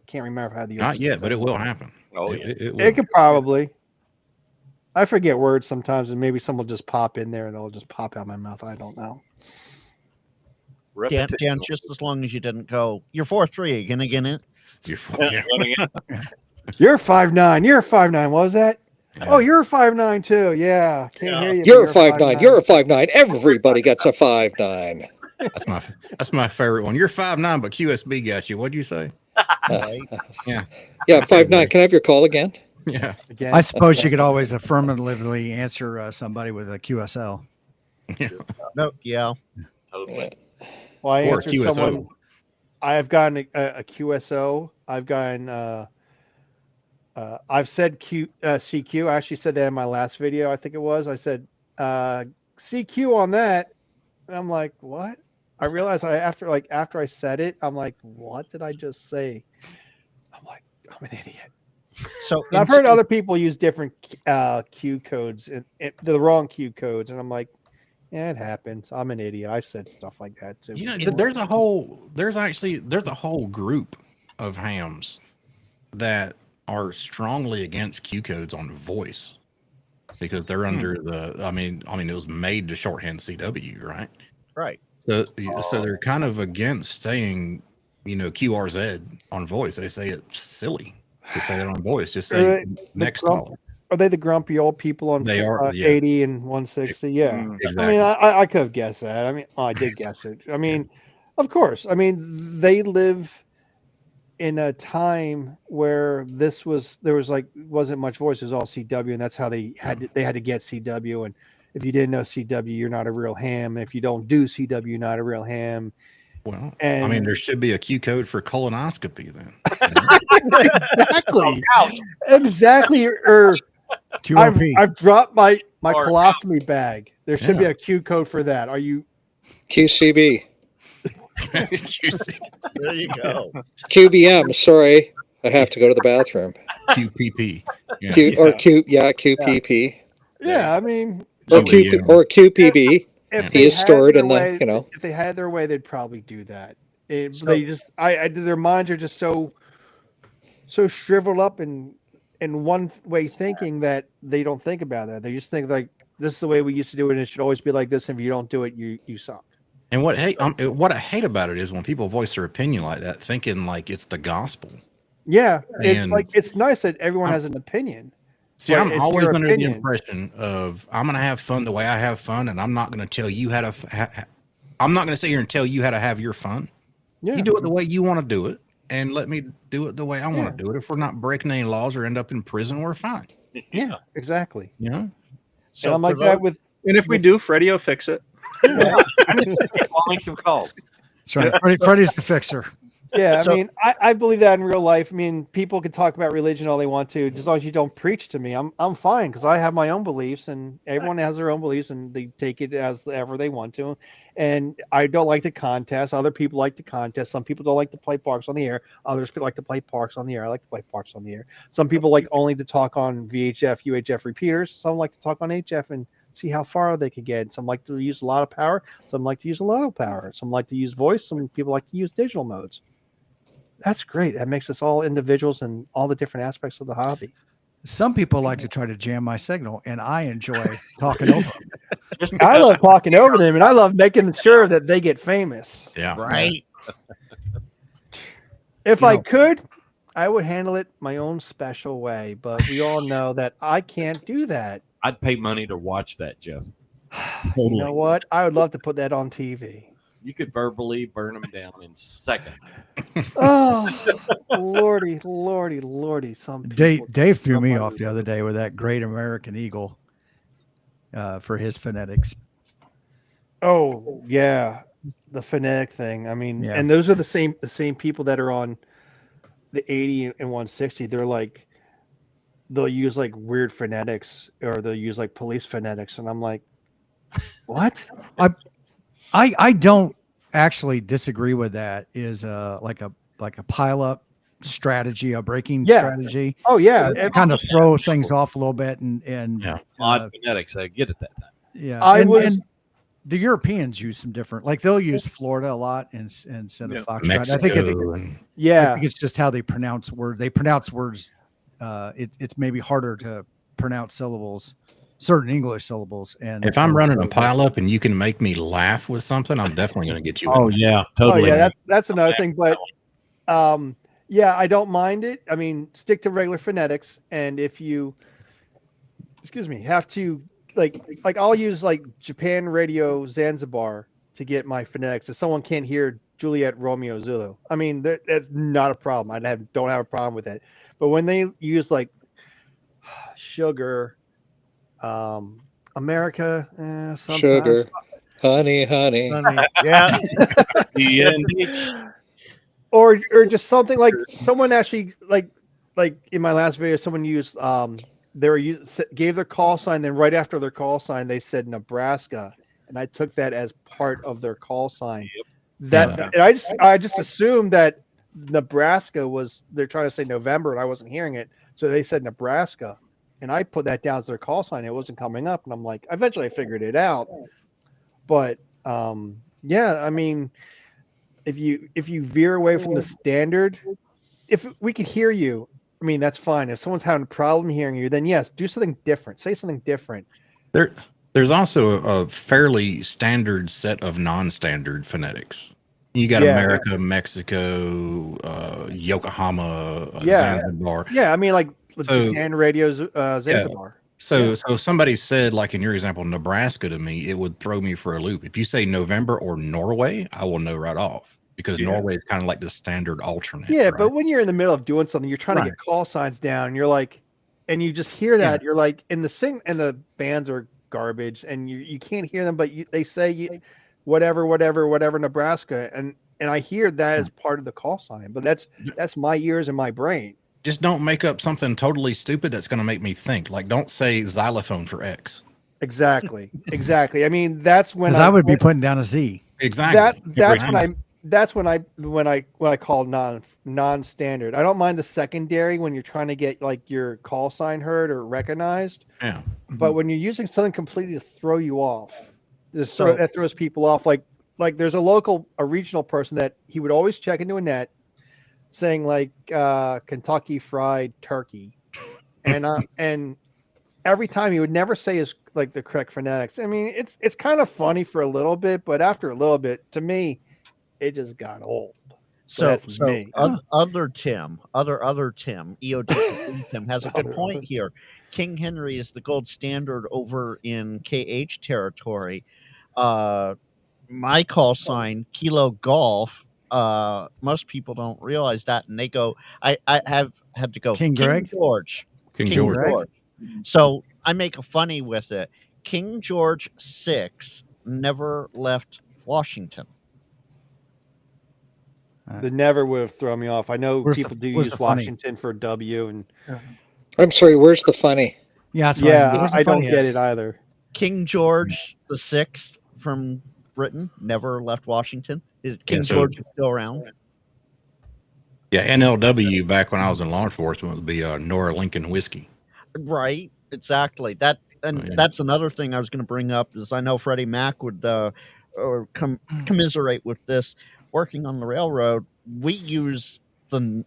S6: Can't remember if I had the urge.
S10: Not
S6: to
S10: yet, but
S6: type
S10: it will happen.
S4: Oh, yeah.
S10: It will.
S6: It could probably. I forget words sometimes, and maybe someone will just pop in there and it'll just pop out my mouth. I don't know.
S3: Dan,
S4: Repetition.
S3: just as long as you didn't go, you're 4-3 again it.
S10: You're
S4: Yeah, running it.
S6: You're 5'9". You're 5'9". What was that?
S10: Yeah.
S6: Oh, you're 5'9" too. Yeah. Can't hear you. but
S2: You're a 5'9". You're a 5'9". Everybody gets a 5'9".
S10: That's my favorite one. You're 5'9", but QSB got you. What'd you say?
S3: Right?
S2: Yeah, 5'9". Can I have your call again?
S10: Yeah.
S6: Again.
S1: I suppose you could always affirmatively answer somebody with a QSL.
S3: No, yeah.
S4: Totally.
S6: Well, I
S10: Or
S6: answered
S10: QSO.
S6: someone. I have gotten a QSO. I've gotten. I've said CQ. I actually said that in my last video. I think it was. I said CQ on that. And I'm like, what? I realized after I said it, I'm like, what did I just say? I'm like, I'm an idiot.
S3: So
S6: And I've heard other people use different Q codes and the wrong Q codes, and I'm like, yeah, it happens. I'm an idiot. I've said stuff like that too.
S10: You know, there's a whole group of hams that are strongly against Q codes on voice because they're under I mean it was made to shorthand CW, right?
S3: right.
S10: So they're kind of against saying, QRZ on voice. They say it's silly to say that on voice. Just say next caller.
S6: Are they the grumpy old people on
S10: They are, yeah.
S6: 80 and 160? Yeah.
S10: Exactly.
S6: I mean, I could have guessed that. I mean, I did guess it. I mean, of course. I mean, they live in a time where wasn't much voice. It was all CW, and that's how they had to get CW. And if you didn't know CW, you're not a real ham. If you don't do CW, you're not a real ham.
S10: Well,
S6: And
S10: I mean, there should be a Q code for colonoscopy then.
S6: exactly, exactly. Or
S1: QRP.
S6: I've dropped my
S4: Or
S6: colostomy bag. There should be
S10: Yeah.
S6: a Q code for that. Are you?
S2: QCB.
S10: QC.
S3: There you go.
S2: QBM. Sorry. I have to go to the bathroom.
S10: QPP. Yeah.
S2: QPP
S6: Yeah, I mean,
S2: or
S10: Julie, yeah.
S2: QPB.
S6: if
S10: Yeah.
S6: they
S2: He is
S6: had
S2: stored
S6: their
S2: in the,
S6: way,
S2: you know.
S6: if they had their way, they'd probably do that.
S4: So-
S6: They just, their minds are just so shriveled up in one way thinking that they don't think about that. They just think like this is the way we used to do it, and it should always be like this. And if you don't do it, you suck.
S10: And what I hate about it is when people voice their opinion like that, thinking like it's the gospel.
S6: Yeah, it's
S10: And-
S6: like it's nice that everyone has an opinion.
S10: See,
S6: But
S10: I'm
S6: it's
S10: always
S6: your
S10: under
S6: opinion.
S10: the impression of I'm going to have fun the way I have fun, and I'm not going to tell you how to. I'm not going to sit here and tell you how to have your fun.
S6: Yeah,
S10: You do it the way you want to do it, and let me do it the way I want to do it. If we're not breaking any laws or end up in prison, we're fine.
S6: yeah, exactly.
S10: You know.
S3: So
S6: and I'm like
S3: for
S6: that
S3: those-
S6: with
S5: And if we do, Freddie will fix it.
S4: I'll make some calls.
S1: That's right. Freddie's the fixer.
S6: yeah.
S3: So-
S6: I mean, I believe that in real life. I mean, people can talk about religion all they want to, as long as you don't preach to me. I'm fine because I have my own beliefs, and everyone has their own beliefs, and they take it as ever they want to. And I don't like to contest. Other people like to contest. Some people don't like to play Parks on the Air. Others like to play Parks on the Air. I like to play Parks on the Air. Some people like only to talk on VHF, UHF repeaters. Some like to talk on HF and see how far they could get. Some like to use a lot of power. Some like to use a lot of power. Some like to use voice. Some people like to use digital modes. That's great. That makes us all individuals in all the different aspects of the hobby.
S1: Some people like to try to jam my signal, and I enjoy talking over them.
S4: Just
S6: I
S4: because
S6: love talking over them, and I love making sure that they get famous.
S10: Yeah.
S3: right.
S6: If
S1: You
S6: I
S1: know-
S6: could, I would handle it my own special way. But we all know that I can't do that.
S7: I'd pay money to watch that, Jeff.
S6: You know what? I would love to put that on TV.
S7: You could verbally burn them down in seconds.
S6: Oh, lordy, lordy, lordy! Some people
S1: Dave threw
S6: come
S1: me
S6: under
S1: off the other day with that Great American Eagle for his phonetics.
S6: Oh yeah, the phonetic thing. I mean,
S1: Yeah.
S6: and those are the same people that are on the 80 and 160. They're like, they'll use like weird phonetics, or they'll use like police phonetics, and I'm like, what?
S1: I don't actually disagree with that. Is like a pile up strategy, a breaking
S6: Yeah.
S1: strategy
S6: Oh yeah,
S1: to kind of throw things off a little bit and
S10: Yeah.
S7: Odd phonetics, I get it that time.
S1: yeah.
S6: I
S1: and,
S6: was-
S1: and the Europeans use some different, like they'll use Florida a lot instead
S5: Yeah.
S1: of Foxtrot.
S10: Mexico.
S1: I think I
S6: yeah.
S1: think it's just how they pronounce words. They pronounce words. It's maybe harder to pronounce syllables, certain English syllables. And
S10: If I'm running a pile up and you can make me laugh with something, I'm definitely going to get you. in
S7: Oh
S10: there.
S7: yeah,
S6: Oh
S7: totally.
S6: yeah, that's another thing. But yeah, I don't mind it. I mean, stick to regular phonetics, and if you, excuse me, have to like I'll use like Japan Radio Zanzibar to get my phonetics. If someone can't hear Juliet Romeo Zulu, I mean that's not a problem. Don't have a problem with it. But when they use like sugar, America, sometimes,
S2: Sugar. Honey.
S6: honey, yeah.
S7: DNH.
S6: or just something like someone actually like in my last video, someone used gave their call sign, then right after their call sign they said Nebraska, and I took that as part of their call sign.
S10: Yeah.
S6: And I just assumed that Nebraska was, they're trying to say November, and I wasn't hearing it, so they said Nebraska, and I put that down as their call sign. It wasn't coming up, and I'm like, eventually I figured it out. But yeah, I mean, if you veer away from the standard, if we could hear you, I mean, that's fine. If someone's having a problem hearing you, then yes, do something different. Say something different.
S10: There's also a fairly standard set of non-standard phonetics. You got
S6: Yeah.
S10: America, Mexico, Yokohama,
S6: Yeah.
S10: Zanzibar.
S6: Yeah, I mean, like
S10: So-
S6: Japan Radio Zanzibar.
S10: So if somebody said, like in your example, Nebraska to me, it would throw me for a loop. If you say November or Norway, I will know right off, because
S5: Yeah.
S10: Norway is kind of like the standard alternate.
S6: Yeah,
S10: right?
S6: but when you're in the middle of doing something, you're trying to
S10: Right.
S6: get call signs down. You're like, and you just hear that. You're like, and the bands are garbage, and you can't hear them, but they say whatever Nebraska, and I hear that as part of the call sign. But that's my ears and my brain.
S10: Just don't make up something totally stupid that's going to make me think. Like, don't say xylophone for X.
S6: Exactly. I mean, that's when
S1: because I would be putting down a Z.
S10: Exactly.
S6: that's when I that's when I call non-standard. I don't mind the secondary when you're trying to get like your call sign heard or recognized,
S10: Yeah.
S6: but when you're using something completely to throw you off,
S3: So-
S6: that throws people off. Like there's a regional person that he would always check into a net saying like Kentucky Fried Turkey, and every time he would never say his like the correct phonetics. I mean, it's kind of funny for a little bit, but after a little bit, to me, it just got old.
S3: So,
S6: that's me.
S3: other Tim, other Tim, EOD Tim has a good point here. King Henry is the gold standard over in KH territory. My call sign, Kilo Golf. Most people don't realize that, and they go. I have had to go.
S1: King Greg?
S3: George.
S10: King George.
S1: Greg?
S3: So I make a funny with it. King George VI never left Washington.
S6: The never would have thrown me off. I know
S1: Where's
S6: people
S1: the-
S6: do
S1: where's
S6: use
S1: the funny?
S6: Washington for W, and
S2: I'm sorry. Where's the funny?
S1: Yeah, that's right.
S6: yeah,
S1: Where's the
S6: I don't
S1: funny
S6: get
S1: at?
S6: it either.
S3: King George VI from Britain never left Washington. King
S10: so-
S3: George is still around.
S10: Yeah, NLW back when I was in law enforcement would be Nora Lincoln Whiskey.
S3: Right, exactly. That and
S10: yeah.
S3: that's another thing I was going to bring up is I know Freddie Mac would commiserate with this. Working on the railroad, we use the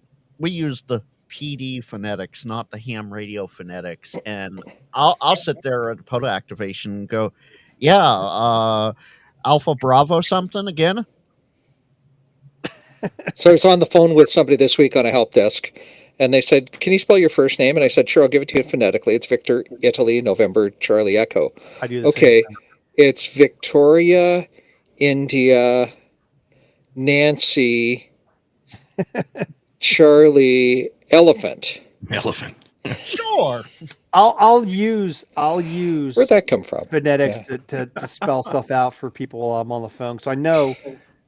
S3: PD phonetics, not the ham radio phonetics. And I'll sit there at the POTA activation and go, yeah, Alpha Bravo something again.
S2: So I was on the phone with somebody this week on a help desk, and they said, "Can you spell your first name?" And I said, "Sure, I'll give it to you phonetically. It's Victor, Italy, November, Charlie, Echo."
S6: I do the
S2: Okay,
S6: same thing.
S2: it's Victoria, India, Nancy, Charlie, Elephant.
S10: Elephant.
S3: Sure.
S6: I'll use
S2: Where'd that come from?
S6: phonetics to spell stuff out for people while I'm on the phone. So I know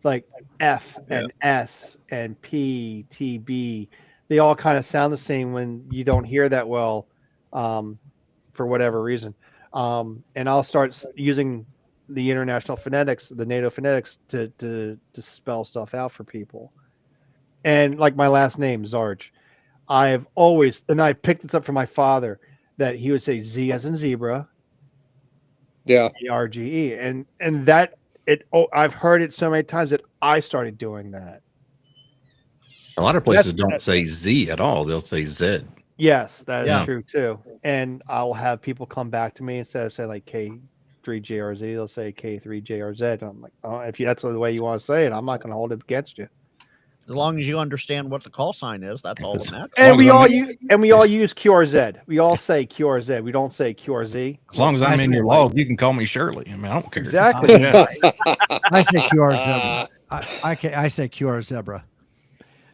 S6: like F and S and P, T, B, they all kind of sound the same when you don't hear that well, for whatever reason. And I'll start using the international phonetics, the NATO phonetics to spell stuff out for people. And like my last name, Zarge, I've always, and I picked this up from my father, that he would say Z as in zebra,
S2: Yeah.
S6: ARGE, and that I've heard it so many times that I started doing that.
S10: A lot of places don't say Z at all. They'll say Z.
S6: Yes, that is
S3: Yeah.
S6: true too. And I'll have people come back to me instead of say like K3JRZ, they'll say K3JRZ. And I'm like, oh, if that's the way you want to say it, I'm not going to hold it against you.
S3: As long as you understand what the call sign is, that's all that matters.
S6: And we
S10: long
S6: all
S10: as
S6: use QRZ. We all say QRZ. We don't say QRZ.
S10: As long as I'm
S1: Nice
S10: in your
S1: name.
S10: log, you can call me Shirley. I mean, I don't care.
S6: Exactly.
S10: Yeah.
S1: I say QR zebra. I say QR zebra.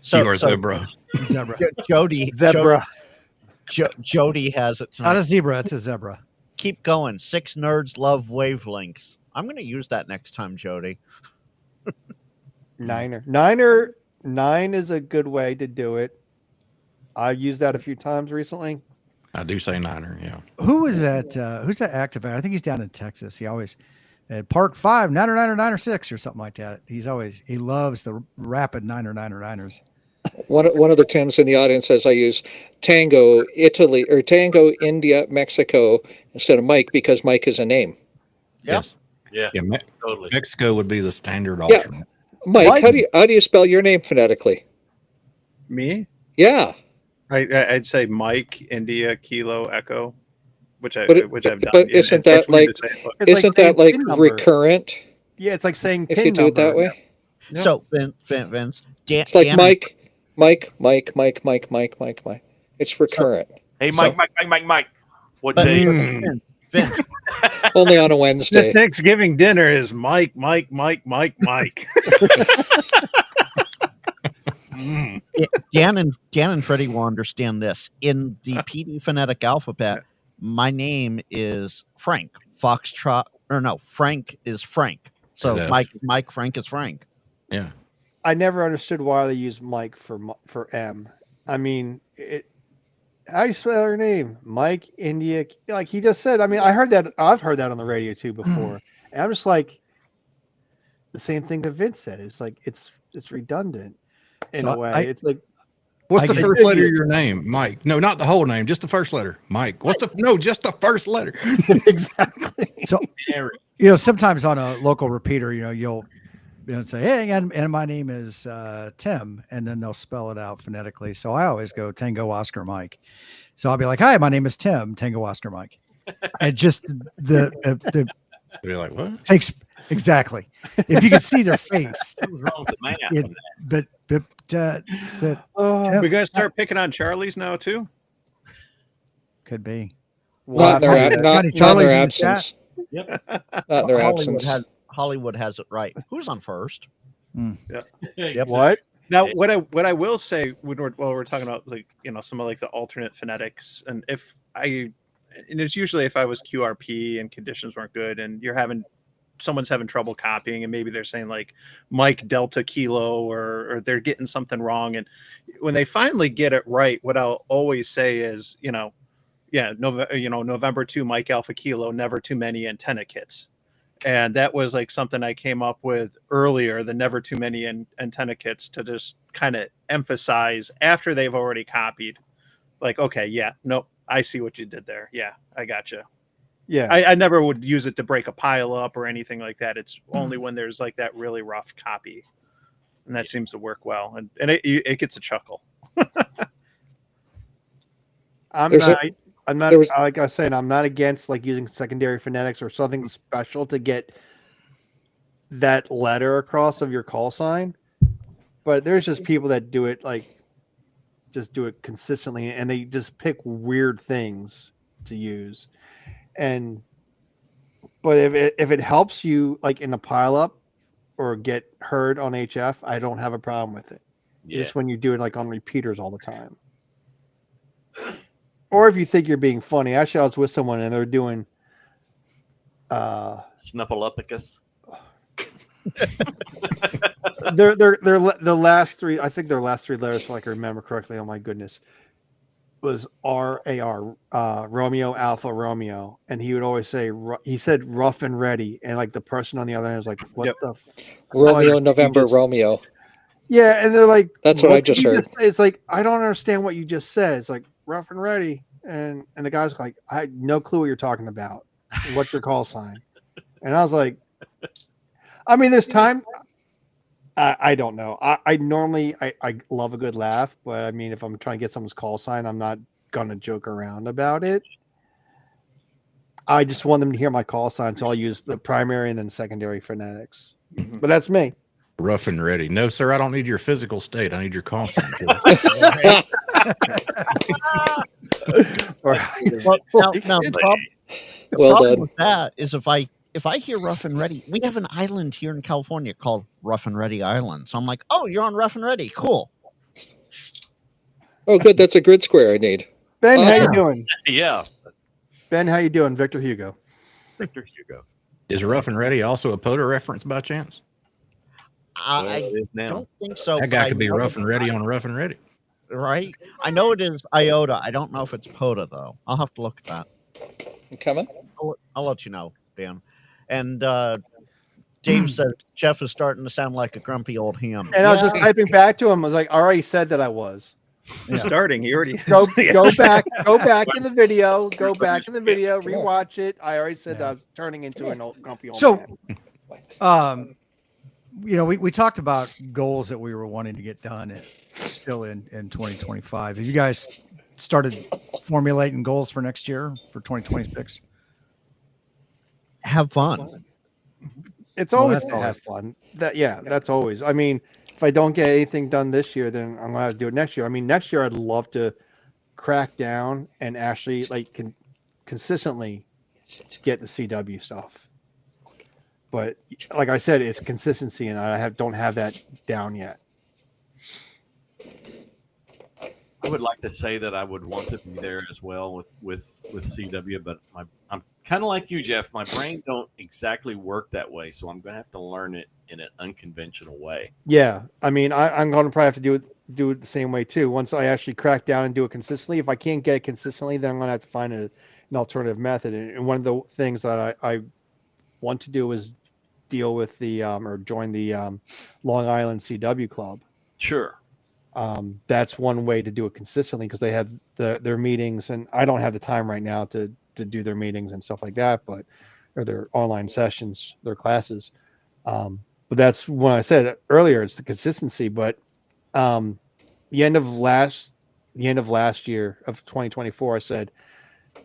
S3: So,
S10: You are
S3: so
S10: zebra.
S1: Zebra.
S3: Jody,
S6: Zebra.
S3: Jody has it
S1: It's not
S3: tonight.
S1: a zebra. It's a zebra.
S3: Keep going. 6 nerds love wavelengths. I'm going to use that next time, Jody.
S6: Nine is a good way to do it. I've used that a few times recently.
S10: I do say Niner. Yeah.
S1: Who is that? Who's that activator? I think he's down in Texas. He always at Park 5, 9 or something like that. He loves the rapid 9ers.
S2: One of the Tims in the audience says I use Tango, Italy, or Tango, India, Mexico instead of Mike because Mike is a name.
S3: Yeah.
S10: Yes.
S4: Yeah,
S10: Yeah.
S4: totally.
S10: Mexico would be the standard
S2: Yeah.
S10: alternate.
S2: Mike,
S6: Mike.
S2: how do you spell your name phonetically?
S5: Me?
S2: Yeah,
S5: I'd say Mike, India, Kilo, Echo, which I've
S2: but
S5: done.
S2: but
S5: Yeah,
S2: isn't
S5: it's
S2: that
S5: weird
S2: like
S5: to say, but-
S6: It's
S2: isn't
S6: saying
S2: that like
S6: PIN number.
S2: recurrent
S6: Yeah, it's like saying
S2: if
S6: pin
S2: you do it that
S6: number.
S2: way?
S1: Yeah.
S3: So, Vince,
S2: It's like
S3: Dan-
S2: Mike. It's recurrent.
S4: Hey, Mike. What
S3: But
S4: day? is it?
S5: Mm.
S3: Vince,
S2: Only on a
S5: This
S2: Wednesday.
S5: Thanksgiving dinner is Mike. Mm.
S3: Dan and Freddie will understand this. In the PD phonetic alphabet, my name is Frank. Foxtrot, or no, Frank is Frank. So
S10: Yeah.
S3: Mike Frank is Frank.
S10: Yeah.
S6: I never understood why they use Mike for M. I mean, how do you spell your name? Mike, India, like he just said. I mean, I've heard that on the radio too before. And I'm just like, the same thing that Vince said. It's like, it's it's redundant in
S1: So
S6: a way.
S1: I-
S6: It's like
S10: What's
S1: I
S10: the
S1: get-
S10: first letter of your name? Mike. No, not the whole name, just the first letter. Mike. What's the no, just the first letter.
S6: exactly.
S1: So sometimes on a local repeater, you'll say, hey, and my name is Tim, and then they'll spell it out phonetically. So I always go Tango Oscar Mike. So I'll be like, hi, my name is Tim, Tango Oscar Mike. And just the
S10: Be like, what?
S1: takes exactly. If you could see their face,
S4: What's wrong with the math?
S1: it,
S4: on that?
S1: but
S6: Oh,
S5: We gotta start picking on Charlie's now too.
S1: could be.
S2: Not in their,
S1: Got any
S2: not in
S1: Charlies
S2: their
S1: in the chat?
S2: absence. Not in their absence.
S3: Hollywood has it right. Who's on first?
S6: what?
S5: Now, what I will say when we're talking about some of the alternate phonetics, and it's usually if I was QRP and conditions weren't good, and someone's having trouble copying, and maybe they're saying like Mike Delta Kilo, or they're getting something wrong, and when they finally get it right, what I'll always say is November 2 Mike Alpha Kilo, never too many antenna kits. And that was like something I came up with earlier, the never too many antenna kits, to just kind of emphasize after they've already copied. Like, okay, yeah, nope, I see what you did there. Yeah, I gotcha.
S6: Yeah.
S5: I never would use it to break a pile up or anything like that. It's only when there's like that really rough copy. And that seems to work well. And it gets a chuckle.
S6: I'm
S2: There's
S6: not.
S2: a-
S6: I'm not
S2: there was-
S6: like I was saying. I'm not against like using secondary phonetics or something special to get that letter across of your call sign. But there's just people that do it just do it consistently, and they just pick weird things to use. But if it helps you like in a pileup or get heard on HF, I don't have a problem with it.
S4: Yeah.
S6: Just when you do it like on repeaters all the time. Or if you think you're being funny. Actually, I was with someone and they're doing
S4: Snuffleupagus.
S6: they're the last three, I think their last three letters, if I can remember correctly, oh my goodness, was RAR, Romeo Alpha Romeo, and he would always say he said rough and ready, and like the person on the other end was like, what
S5: Yep.
S6: the
S2: Romeo,
S6: you
S2: November,
S6: just-
S2: Romeo.
S6: yeah, and they're like,
S2: That's what I
S6: did
S2: just
S6: you
S2: heard.
S6: say?" It's like, I don't understand what you just said. It's like rough and ready, and the guy's like, I had no clue what you're talking about. What's your call sign? And I was like, I mean, there's time. I don't know. I normally I love a good laugh, but I mean, if I'm trying to get someone's call sign, I'm not gonna joke around about it. I just want them to hear my call sign, so I'll use the primary and then secondary phonetics.
S5: Mhm.
S6: But that's me.
S10: Rough and ready. No, sir, I don't need your physical state. I need your call sign.
S6: Or-
S3: Well, now the
S2: Well
S3: problem
S2: done.
S3: with that is if I hear Rough and Ready, we have an island here in California called Rough and Ready Island. So I'm like, oh, you're on Rough and Ready, cool.
S2: Oh, good. That's a grid square I need.
S6: Ben, how you
S2: Awesome.
S6: doing?
S4: Yeah.
S6: Ben, how you doing? Victor Hugo.
S4: Victor Hugo.
S10: Is rough and ready also a POTA reference by chance?
S4: Well,
S3: I
S4: it is now.
S3: don't think so.
S10: That
S3: but
S10: guy
S3: I
S10: could be
S3: know
S10: rough and ready on rough and ready.
S3: right? I know it is IOTA. I don't know if it's POTA though. I'll have to look at that.
S2: You coming?
S3: I'll let you know, Dan. And James said Jeff is starting to sound like a grumpy old ham.
S6: And I was just typing back to him. I was like, I already said that I was.
S5: He's starting. He already
S6: Go
S5: Yeah.
S6: go back in the video. Go back in the video. Rewatch it. I already said that I was turning into an old grumpy old
S1: So,
S6: man.
S1: we talked about goals that we were wanting to get done still in 2025. Have you guys started formulating goals for next year, for 2026?
S3: Have fun.
S6: It's
S1: Well,
S6: always
S1: that's
S6: to have fun. That's always. I mean, if I don't get anything done this year, then I'm gonna have to do it next year. I mean, next year I'd love to crack down and actually consistently get the CW stuff. But like I said, it's consistency, and I don't have that down yet.
S4: I would like to say that I would want to be there as well with CW, but I'm kind of like you, Jeff. My brain don't exactly work that way, so I'm going to have to learn it in an unconventional way.
S6: Yeah, I mean, I'm going to probably have to do it the same way too. Once I actually crack down and do it consistently, if I can't get it consistently, then I'm going to have to find an alternative method. And one of the things that I want to do is deal with the or join the Long Island CW club.
S4: Sure.
S6: That's one way to do it consistently because they have their meetings, and I don't have the time right now to do their meetings and stuff like that, but or their online sessions, their classes. But that's when I said earlier, it's the consistency. But the end of last year of 2024, I said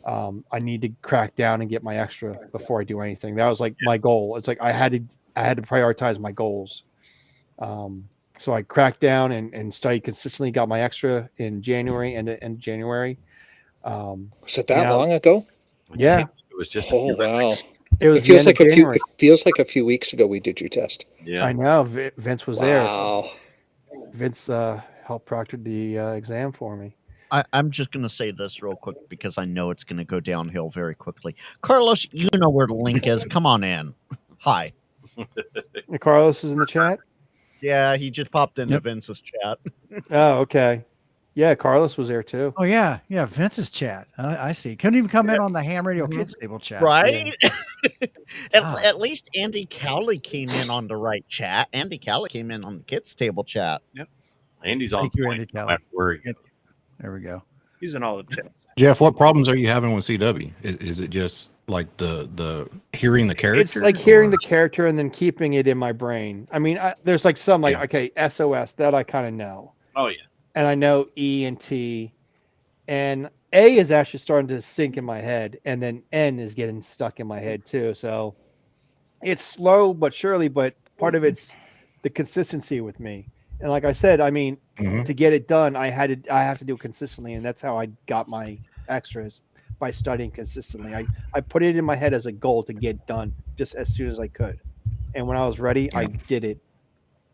S6: I need to crack down and get my extra before I do anything. That was like my goal. It's like I had to prioritize my goals. So I cracked down and studied consistently. Got my extra in January and January.
S2: Was it that
S6: now-
S2: long ago?
S6: Yeah.
S7: It was just a
S2: Oh
S7: few months
S2: wow!
S7: ago.
S6: It was
S2: It feels
S6: the end
S2: like
S6: of
S2: a few.
S6: January.
S2: It feels like a few weeks ago we did your test.
S4: Yeah.
S6: I know Vince was there.
S2: Wow.
S6: Vince helped proctor the exam for me.
S3: I'm just going to say this real quick because I know it's going to go downhill very quickly. Carlos, you know where the link is. Come on in. Hi.
S6: And Carlos is in the chat.
S3: Yeah, he just popped into
S1: Yep.
S3: Vince's chat.
S6: Oh, okay. Yeah, Carlos was there too.
S1: Oh yeah, Vince's chat. I see. Couldn't even come in on the Ham Radio Kids Table chat.
S3: Right?
S1: Ah.
S3: At least Andy Cowley came in on the right chat. Andy Cowley came in on the kids table chat.
S4: Andy's on
S1: Thank you,
S4: point,
S1: Andy
S4: no
S1: Kelly.
S4: matter where he-
S1: There we go.
S5: He's in all the chats.
S10: Jeff, what problems are you having with CW? Is it just like the hearing the character?
S6: It's like hearing
S10: or-
S6: the character and then keeping it in my brain. I mean, there's like some like
S10: Yeah.
S6: okay, SOS that I kind of know,
S4: Oh yeah.
S6: and I know E and T, and A is actually starting to sink in my head, and then N is getting stuck in my head too. So it's slow but surely, but part of it's the consistency with me. And like I said, I mean,
S10: Mhm.
S6: to get it done, I have to do it consistently, and that's how I got my extras by studying consistently. I put it in my head as a goal to get done just as soon as I could, and when I was ready, I did it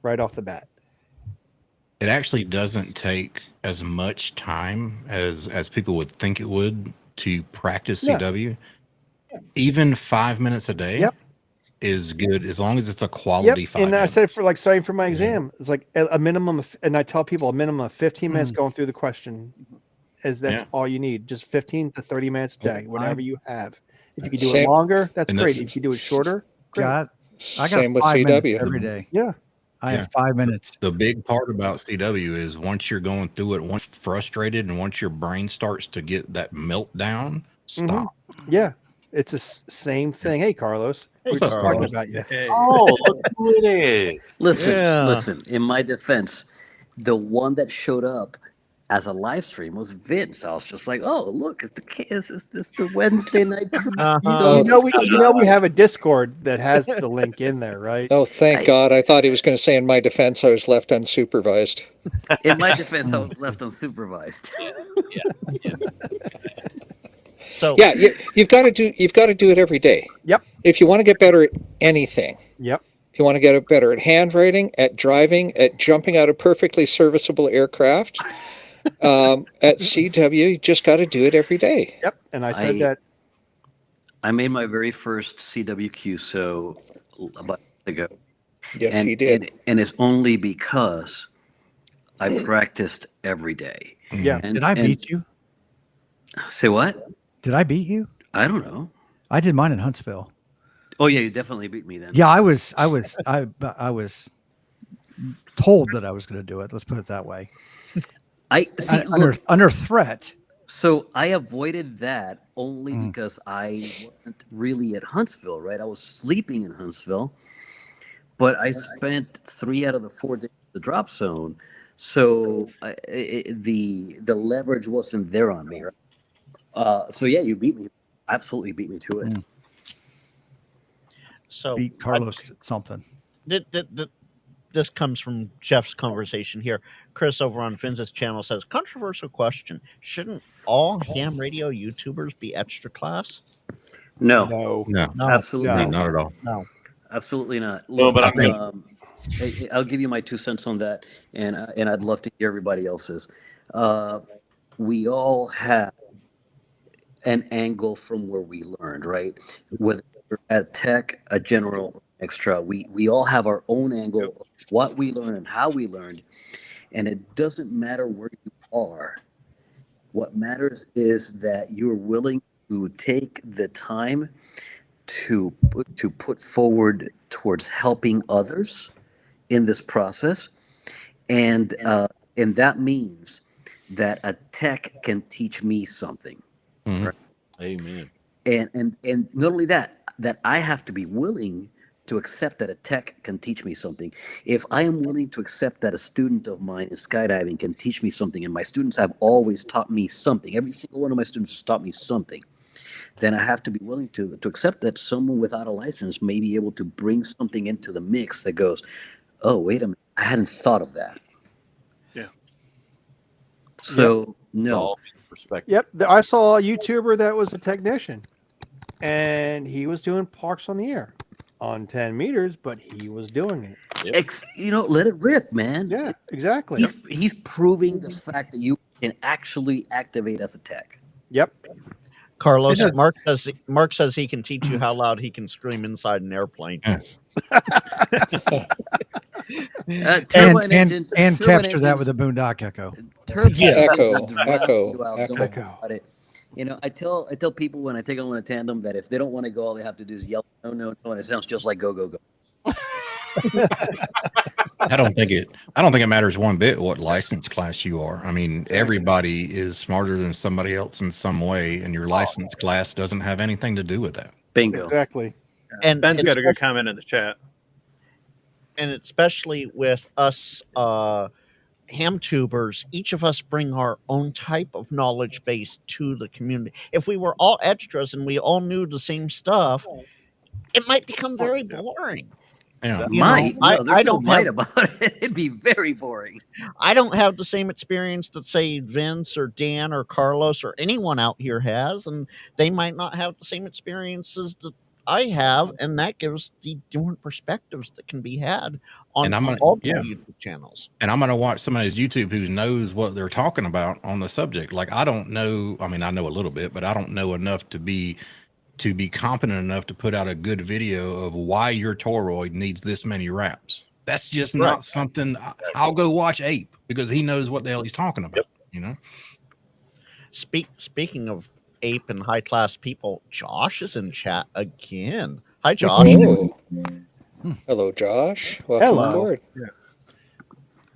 S6: right off the bat.
S10: It actually doesn't take as much time as people would think it would to practice
S6: Yeah.
S10: CW. Even 5 minutes a day
S6: Yep.
S10: is good as long as it's a quality
S6: Yep,
S10: 5
S6: and I
S10: minutes.
S6: said for like studying for my exam, it's like a minimum of, and I tell people a minimum of 15 minutes going through the question, as that's
S10: Yeah.
S6: all you need. Just 15 to 30 minutes a day, whatever you have. If you can do it
S2: Same-
S6: longer, that's
S10: and
S6: great.
S10: that's-
S6: If you do it shorter, great.
S1: I got
S2: Same with
S1: 5 minutes
S2: CW.
S1: every day.
S6: Yeah.
S1: I
S10: Yeah.
S1: have 5 minutes.
S10: The big part about CW is once you're going through it, once frustrated, and once your brain starts to get that meltdown, stop.
S6: Yeah, it's the same thing. Hey, Carlos,
S3: Hey,
S6: we're just talking
S3: Carlos.
S6: about you.
S5: Hey.
S4: Oh, look who it is.
S11: Listen. In my defense, the one that showed up as a live stream was Vince. I was just like, oh, look, it's the Wednesday night. crew.
S3: Uh-huh.
S6: You know we have a Discord that has the link in there, right?
S2: Oh, thank God! I thought he was going to say, in my defense, I was left unsupervised.
S11: In my defense, I was left unsupervised.
S3: So
S2: Yeah, you've got to do it every day.
S6: Yep.
S2: If you want to get better at anything,
S6: Yep.
S2: if you want to get better at handwriting, at driving, at jumping out of perfectly serviceable aircraft, at CW, you just got to do it every day.
S6: Yep. And I said
S11: I-
S6: that.
S11: I made my very first CWQ about a year ago.
S2: Yes,
S11: and,
S2: he did.
S11: And it's only because I practiced every day.
S6: Yeah.
S11: And,
S1: Did I
S11: and-
S1: beat you?
S11: Say what?
S1: Did I beat you?
S11: I don't know.
S1: I did mine in Huntsville.
S11: Oh yeah, you definitely beat me then.
S1: Yeah, I was told that I was going to do it. Let's put it that way.
S11: I see.
S1: Under,
S11: Look,
S1: under threat.
S11: so I avoided that only
S1: Mm.
S11: because I wasn't really at Huntsville, right? I was sleeping in Huntsville, but I spent 3 out of the 4 days in the drop zone, so the leverage wasn't there on me. Right? So yeah, you beat me. Absolutely beat me to it.
S1: Mm.
S3: so
S1: Beat Carlos at something.
S3: this comes from Jeff's conversation here. Chris over on Vince's channel says, controversial question. Shouldn't all ham radio YouTubers be extra class?
S11: No,
S6: No.
S10: No,
S3: No.
S11: absolutely,
S10: not at all.
S11: absolutely not.
S4: No, but I
S10: think-
S11: I'll give you my 2 cents on that, and I'd love to hear everybody else's. We all have an angle from where we learned, right? Whether we're at tech, a general, extra, we all have our own angle of what we learned and how we learned, and it doesn't matter where you are. What matters is that you're willing to take the time to put forward towards helping others in this process, and that means that a tech can teach me something.
S10: Mhm.
S4: Amen.
S11: And not only that I have to be willing to accept that a tech can teach me something. If I am willing to accept that a student of mine in skydiving can teach me something, and my students have always taught me something, every single one of my students has taught me something, then I have to be willing to accept that someone without a license may be able to bring something into the mix that goes, oh, wait a minute, I hadn't thought of that.
S5: Yeah.
S11: So,
S4: It's
S11: no.
S4: all perspective.
S6: Yep, I saw a YouTuber that was a technician, and he was doing parks on the air on 10 meters, but he was doing it.
S11: Let it rip, man.
S6: Yeah, exactly.
S11: He's proving the fact that you can actually activate as a tech.
S6: Yep.
S3: Carlos,
S6: It is.
S3: Mark says he can teach you how loud he can scream inside an airplane.
S11: Turbine engines,
S1: And
S11: turbine
S1: capture that
S11: engines-
S1: with a Boondock Echo.
S11: Turbine
S3: Yeah.
S11: engines
S2: Echo,
S11: will drown
S2: echo,
S11: you out. Don't
S2: echo.
S11: worry about it. I tell people when I take them on a tandem that if they don't want to go, all they have to do is yell, no, no, no, and it sounds just like go, go, go.
S10: I don't think it matters one bit what license class you are. I mean, everybody is smarter than somebody else in some way, and your license class doesn't have anything to do with that.
S11: Bingo.
S6: Exactly.
S3: And
S5: Ben's got a good
S3: especially-
S5: comment in the chat.
S3: and especially with us ham tubers, each of us bring our own type of knowledge base to the community. If we were all extras and we all knew the same stuff, it might become very boring.
S10: Yeah.
S3: You know,
S11: Might.
S3: I
S11: No, there's no
S3: don't
S11: might
S3: have-
S11: about it. It'd be very boring.
S3: I don't have the same experience that say Vince or Dan or Carlos or anyone out here has, and they might not have the same experiences that I have, and that gives the different perspectives that can be had on
S10: And I'm gonna-
S3: all the
S10: yeah.
S3: YouTube channels.
S10: And I'm going to watch somebody's YouTube who knows what they're talking about on the subject. Like, I don't know. I mean, I know a little bit, but I don't know enough to be competent enough to put out a good video of why your toroid needs this many wraps. That's just not something I'll go watch Ape because he knows what the hell he's talking about. You know?
S3: Speaking of ape and high class people, Josh is in chat again. Hi, Josh.
S2: Oh. Hello, Josh. Welcome
S6: Hello.
S2: aboard.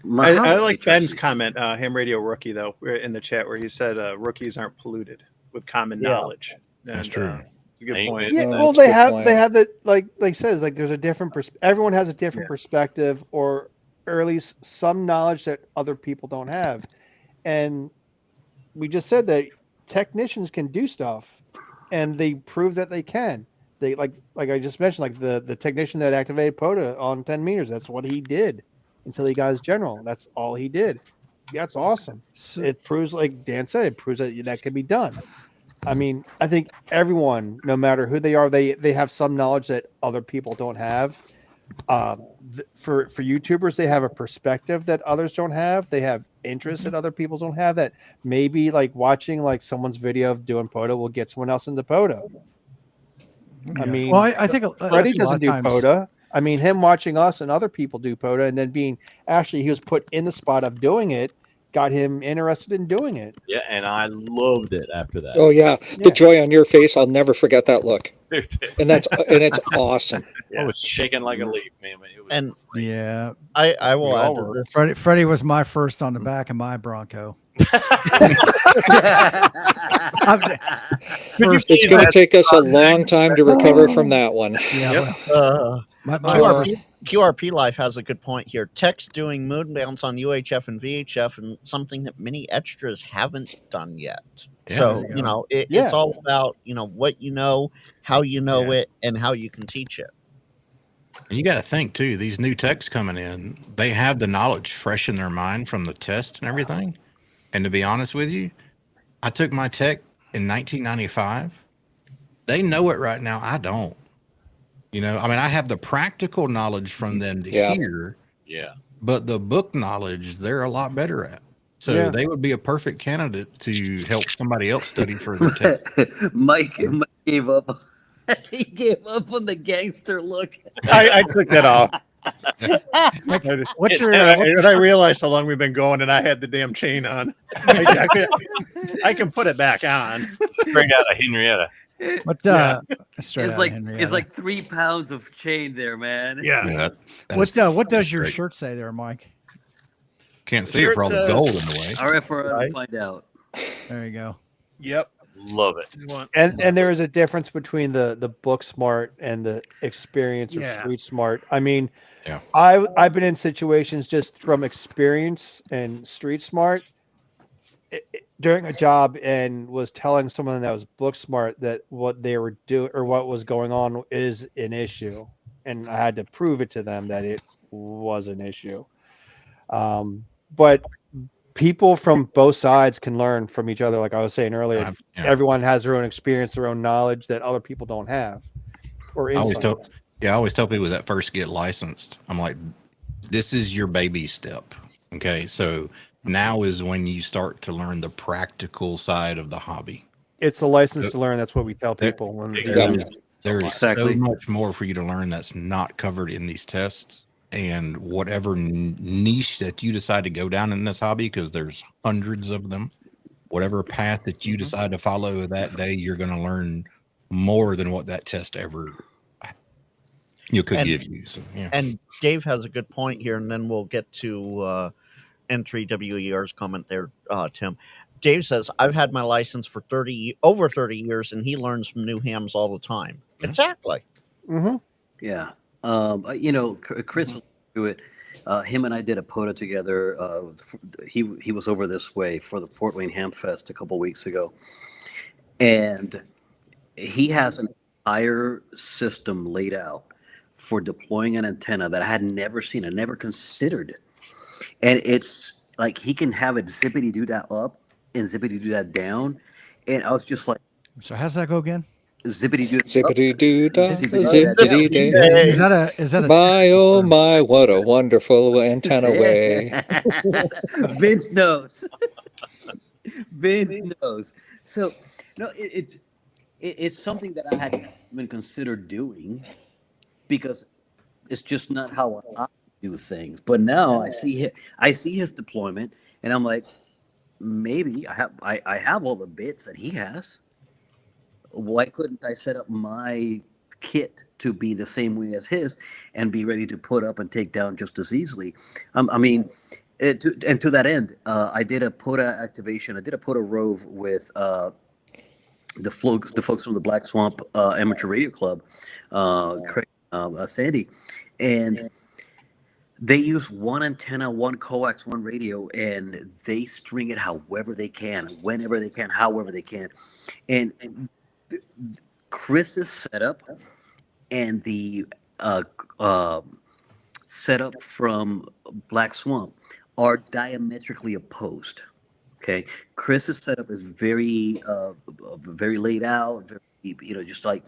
S5: I like Ben's
S11: Matrices.
S5: comment, Ham Radio Rookie, though, in the chat where he said rookies aren't polluted with common knowledge.
S10: That's
S5: And,
S10: true.
S5: it's a good
S4: Amen.
S5: point.
S6: Yeah,
S2: No,
S6: well,
S2: that's a
S6: they
S2: good
S6: have
S2: point.
S6: they have the like says like there's a different everyone has a different perspective or at least some knowledge that other people don't have, and we just said that technicians can do stuff, and they prove that they can. They like I just mentioned, like the technician that activated POTA on 10 meters. That's what he did until he got his general. That's all he did. That's awesome.
S1: So,
S6: It proves, like Dan said, it proves that that can be done. I mean, I think everyone, no matter who they are, they have some knowledge that other people don't have. For YouTubers, they have a perspective that others don't have. They have interests that other people don't have. That maybe like watching like someone's video of doing POTA will get someone else into POTA. I mean,
S1: well, I think
S6: Freddie
S1: a lot
S6: doesn't
S1: of
S6: do
S1: times-
S6: POTA. I mean, him watching us and other people do POTA, and then being actually he was put in the spot of doing it, got him interested in doing it.
S7: Yeah, and I loved it after that.
S2: Oh yeah, the joy on your face, I'll never forget that look.
S4: Dude,
S2: And it's awesome.
S4: I was shaking like a leaf, man. It was
S3: And
S1: Yeah,
S3: I will
S6: We
S3: add
S6: all
S3: to
S6: were.
S3: this.
S1: Freddie was my first on the back of my Bronco.
S2: It's going to take us a long time to recover from that one.
S1: Yeah, my
S3: QRP Life has a good point here. Tech's doing moon bounce on UHF and VHF, and something that many extras haven't done yet.
S10: Yeah,
S3: So
S1: there you go.
S6: Yeah.
S3: it's all about what you know, how you know
S5: Yeah.
S3: it, and how you can teach it.
S10: And you got to think too, these new techs coming in, they have the knowledge fresh in their mind from the test and everything. And to be honest with you, I took my tech in 1995. They know it right now. I don't. I mean, I have the practical knowledge from them to
S2: Yeah.
S10: hear,
S4: yeah.
S10: but the book knowledge, they're a lot better at. So
S6: Yeah.
S10: they would be a perfect candidate to help somebody else study for their tech.
S11: Mike gave up. He gave up on the gangster look.
S5: I took that off.
S1: What's your
S5: And I realized how long we've been going, and I had the damn chain on. I can put it back on.
S4: Straight out of Henrietta.
S1: What straight
S12: It's
S1: out of
S12: like
S1: Henrietta.
S12: it's like 3 pounds of chain there, man.
S5: Yeah.
S10: Yeah, that
S1: What
S10: is
S1: does your
S10: great.
S1: shirt say there, Mike?
S10: Can't see it for all the gold in the way.
S12: All right, for
S3: Right.
S12: to find out.
S1: There you go.
S5: Yep.
S4: Love it.
S5: You want-
S6: And there is a difference between the book smart and the experience of
S5: Yeah.
S6: street smart. I mean,
S10: Yeah.
S6: I've been in situations just from experience and street smart during a job and was telling someone that was book smart that what they were doing or what was going on is an issue, and I had to prove it to them that it was an issue. But people from both sides can learn from each other. Like I was saying earlier,
S10: Yeah.
S6: everyone has their own experience, their own knowledge that other people don't have, or
S10: I always
S6: insights.
S10: I always tell people that first get licensed, I'm like, this is your baby step. Okay. So now is when you start to learn the practical side of the hobby.
S6: It's a license to learn. That's what we tell people when
S4: Exactly.
S10: There is
S12: Exactly.
S10: so much more for you to learn that's not covered in these tests. And whatever niche that you decide to go down in this hobby, because there's hundreds of them, whatever path that you decide to follow that day, you're going to learn more than what that test ever could
S3: And-
S10: give you. So, yeah.
S3: And Dave has a good point here, and then we'll get to N3WER's comment there, Tim. Dave says, I've had my license for over 30 years, and he learns from new hams all the time.
S10: Yeah.
S3: Exactly.
S6: Mhm.
S12: Yeah. Chris do it. Him and I did a POTA together. He was over this way for the Fort Wayne Ham Fest a couple weeks ago, and he has an entire system laid out for deploying an antenna that I had never seen. I never considered, and it's like he can have it zippity do that up and zippity do that down, and I was just like
S1: So how's that go again?
S12: zippity do
S2: Zippity doo dah,
S12: Zippity
S2: zippity day.
S1: Is that a
S2: My oh my, what a wonderful antenna way.
S12: Vince knows. Vince knows. So no, it's something that I hadn't even considered doing because it's just not how I do things. But now I see his deployment, and I'm like, maybe I have all the bits that he has. Why couldn't I set up my kit to be the same way as his and be ready to put up and take down just as easily? I mean, to that end, I did a POTA activation. I did a POTA rove with the folks from the Black Swamp Amateur Radio Club, Craig, Sandy, and they use one antenna, one coax, one radio, and they string it however they can, whenever they can, however they can, and Chris's setup and the setup from Black Swamp are diametrically opposed. Okay, Chris's setup is very laid out, very, just like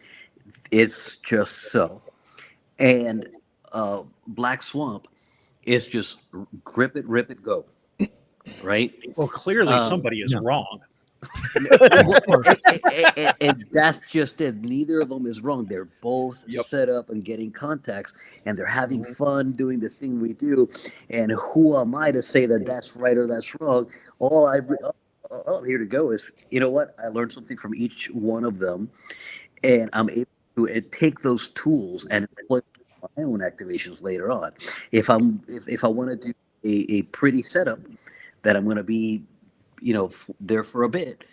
S12: it's just so, and Black Swamp is just grip it, rip it, go. Right.
S5: Well, clearly somebody is wrong.
S12: And that's just it. Neither of them is wrong. They're both set up and getting contacts, and they're having fun doing the thing we do. And who am I to say that that's right or that's wrong? All I'm here to go is, you know what? I learned something from each one of them, and I'm able to take those tools and employ my own activations later on. If I want to do a pretty setup that I'm going to be there for a bit,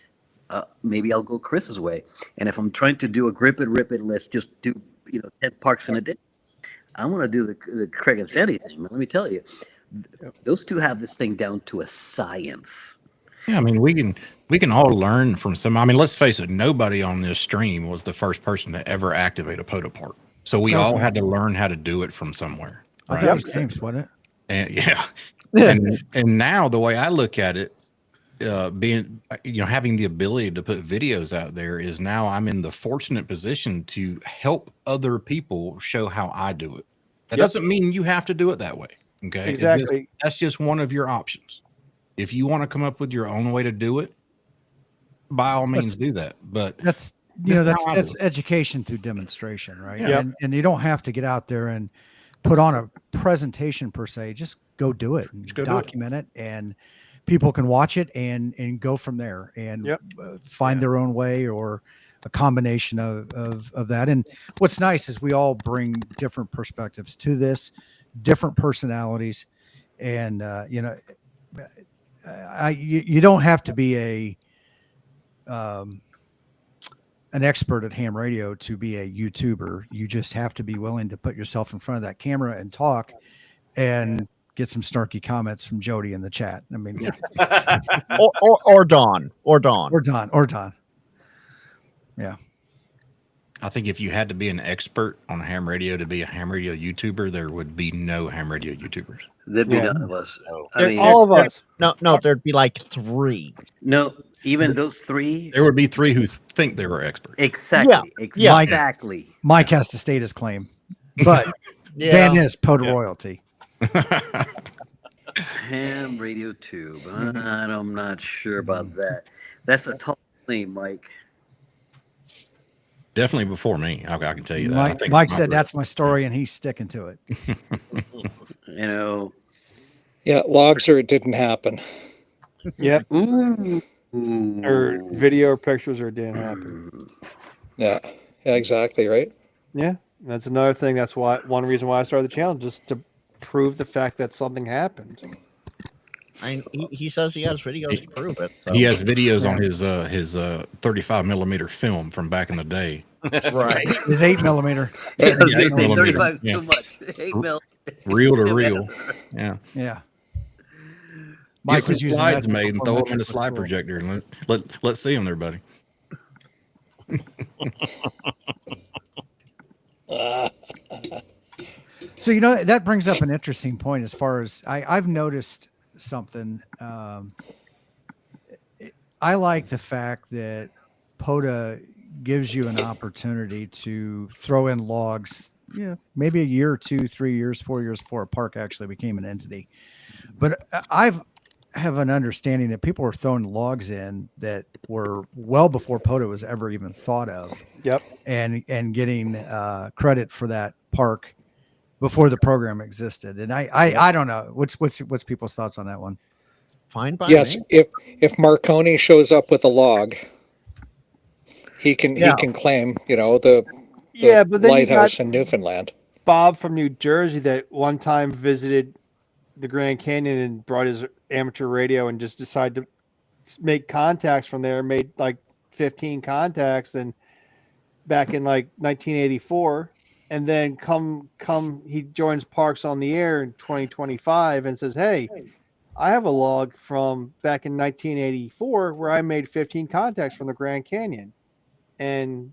S12: maybe I'll go Chris's way. And if I'm trying to do a grip it, rip it, let's just do 10 parks in a day, I want to do the Craig and Sandy thing. Let me tell you, those two have this thing down to a science.
S10: Yeah, I mean, we can all learn from some. I mean, let's face it, nobody on this stream was the first person to ever activate a POTA park. So we all had to learn how to do it from somewhere.
S1: I
S10: Right?
S1: thought it was James, wasn't it?
S10: And yeah. And now the way I look at it, being having the ability to put videos out there is now I'm in the fortunate position to help other people show how I do it. That doesn't mean you have to do it that way. Okay.
S6: Exactly.
S10: That's just one of your options. If you want to come up with your own way to do it, by all means do that. But
S1: That's
S10: This is how I
S1: that's
S10: do it.
S1: education through demonstration, right?
S10: Yeah.
S1: And you don't have to get out there and put on a presentation per se. Just go do it and
S10: go do it.
S1: document it, and people can watch it and go from there and
S6: Yep.
S1: find their own way or a combination of that. And what's nice is we all bring different perspectives to this, different personalities, and you don't have to be an expert at ham radio to be a YouTuber. You just have to be willing to put yourself in front of that camera and talk and get some snarky comments from Jody in the chat. I mean,
S3: or Don.
S1: Yeah.
S10: I think if you had to be an expert on ham radio to be a ham radio YouTuber, there would be no ham radio YouTubers.
S12: There'd be
S6: Yeah.
S12: none of us.
S6: All of us.
S3: No, there'd be like 3.
S12: No, even those 3.
S10: There would be 3 who think they were experts.
S12: Exactly.
S3: Yeah.
S12: Exactly.
S1: Mike has to state his claim, but Dan is POTA royalty.
S12: Ham radio tube. I'm not sure about that. That's a tall claim, Mike.
S10: Definitely before me. I can tell you that. I
S1: Mike,
S10: think
S1: Mike
S10: it's
S1: said
S10: not
S1: that's my story, and he's sticking to it.
S12: You know.
S2: Yeah, logs or it didn't happen.
S6: Yep.
S12: Ooh.
S6: Or video or pictures or it didn't happen.
S2: Yeah, exactly right.
S6: Yeah. That's another thing. That's why one reason why I started the channel, just to prove the fact that something happened.
S3: He says he has videos to prove it. So.
S10: He has videos on his 35 millimeter film from back in the day.
S3: Right.
S1: His 8mm.
S12: Hey, I was going to say
S10: 8mm,
S12: 35 is
S10: yeah.
S12: too much. 8 mil.
S10: Reel to reel. Yeah.
S1: Yeah.
S10: Mike was
S1: using that
S10: slides made and throw them in a
S1: metric
S10: slide
S1: was cool.
S10: projector and let's see them there, buddy.
S1: So, that brings up an interesting point as far as I've noticed something. I like the fact that POTA gives you an opportunity to throw in logs, maybe a year or 2, 3 years, 4 years before a park actually became an entity. But I have an understanding that people were throwing logs in that were well before POTA was ever even thought of.
S6: Yep.
S1: And getting credit for that park before the program existed. And I don't know what's people's thoughts on that one.
S3: Fine by
S2: Yes,
S3: me.
S2: if Marconi shows up with a log, he can claim, the
S6: But then
S2: lighthouse
S6: you
S2: in
S6: got
S2: Newfoundland.
S6: Bob from New Jersey that one time visited the Grand Canyon and brought his amateur radio and just decided to make contacts from there. Made like 15 contacts and back in like 1984, and then he joins Parks on the Air in 2025 and says, "Hey, I have a log from back in 1984 where I made 15 contacts from the Grand Canyon," and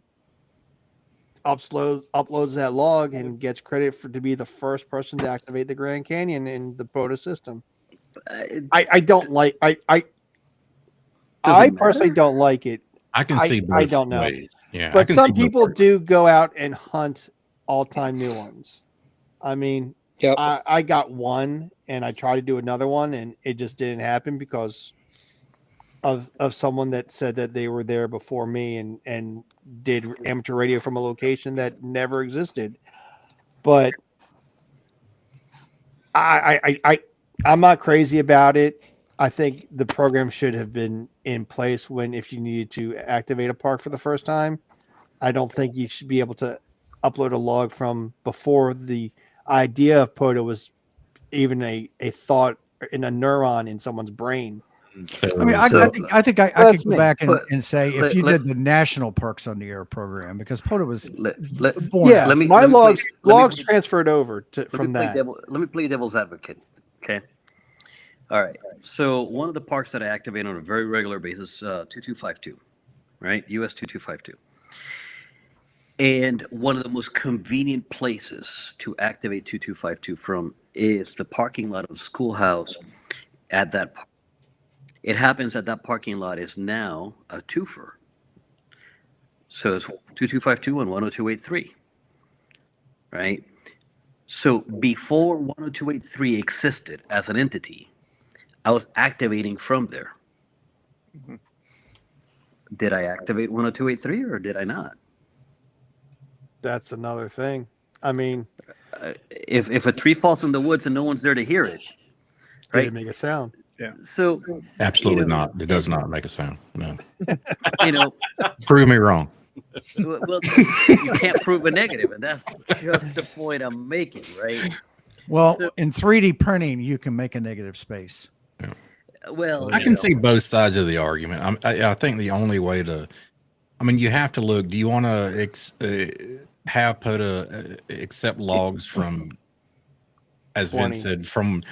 S6: uploads that log and gets credit to be the first person to activate the Grand Canyon in the POTA system. I don't like I personally don't like it.
S10: I can see both
S6: I don't know.
S10: ways. Yeah, I
S6: But
S10: can
S6: some
S10: see both
S6: people
S10: ways.
S6: do go out and hunt all-time new ones. I mean,
S2: Yep.
S6: I got one and I tried to do another one and it just didn't happen because of someone that said that they were there before me and did amateur radio from a location that never existed. But I'm not crazy about it. I think the program should have been in place if you needed to activate a park for the first time. I don't think you should be able to upload a log from before the idea of POTA was even a thought in a neuron in someone's brain.
S1: I mean, I think I could go back and say if you
S12: let-
S1: did the National Parks on the Air program, because POTA was
S12: Let
S1: born.
S6: Yeah,
S12: let me-
S6: my
S12: let me
S6: logs
S12: play- let me-
S6: transferred over
S12: let
S6: from
S12: me play
S6: that.
S12: let me play devil's advocate. Okay. All right. So one of the parks that I activate on a very regular basis, 2252, right? US 2252. And one of the most convenient places to activate 2252 from is the parking lot of the schoolhouse at that park. It happens that that parking lot is now a twofer. So it's 2252 and 10283, right? So before 10283 existed as an entity, I was activating from there. Did I activate 10283 or did I not?
S6: That's another thing. I mean,
S12: If a tree falls in the woods and no one's there to hear it,
S6: did
S12: right?
S6: it make a sound?
S12: So
S10: Absolutely
S12: you know-
S10: not. It does not make a sound. No.
S12: you know,
S10: Prove me wrong.
S12: Well, you can't prove a negative, and that's just the point I'm making, right?
S1: Well,
S12: So-
S1: in 3D printing, you can make a negative space.
S12: Well,
S10: I can see both sides of the argument. I think the only way to, I mean, you have to look. Do you want to have POTA accept logs from, as Vince
S6: 20.
S10: said, from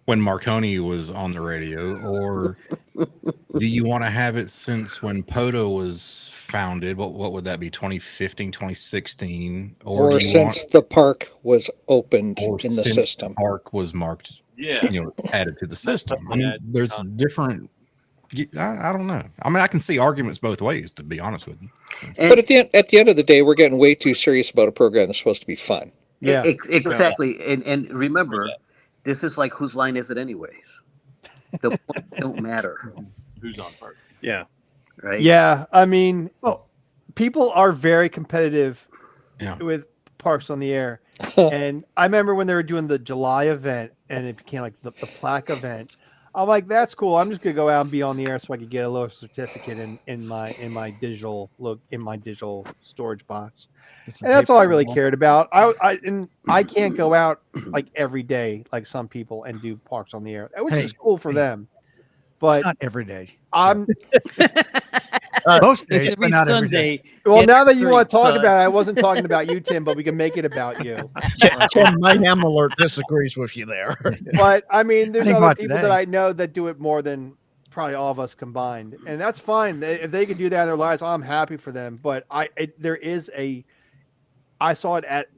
S10: when Marconi was on the radio, or do you want to have it since when POTA was founded? What would that be? 2015, 2016,
S2: Or
S10: do you
S2: since the park was opened
S10: or
S2: in the
S10: since
S2: system.
S10: the park was marked,
S4: Yeah.
S10: added to the system? I
S4: Yeah,
S10: mean, there's different. I don't know. I mean, I can see arguments both ways, to be honest with you.
S12: and
S2: But at the end of the day, we're getting way too serious about a program that's supposed to be fun.
S6: Yeah.
S12: exactly. And remember, this is like whose line is it, anyways? The points don't matter,
S4: Who's on park?
S5: Yeah.
S12: right?
S6: Yeah, I mean, people are very competitive
S10: Yeah.
S6: with Parks on the Air. And I remember when they were doing the July event and it became like the plaque event. I'm like, that's cool. I'm just gonna go out and be on the air so I could get a little certificate in my digital storage box. And that's all I really cared about. I can't go out like every day like some people and do Parks on the Air, which is cool for them.
S1: It's
S6: But
S1: not every day.
S6: I'm
S1: Most
S12: It
S1: days,
S12: should
S1: but
S12: be
S1: not every day.
S12: Sunday.
S6: well.
S12: Get
S6: Now that you
S12: straight,
S6: want to talk
S12: son.
S6: about it, I wasn't talking about you, Tim, but we can make it about you.
S3: Tim, my ham alert disagrees with you there.
S6: But I mean, there's
S1: think
S6: other
S1: about
S6: people
S1: today.
S6: that I know that do it more than probably all of us combined, and that's fine. If they can do that in their lives, I'm happy for them. But there is I saw it at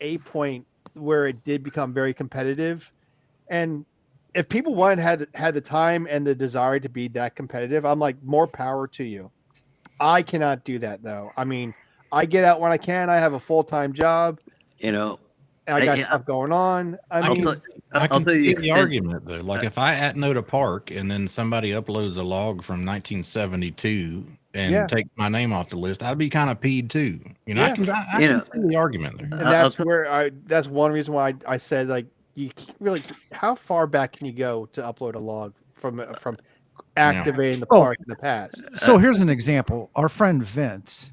S6: a point where it did become very competitive, and if people had the time and the desire to be that competitive, I'm like, more power to you. I cannot do that though. I mean, I get out when I can. I have a full-time job,
S12: You know,
S6: and I got
S12: I-
S6: stuff going on. I
S12: I'll
S6: mean,
S12: tell-
S10: I
S12: I'll
S10: can
S12: tell you the
S10: see the
S12: extent.
S10: argument though. Like if I at-note a park and then somebody uploads a log from 1972 and
S6: Yeah.
S10: take my name off the list, I'd be kind of peed too. You know,
S6: Yeah.
S10: I can
S12: You know,
S10: see the argument there.
S6: and
S12: I'll
S6: that's
S12: tell-
S6: where that's one reason why I said, like, you can't really, how far back can you go to upload a log from activating the
S1: Oh.
S6: park in the past?
S1: So here's an example. Our friend Vince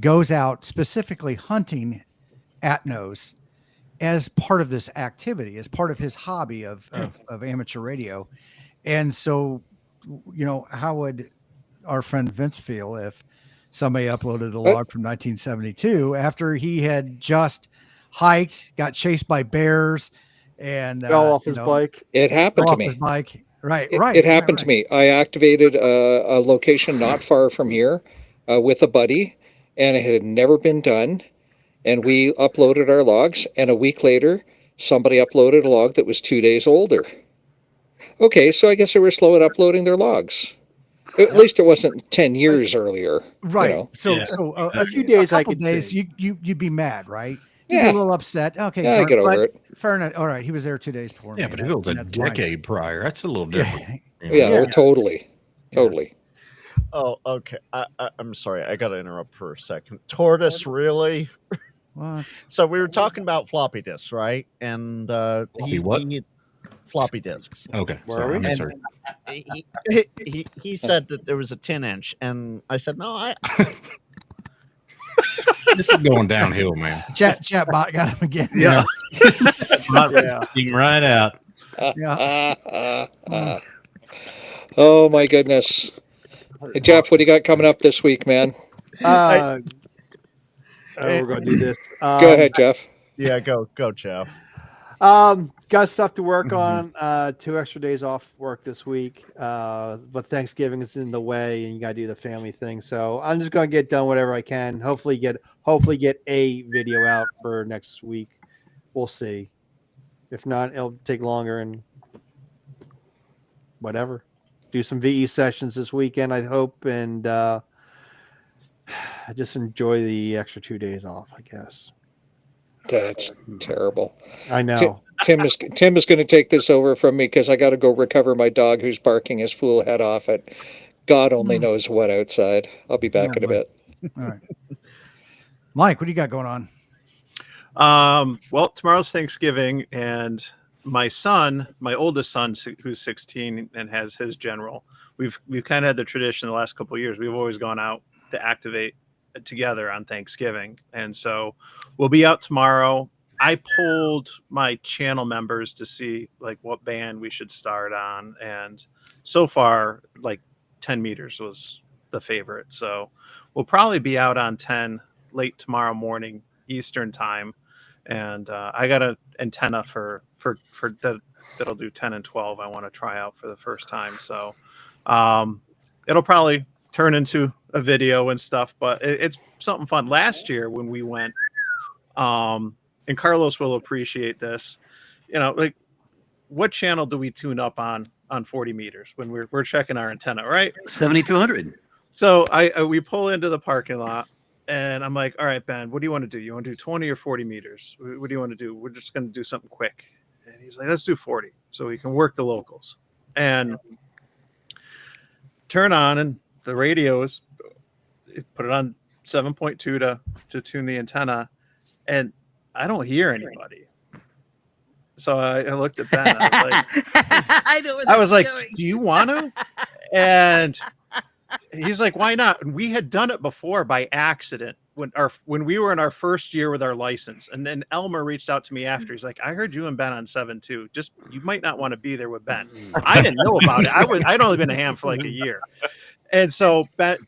S1: goes out specifically hunting Atnos as part of this activity, as part of his hobby of amateur radio. And so, how would our friend Vince feel if somebody uploaded a log from 1972 after he had just hiked, got chased by bears, and
S6: Fell off his bike.
S2: It happened
S1: fell
S2: to
S1: off his
S2: me.
S1: bike. Right,
S2: It,
S1: right.
S2: it happened to me. I activated a location not far from here with a buddy, and it had never been done. And we uploaded our logs, and a week later, somebody uploaded a log that was 2 days older. Okay, so I guess they were slow at uploading their logs. At least it wasn't 10 years earlier.
S1: Right.
S2: You know?
S1: So,
S4: Yeah.
S1: so
S6: A few days I
S1: couple
S6: could
S1: days,
S6: see.
S1: you'd be mad, right? You'd be
S2: Yeah.
S1: a little upset. Okay,
S2: Yeah, I
S1: darn,
S2: get over
S1: but
S2: it.
S1: Fair enough. All right, he was there 2 days before me.
S10: Yeah, but if it was a
S1: that's fine.
S10: decade prior, that's a little different.
S1: Yeah.
S10: you know?
S2: Yeah,
S6: Yeah.
S2: totally. Totally.
S3: Oh, okay. I'm sorry. I got to interrupt for a second. Tortoise, really?
S1: What?
S3: So we were talking about floppy disks, right? And
S10: what?
S3: floppy disks.
S10: Okay,
S6: Where
S10: sorry,
S6: are
S10: I
S6: we?
S10: misheard.
S3: He said that there was a 10-inch, and I said no.
S10: This is going downhill, man.
S1: Chat bot got him again.
S6: Yeah.
S7: Yeah. Right out.
S1: Yeah.
S2: Oh my goodness. Hey, Jeff, what do you got coming up this week, man?
S6: We're gonna do this.
S2: Go ahead, Jeff.
S3: Yeah, go, Jeff.
S6: Got stuff to work on. 2 extra days off work this week. But Thanksgiving is in the way, and you gotta do the family thing. So I'm just gonna get done whatever I can. Hopefully get a video out for next week. We'll see. If not, it'll take longer and whatever. Do some VE sessions this weekend, I hope, and just enjoy the extra 2 days off, I guess.
S2: That's terrible.
S6: I know.
S2: Tim is going to take this over from me because I got to go recover my dog who's barking his fool head off at God only knows what outside. I'll be back in a bit.
S1: All right. Mike, what do you got going on?
S5: Well, tomorrow's Thanksgiving, and my son, my oldest son, who's 16 and has his general, we've kind of had the tradition the last couple of years. We've always gone out to activate together on Thanksgiving. And so we'll be out tomorrow. I polled my channel members to see like what band we should start on. And so far, like 10 meters was the favorite. So we'll probably be out on 10 late tomorrow morning, Eastern time. And I got an antenna for that'll do 10 and 12. I want to try out for the first time. So it'll probably turn into a video and stuff, but it's something fun. Last year when we went, and Carlos will appreciate this, like what channel do we tune up on 40 meters when we're checking our antenna, right?
S12: 7200.
S5: So we pull into the parking lot and I'm like, all right, Ben, what do you want to do? You want to do 20 or 40 meters? What do you want to do? We're just going to do something quick. And he's like, let's do 40 so we can work the locals. And turn on, and the radio is, put it on 7.2 to tune the antenna, and I don't hear anybody. So I looked at Ben. I was like, do you want to? And he's like, why not? And we had done it before by accident when we were in our first year with our license. And then Elmer reached out to me after. He's like, I heard you and Ben on 7.2. Just, you might not want to be there with Ben. I didn't know about it. I'd only been a ham for like a year. And so Ben,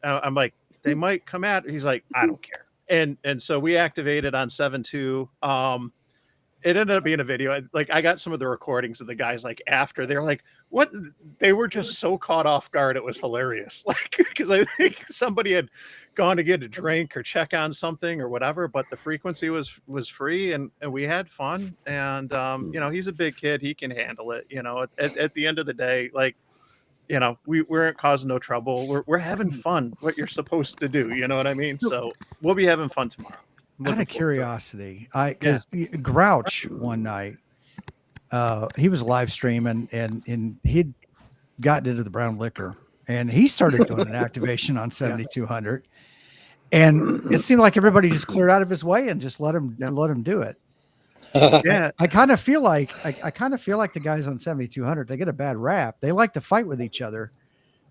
S5: I'm like, they might come at. He's like, I don't care. And so we activated on 7.2. It ended up being a video. I got some of the recordings of the guys like after. They're like, what? They were just so caught off guard. It was hilarious. Like, because I think somebody had gone to get a drink or check on something or whatever, but the frequency was free and we had fun. And, he's a big kid. He can handle it. At the end of the day, like, we weren't causing no trouble. We're having fun, what you're supposed to do. You know what I mean? So we'll be having fun tomorrow.
S1: Out of curiosity, because Grouch one night, he was live streaming and he'd gotten into the brown liquor and he started doing an activation on 7,200, and it seemed like everybody just cleared out of his way and just let him do it.
S5: Yeah,
S1: I kind of feel like the guys on 7,200, they get a bad rap. They like to fight with each other.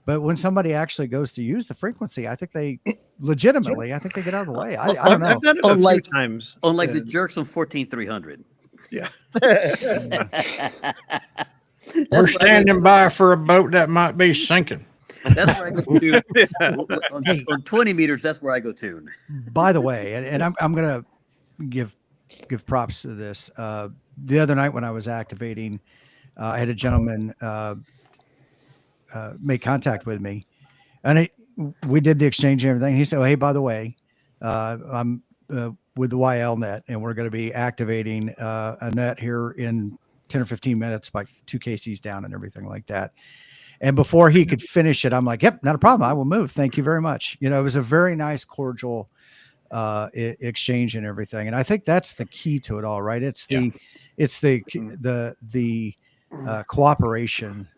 S1: But when somebody actually goes to use the frequency, I think they legitimately, I think they get out of the way. I don't know.
S5: I've done it a few times.
S12: Unlike the jerks on 14,300.
S5: Yeah.
S10: We're standing by for a boat that might be sinking.
S12: That's where I go tune. On 20 meters, that's where I go tune.
S1: By the way, and I'm going to give props to this. The other night when I was activating, I had a gentleman make contact with me, and we did the exchange and everything. He said, "Oh, hey, by the way, I'm with the YL net, and we're going to be activating a net here in 10 or 15 minutes, like 2 KCs down and everything like that." And before he could finish it, I'm like, "Yep, not a problem. I will move. Thank you very much." It was a very nice, cordial exchange and everything. And I think that's the key to it all, right? It's the cooperation.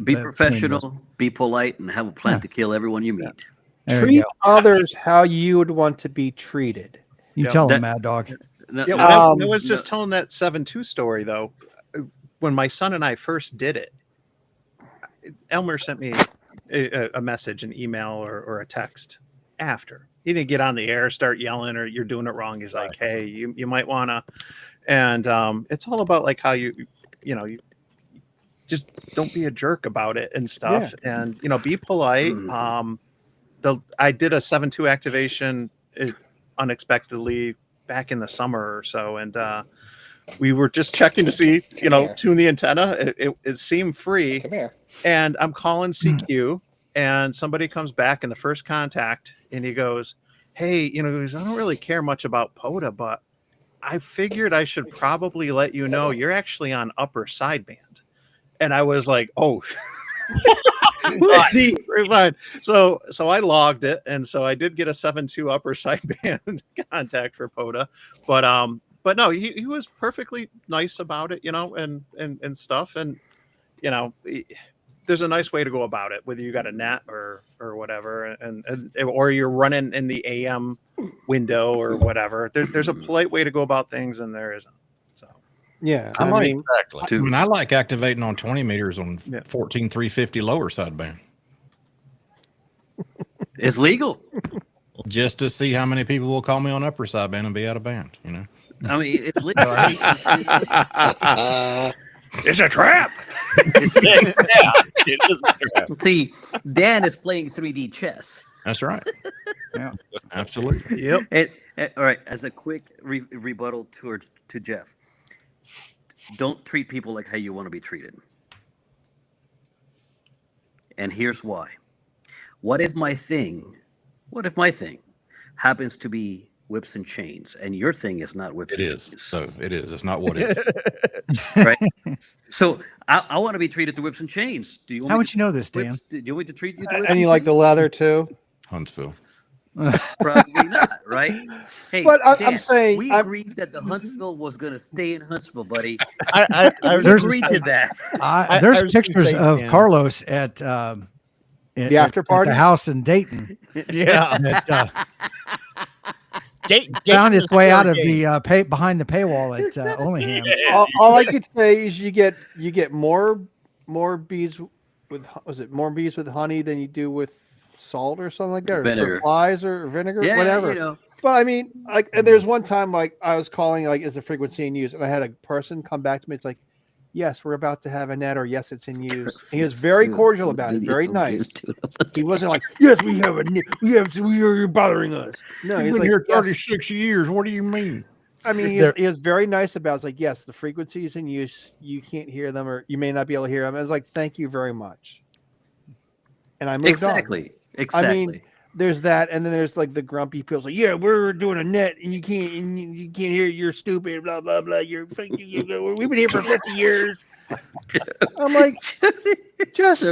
S12: Be professional, be polite, and have a plan to kill everyone you meet.
S6: Treat others how you would want to be treated.
S1: You tell them, Mad Dog.
S5: I was just telling that 7.2 story though. When my son and I first did it, Elmer sent me a message, an email, or a text after. He didn't get on the air, start yelling, or you're doing it wrong. He's like, hey, you might want to. And it's all about like how you just don't be a jerk about it and stuff. Yeah. And, be polite. I did a 7.2 activation unexpectedly back in the summer or so. And we were just checking to see, tune the antenna. It seemed free.
S2: Come here.
S5: And I'm calling CQ and somebody comes back in the first contact and he goes, hey, I don't really care much about POTA, but I figured I should probably let you know you're actually on upper sideband. And I was like, oh, fine. So I logged it. And so I did get a 7.2 upper sideband contact for POTA, but no, he was perfectly nice about it, and stuff. And, there's a nice way to go about it, whether you got a net or whatever, and or you're running in the AM window or whatever. There's a polite way to go about things, and there isn't. So
S6: yeah,
S10: I like activating on 20 meters on 14,350 lower sideband.
S12: It's legal.
S10: just to see how many people will call me on upper sideband and be out of band. You know,
S12: I mean, it's literally.
S5: It's a trap.
S4: Yeah, it is a trap.
S12: See, Dan is playing 3D chess.
S10: that's right.
S1: Yeah.
S10: Absolutely.
S5: Yep.
S12: And all right, as a quick rebuttal to Jeff, don't treat people like how you want to be treated. And here's why. What if my thing happens to be whips and chains, and your thing is not whips
S10: It
S12: and
S10: is.
S12: chains?
S10: So it is. It's not what it is.
S12: Right? So I want to be treated to whips and chains. Do you want
S1: How
S12: me
S1: would
S12: to
S1: you know this, Dan?
S12: whips, do you want me to treat you to whips
S6: And you like the
S12: chains?
S6: leather too?
S10: Huntsville.
S12: Probably not, right? Hey,
S6: But I'm
S12: Dan,
S6: saying-
S12: we
S6: I'm-
S12: agreed that the Huntsville was going to stay in Huntsville, buddy.
S3: I
S12: We
S1: There's-
S12: agreed to that.
S1: There's
S3: I was gonna
S1: pictures
S3: say,
S1: of
S3: Dan.
S1: Carlos at
S6: The after
S1: at
S6: party?
S1: the house in Dayton.
S3: yeah.
S1: That
S3: Dayton
S1: found its
S3: is
S1: way out
S3: fair
S1: of
S3: game.
S1: the behind the paywall at OnlyHams.
S6: All I could say is you get more bees with more bees with honey than you do with salt or something like that, or
S12: Vinegar.
S6: flies or vinegar,
S12: Yeah,
S6: whatever.
S12: you know.
S6: But I mean, like, and there's one time like I was calling like, is the frequency in use, and I had a person come back to me. It's like, yes, we're about to have a net, or yes, it's in use. He was very cordial about it, very nice. He wasn't like, yes, we have a net, you're bothering us. No, he's like, yes.
S10: 36 years. What do you mean?
S6: I mean, he was very nice about it. It's like, yes, the frequency is in use. You can't hear them, or you may not be able to hear them. I was like, thank you very much. And I moved on.
S12: Exactly.
S6: I mean, there's that, and then there's like the grumpy people. Like, yeah, we're doing a net, and you can't hear. You're stupid. Blah blah blah. We've been here for 50 years. I'm like, just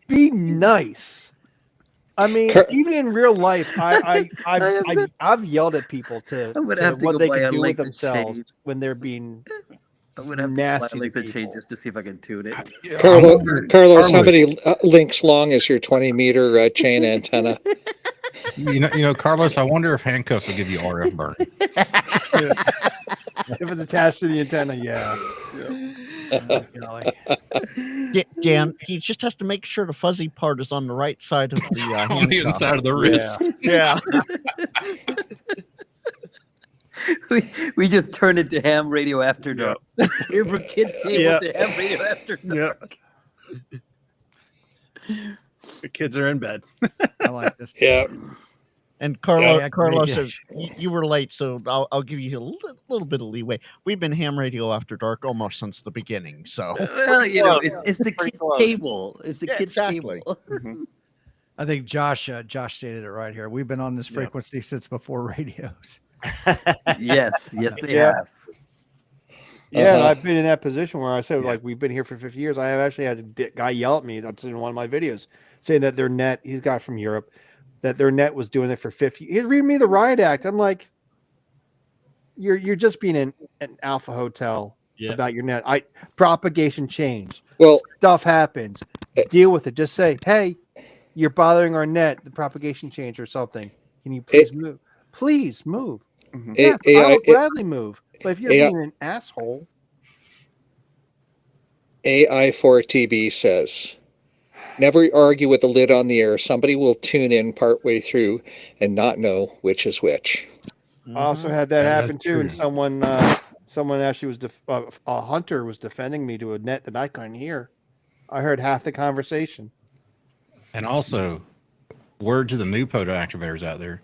S6: be nice. I mean, even in real life, I've yelled at people to
S12: I'm gonna have to
S6: what
S12: go
S6: they
S12: buy
S6: can
S12: a
S6: do with
S12: link to
S6: themselves
S12: change.
S6: when they're being
S12: I'm gonna have to
S6: nasty
S12: buy a link
S6: to
S12: to change
S6: people.
S12: just to see if I can tune it.
S2: Carlos, how many links long is your 20-meter chain antenna?
S10: You know, Carlos. I wonder if handcuffs will give you RF burn.
S6: If it's attached to the antenna, yeah.
S3: Dan, he just has to make sure the fuzzy part is on the right side of the
S10: On the
S3: handcuff.
S10: inside of the wrist.
S3: Yeah.
S12: we just turned it to ham radio after dark. Here for kids table to ham radio after dark.
S5: The kids are in bed.
S1: I like this.
S2: Yeah.
S3: And Carlos,
S1: Yeah,
S3: Carlos
S1: yeah.
S3: says you were late, so I'll give you a little bit of leeway. We've been ham radio after dark almost since the beginning, so
S12: Well, you know, it's the
S4: Pretty
S12: kids'
S4: close.
S12: table. It's the
S3: Yeah,
S12: kids'
S3: exactly.
S12: table.
S1: I think Josh stated it right here. We've been on this frequency since before radios.
S12: yes, they
S6: Yeah.
S12: have.
S6: Yeah, and I've been in that position where I said, like, we've been here for 50 years. I have actually had a guy yell at me. That's in one of my videos, saying that their net, he's got from Europe, that their net was doing it for 50. He's reading me the riot act. I'm like, you're just being an alpha hotel about your net. Propagation change.
S2: Well,
S6: Stuff happens. Deal with it. Just say, hey, you're bothering our net. The propagation change or something. Can you please move? Please move. Yeah, I will gladly move. But if you're being an asshole,
S2: AI4TB says, never argue with the lid on the air. Somebody will tune in partway through and not know which is which.
S6: I also had that
S10: Yeah,
S6: happen
S10: that's
S6: too. And
S10: true.
S6: someone actually was a hunter was defending me to a net that I couldn't hear. I heard half the conversation.
S10: And also, word to the new photo activators out there: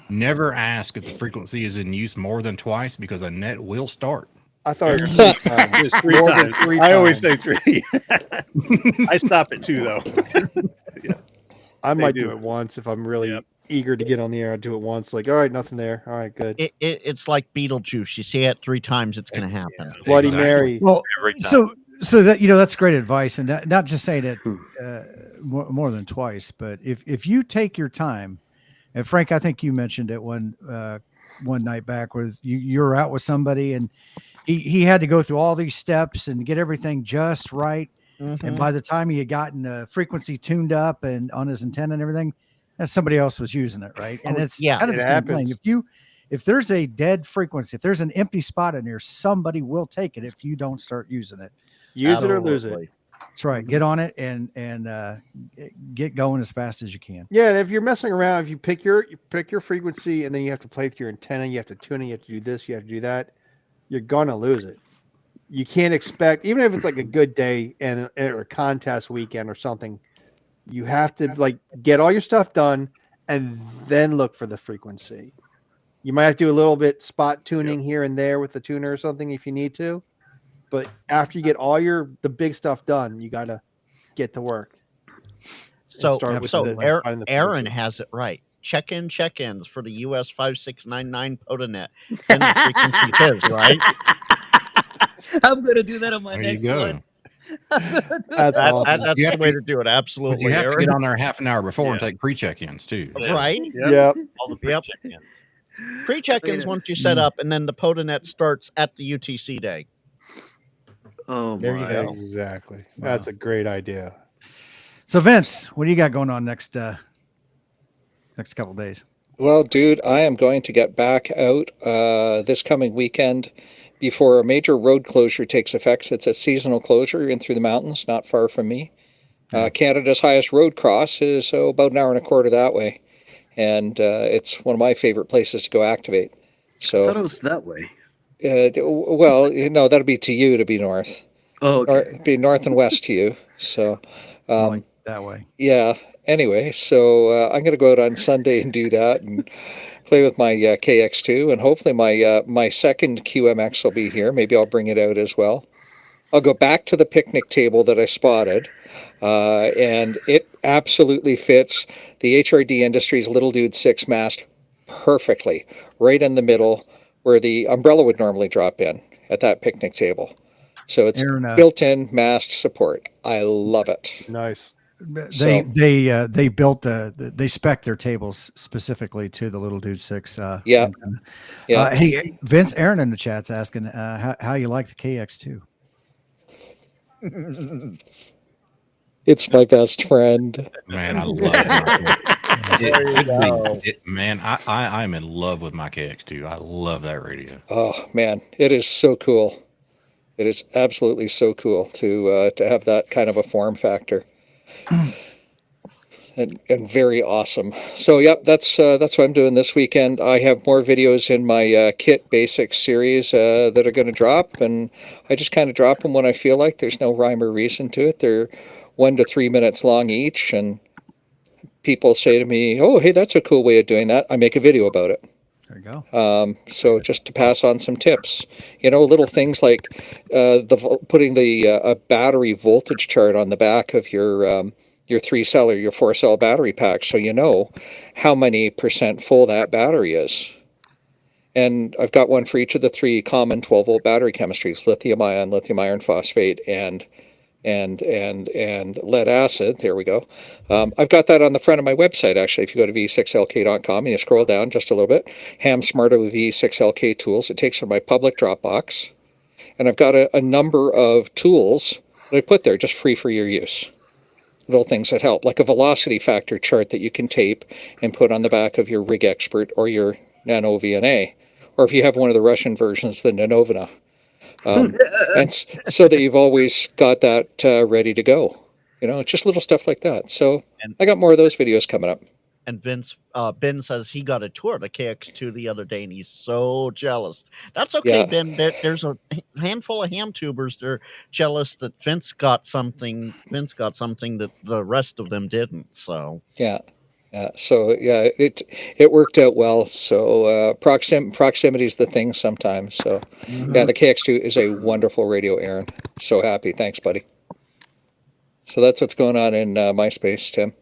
S10: never ask if the frequency is in use more than twice, because a net will start.
S6: I thought it was 3 times.
S5: Just three
S6: More than
S5: times.
S6: 3
S5: I always
S6: times.
S5: say 3. I stop at 2 though.
S6: I might
S5: do.
S6: do it once if I'm really eager to get on the air. I'll do it once. Like, all right, nothing there. All right, good.
S3: it's like Beetlejuice. You say it 3 times, it's going to happen.
S6: Bloody
S10: Exactly.
S6: Mary.
S1: Well,
S4: Every time.
S1: so that that's great advice, and not just saying it more than twice, but if you take your time, and Frank, I think you mentioned it one night back where you're out with somebody and he had to go through all these steps and get everything just right, and by the time he had gotten the frequency tuned up and on his antenna and everything, somebody else was using it, right? And it's kind of
S6: it
S1: the same thing.
S6: happens.
S1: If there's a dead frequency, if there's an empty spot in there, somebody will take it if you don't start using it.
S6: Use it or lose it.
S1: That's right. Get on it and get going as fast as you can.
S6: Yeah, and if you're messing around, if you pick your frequency and then you have to play with your antenna, you have to tune it, you have to do this, you have to do that, you're gonna lose it. You can't expect, even if it's like a good day and or a contest weekend or something, you have to like get all your stuff done and then look for the frequency. You might have to do a little bit spot tuning here and there with the tuner or something if you need to. But after you get all the big stuff done, you got to get to work.
S3: So,
S6: start with
S3: so
S6: the-
S3: Aaron,
S6: finding the
S3: Aaron
S6: frequency.
S3: has it right. Check-ins for the US 5699 Podanet. Then the frequency is, right?
S12: I'm gonna do that on my
S10: There you
S12: next
S10: go.
S12: one. I'm gonna do
S6: That's
S3: That,
S6: awesome.
S3: that's
S10: You
S3: the
S10: have
S3: way
S10: to-
S3: to do it.
S10: But
S3: Absolutely,
S10: you have to
S3: Aaron.
S10: get on there half an hour before and
S4: Yeah.
S10: take pre-check-ins too.
S3: Right?
S6: Yep.
S4: All the
S3: Yep.
S4: pre-check-ins.
S3: Pre-check-ins once you set up, and then the Podanet starts at the UTC day.
S12: Oh
S3: There you
S12: my.
S3: go.
S6: Exactly. That's a great idea.
S1: So Vince, what do you got going on next couple days?
S2: Well, dude, I am going to get back out this coming weekend before a major road closure takes effect. It's a seasonal closure in through the mountains, not far from me. Canada's highest road cross is about an hour and a quarter that way, and it's one of my favorite places to go activate.
S12: I thought it
S2: So,
S12: was that way.
S2: well, no, that'll be to you to be north,
S12: Oh, okay.
S2: or be north and west to you. So,
S1: Like that way.
S2: yeah. Anyway, so I'm going to go out on Sunday and do that and play with my KX2, and hopefully my second QMX will be here. Maybe I'll bring it out as well. I'll go back to the picnic table that I spotted, and it absolutely fits the HRD Industries Little Dude 6 mast perfectly, right in the middle where the umbrella would normally drop in at that picnic table. So it's
S1: Aaron,
S2: built-in mast support. I love it.
S6: Nice.
S1: They built they spec their tables specifically to the Little Dude 6.
S2: Yeah.
S1: antenna.
S2: Yeah.
S1: Hey, Vince, Aaron in the chat's asking how you like the KX2.
S2: It's my best friend.
S10: Man, I love it.
S3: There you go.
S10: Man, I'm in love with my KX2. I love that radio.
S2: Oh man, it is so cool. It is absolutely so cool to have that kind of a form factor, and very awesome. So yep, that's what I'm doing this weekend. I have more videos in my Kit Basics series that are going to drop, and I just kind of drop them when I feel like. There's no rhyme or reason to it. They're 1 to 3 minutes long each, and people say to me, "Oh, hey, that's a cool way of doing that." I make a video about it.
S1: There you go.
S2: So just to pass on some tips, little things like putting the a battery voltage chart on the back of your 3-cell or your 4-cell battery pack, so you know how many % full that battery is. And I've got one for each of the 3 common 12-volt battery chemistries: lithium ion, lithium iron phosphate, and lead acid. There we go. I've got that on the front of my website, actually. If you go to v6lk.com and you scroll down just a little bit, Ham Smarter with V6LK tools, it takes from my public Dropbox. And I've got a number of tools that I put there just free for your use. Little things that help, like a velocity factor chart that you can tape and put on the back of your Rig Expert or your Nano VNA. Or if you have one of the Russian versions, the Nanovina. And so that you've always got that ready to go. Just little stuff like that. So I got more of those videos coming up.
S3: And Vince, Ben says he got a tour of the KX2 the other day, and he's so jealous. That's okay,
S2: Yeah.
S3: Ben. There's a handful of ham tubers. They're jealous that Vince got something. Vince got something that the rest of them didn't. So
S2: Yeah. So yeah, it worked out well. So proximity is the thing sometimes. So yeah, the KX2 is a wonderful radio, Aaron. So happy. Thanks, buddy. So that's what's going on in MySpace, Tim.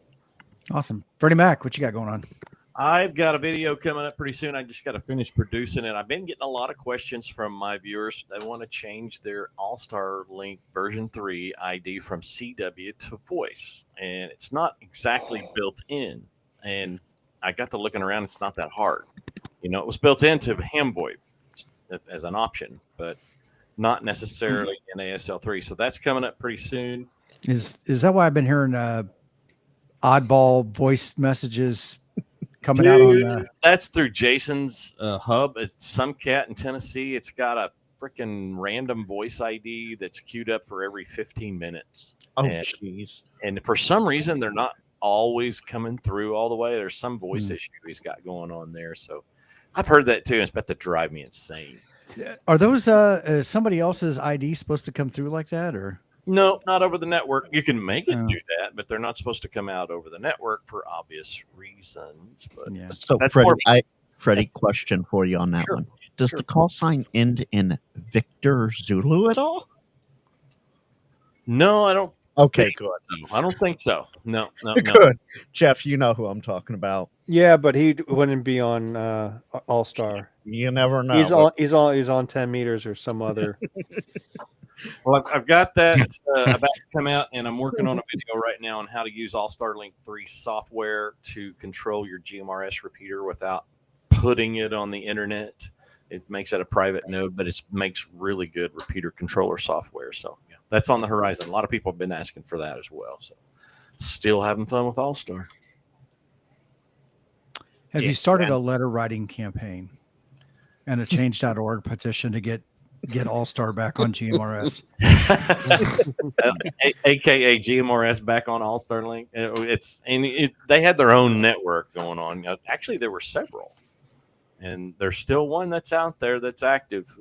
S1: Awesome. Freddie Mac, what you got going on?
S7: I've got a video coming up pretty soon. I just got to finish producing it. I've been getting a lot of questions from my viewers. They want to change their All-Star Link version 3 ID from CW to voice. And it's not exactly built in. And I got to looking around. It's not that hard. It was built into Ham VoIP as an option, but not necessarily in ASL3. So that's coming up pretty soon.
S1: Is that why I've been hearing oddball voice messages coming out on
S7: That's through Jason's hub. It's some cat in Tennessee. It's got a freaking random voice ID that's queued up for every 15 minutes.
S3: Oh,
S7: and,
S3: jeez.
S7: and for some reason, they're not always coming through all the way. There's some voice issue he's got going on there. So I've heard that too. And it's about to drive me insane.
S1: Are those somebody else's ID supposed to come through like that, or?
S7: No, not over the network. You can make it
S1: Oh.
S7: do that, but they're not supposed to come out over the network for obvious reasons. But
S1: Yeah.
S3: So,
S7: That's
S3: Freddie,
S7: more-
S3: Freddie, question for you on that
S7: Sure,
S3: one. Does
S7: sure.
S3: the call sign end in Victor Zulu at all?
S7: no, I don't.
S3: Okay,
S7: think
S3: good.
S7: so. I don't think so. No.
S3: Good. Jeff, you know who I'm talking about.
S6: Yeah, but he wouldn't be on All Star.
S3: You never know.
S6: He's on 10 meters or some other.
S7: Well, I've got that about to come out, and I'm working on a video right now on how to use All-Star Link 3 software to control your GMRS repeater without putting it on the internet. It makes it a private node, but it makes really good repeater controller software. So yeah, that's on the horizon. A lot of people have been asking for that as well. So still having fun with All-Star.
S1: Have
S7: Yeah,
S1: you started
S7: man.
S1: a letter writing campaign and a change.org petition to get All-Star back on GMRS?
S7: AKA GMRS back on All-Star Link. They had their own network going on. Actually, there were several, and there's still one that's out there that's active,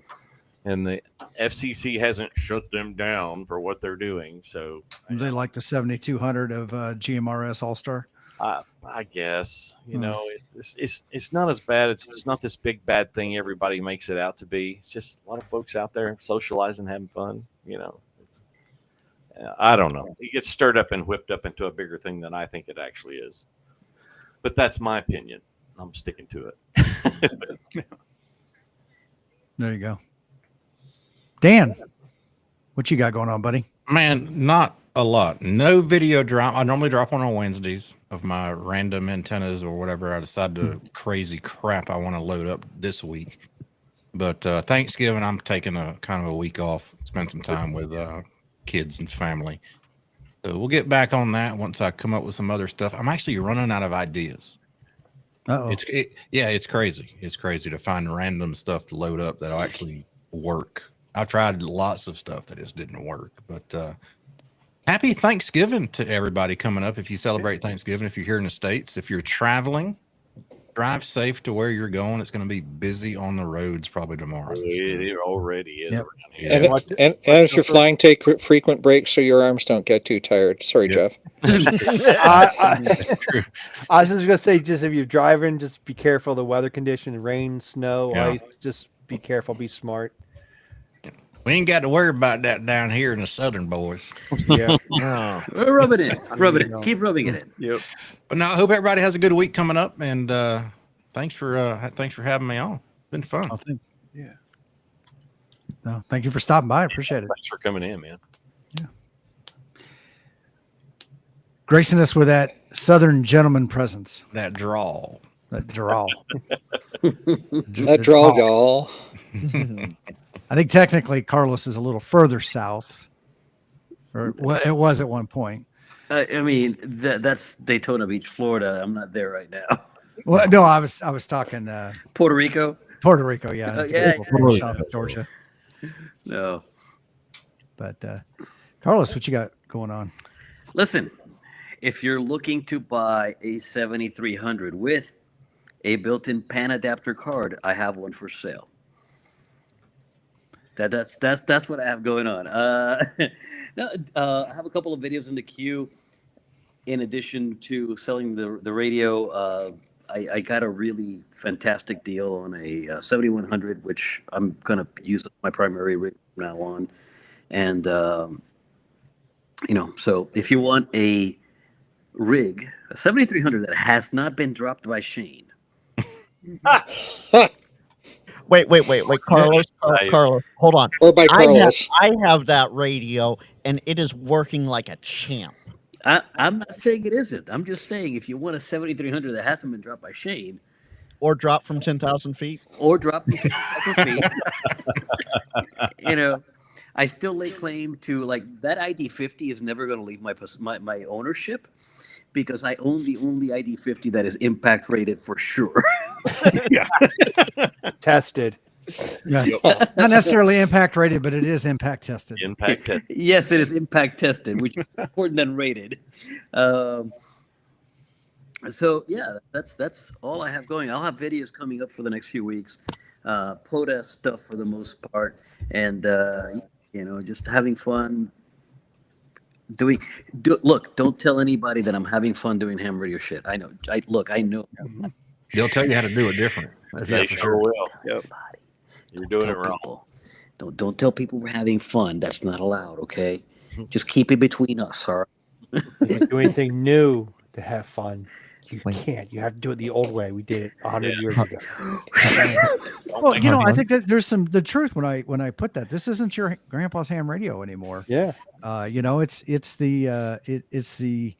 S7: and the FCC hasn't shut them down for what they're doing. So
S1: They like the 7200 of GMRS All-Star.
S7: I guess it's not as bad. It's not this big bad thing everybody makes it out to be. It's just a lot of folks out there socializing, having fun. I don't know. It gets stirred up and whipped up into a bigger thing than I think it actually is. But that's my opinion. I'm sticking to it.
S1: There you go. Dan, what you got going on, buddy?
S10: Man, not a lot. No video drop. I normally drop one on Wednesdays of my random antennas or whatever I decide to crazy crap I want to load up this week. But Thanksgiving, I'm taking a kind of a week off, spend some time with kids and family. So we'll get back on that once I come up with some other stuff. I'm actually running out of ideas.
S1: Uh-oh.
S10: It's crazy. It's crazy to find random stuff to load up that'll actually work. I've tried lots of stuff that just didn't work, but happy Thanksgiving to everybody coming up. If you celebrate Thanksgiving, if you're here in the States, if you're traveling, drive safe to where you're going. It's going to be busy on the roads probably tomorrow.
S7: It already is.
S1: Yep.
S7: around here.
S2: And as you're flying, take frequent breaks so your arms don't get too tired. Sorry,
S10: Yep.
S2: Jeff.
S6: I was just gonna say, just if you're driving, just be careful of the weather conditions, rain, snow,
S10: Yeah.
S6: ice. Just be careful, be smart.
S10: We ain't got to worry about that down here in the Southern boys.
S6: Yeah.
S12: Rub it in. Rub it in. Keep rubbing it in.
S5: Yep.
S10: But no, I hope everybody has a good week coming up, and thanks for having me on. Been fun.
S1: Oh, no, thank you for stopping by. I appreciate it.
S7: Thanks for coming in, man.
S1: Gracing us with that Southern gentleman presence,
S10: That drawl.
S1: that drawl.
S2: That draw, y'all.
S1: I think technically Carlos is a little further south, or it was at one point.
S12: I mean, that's Daytona Beach, Florida. I'm not there right now.
S1: Well, no, I was talking
S12: Puerto Rico?
S1: Puerto Rico, yeah,
S12: Oh,
S1: I think
S12: yeah,
S1: it's a little south of Georgia.
S12: No.
S1: But Carlos, what you got going on?
S12: Listen, if you're looking to buy a 7300 with a built-in PAN adapter card, I have one for sale. That's what I have going on. I have a couple of videos in the queue. In addition to selling the radio, I got a really fantastic deal on a 7100, which I'm gonna use as my primary rig from now on. And so if you want a rig, a 7300 that has not been dropped by Shane.
S3: Wait, Carlos, Carlos, hold on.
S2: Or by Carlos.
S3: I have that radio, and it is working like a champ.
S12: I'm not saying it isn't. I'm just saying if you want a 7300 that hasn't been dropped by Shane,
S3: Or drop from 10,000 feet.
S12: or dropped from 10,000 feet, I still lay claim to that ID50 is never going to leave my ownership because I own the only ID50 that is impact rated for sure.
S6: Tested.
S1: Yes. Not necessarily impact rated, but it is impact tested.
S4: Impact test.
S12: Yes, it is impact tested, which is important than rated. So yeah, that's all I have going. I'll have videos coming up for the next few weeks. Podest stuff for the most part, and just having fun. Look, don't tell anybody that I'm having fun doing ham radio shit. I know. I know.
S10: They'll tell you how to do it different. That's
S4: They
S10: for
S4: sure
S10: sure.
S4: will. Yep. You're doing it
S12: Tell
S4: wrong.
S12: people. Don't tell people we're having fun. That's not allowed. Okay, just keep it between us. All right.
S6: You can't do anything new to have fun. You can't. You have to do it the old way. We did it 100 years ago.
S1: Well, I think that there's the truth when I put that. This isn't your grandpa's ham radio anymore.
S6: Yeah.
S1: It's the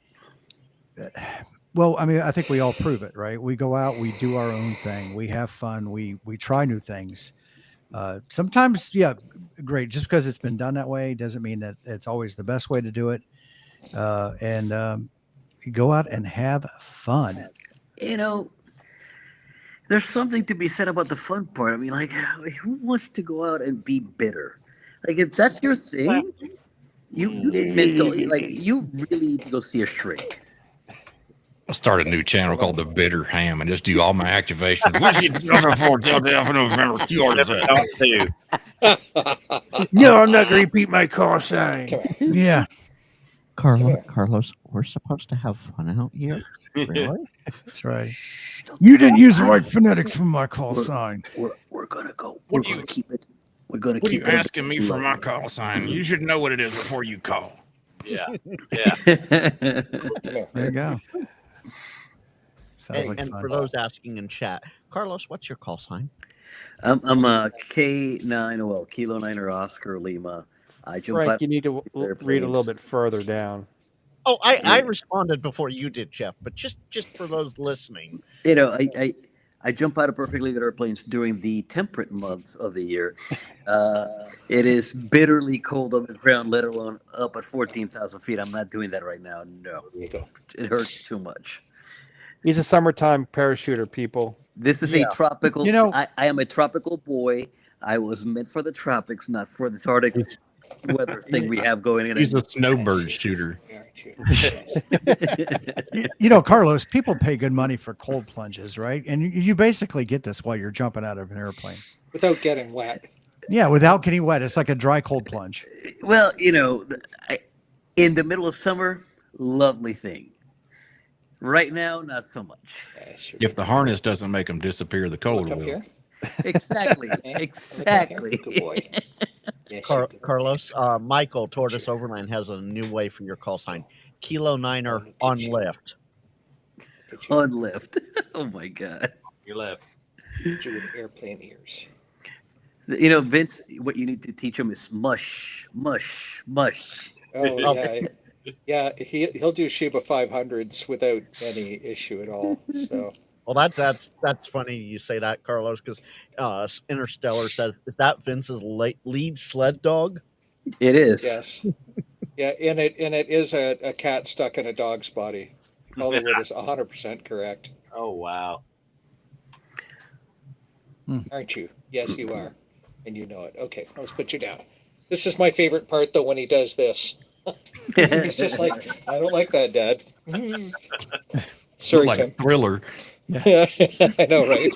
S1: well, I mean, I think we all prove it, right? We go out, we do our own thing, we have fun, we try new things. Sometimes, yeah, great. Just because it's been done that way doesn't mean that it's always the best way to do it. And go out and have fun.
S12: There's something to be said about the fun part. I mean, like, who wants to go out and be bitter? Like, if that's your thing, you need you really need to go see a shrink.
S10: I'll start a new channel called The Bitter Ham and just do all my activations. What's your number for November? You already said.
S6: No, I'm not going to repeat my call sign.
S1: Yeah.
S3: Carlos, we're supposed to have fun out here.
S1: Really? That's right. You didn't use the right phonetics for my call sign.
S12: We're gonna go. We're gonna keep it. We're gonna
S10: What are
S12: keep
S10: you
S12: it
S10: asking me for my call sign? You should know what it is before you call.
S4: Yeah. Yeah.
S1: There you go. Sounds
S3: And,
S1: like
S3: and
S1: fun.
S3: for those asking in chat, Carlos, what's your call sign?
S12: I'm a K9, Kilo 9 or Oscar Lima. I jump
S6: Frank,
S12: out.
S6: you need to read a little bit further down.
S3: Oh, I responded before you did, Jeff. But just for those listening,
S12: I jump out of perfectly good airplanes during the temperate months of the year. It is bitterly cold on the ground, let alone up at 14,000 feet. I'm not doing that right now. No,
S2: There you go.
S12: it hurts too much.
S6: He's a summertime parachuter, people.
S12: This is a tropical.
S1: You know-
S12: I am a tropical boy. I was meant for the tropics, not for the Arctic weather thing we have going in.
S10: He's a snowbird shooter.
S1: Carlos, people pay good money for cold plunges, right? And you basically get this while you're jumping out of an airplane.
S2: Without getting wet.
S1: Yeah, without getting wet. It's like a dry cold plunge.
S12: Well, in the middle of summer, lovely thing. Right now, not so much.
S10: If the harness doesn't make them disappear, the cold
S2: Look up
S10: will.
S2: here.
S12: Exactly. Exactly.
S2: Good boy. Yes, you good boy.
S3: Carlos, Michael Tortoise Overland has a new way for your call sign. Kilo Niner on lift.
S12: On lift. Oh my God.
S4: You left.
S2: Get you with airplane ears.
S12: Vince, what you need to teach him is mush, mush, mush.
S2: Oh yeah, yeah. He'll do Sheba 500s without any issue at all. So
S3: Well, that's funny you say that, Carlos, because Interstellar says, is that Vince's lead sled dog?
S12: It is.
S2: yes, yeah. And it is a cat stuck in a dog's body. Hollywood is 100% correct,
S4: Oh wow.
S2: aren't you? Yes, you are, and you know it. Okay, let's put you down. This is my favorite part, though, when he does this. He's just like, I don't like that, Dad. Sorry,
S10: Like
S2: Tim.
S10: Thriller.
S2: I know, right?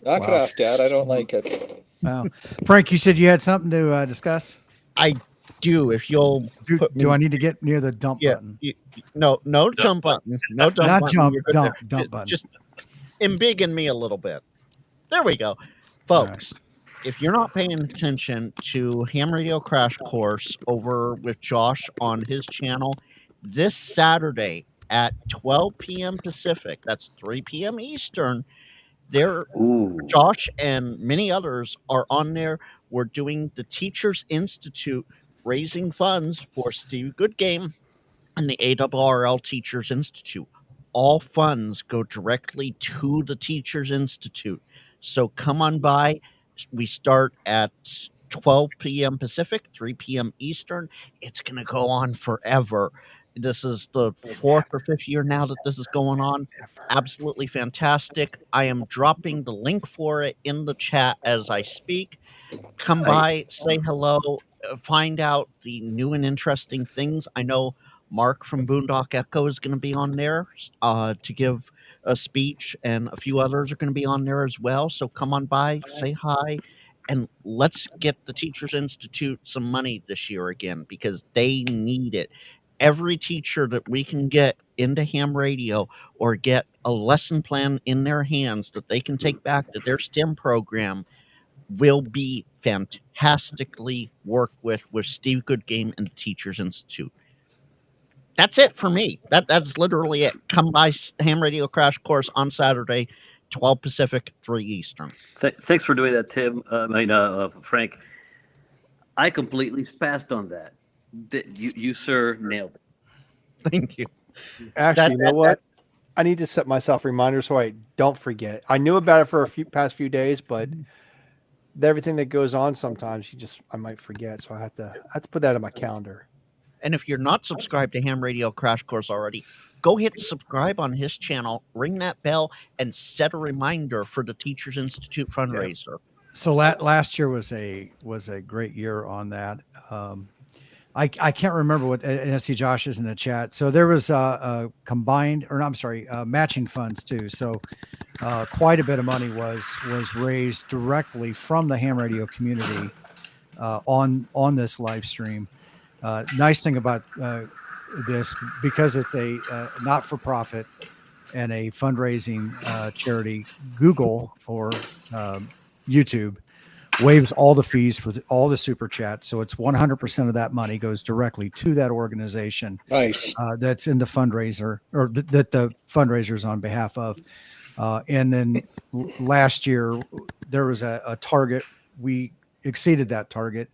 S2: Knock it off, Dad. I don't like it.
S1: Wow. Frank, you said you had something to discuss?
S3: I do. If you'll put
S1: Do
S3: me-
S1: I need to get near the dump
S3: Yeah,
S1: button?
S3: no jump button. No dump
S1: Not
S3: button.
S1: jump,
S3: You're good
S1: dump,
S3: there.
S1: dump button.
S3: Just embiggen me a little bit. There we go. Folks, if you're not paying attention to Ham Radio Crash Course over with Josh on his channel, this Saturday at 12 p.m. Pacific, that's 3 p.m. Eastern,
S12: Ooh.
S3: Josh and many others are on there. We're doing the Teachers Institute, raising funds for Steve Goodgame and the ARRL Teachers Institute. All funds go directly to the Teachers Institute. So come on by. We start at 12 p.m. Pacific, 3 p.m. Eastern. It's going to go on forever. This is the 4th or 5th year now that this is going on. Absolutely fantastic. I am dropping the link for it in the chat as I speak. Come by, say hello, find out the new and interesting things. I know Mark from Boondock Echo is going to be on there to give a speech, and a few others are going to be on there as well. So come on by, say hi, and let's get the Teachers Institute some money this year again, because they need it. Every teacher that we can get into ham radio or get a lesson plan in their hands that they can take back to their STEM program will be fantastically worked with Steve Goodgame and the Teachers Institute. That's it for me. That's literally it. Come by Ham Radio Crash Course on Saturday, 12 Pacific, 3 Eastern.
S12: Thanks for doing that, Tim. Frank. I completely spazzed on that. You sir, nailed it.
S3: Thank you.
S6: Actually, you know what? I need to set myself reminders so I don't forget. I knew about it for past few days, but everything that goes on sometimes I might forget. So I have to put that in my calendar.
S3: And if you're not subscribed to Ham Radio Crash Course already, go hit subscribe on his channel, ring that bell, and set a reminder for the Teachers Institute fundraiser.
S1: Yeah. So last year was a great year on that. I can't remember what, and I see Josh is in the chat. So there was matching funds too. So quite a bit of money was raised directly from the ham radio community on this live stream. Nice thing about this, because it's a not-for-profit and a fundraising charity, Google or YouTube waives all the fees for all the super chats. So it's 100% of that money goes directly to that organization.
S2: Nice.
S1: That's in the fundraiser, or that the fundraiser's on behalf of. And then last year there was a target. We exceeded that target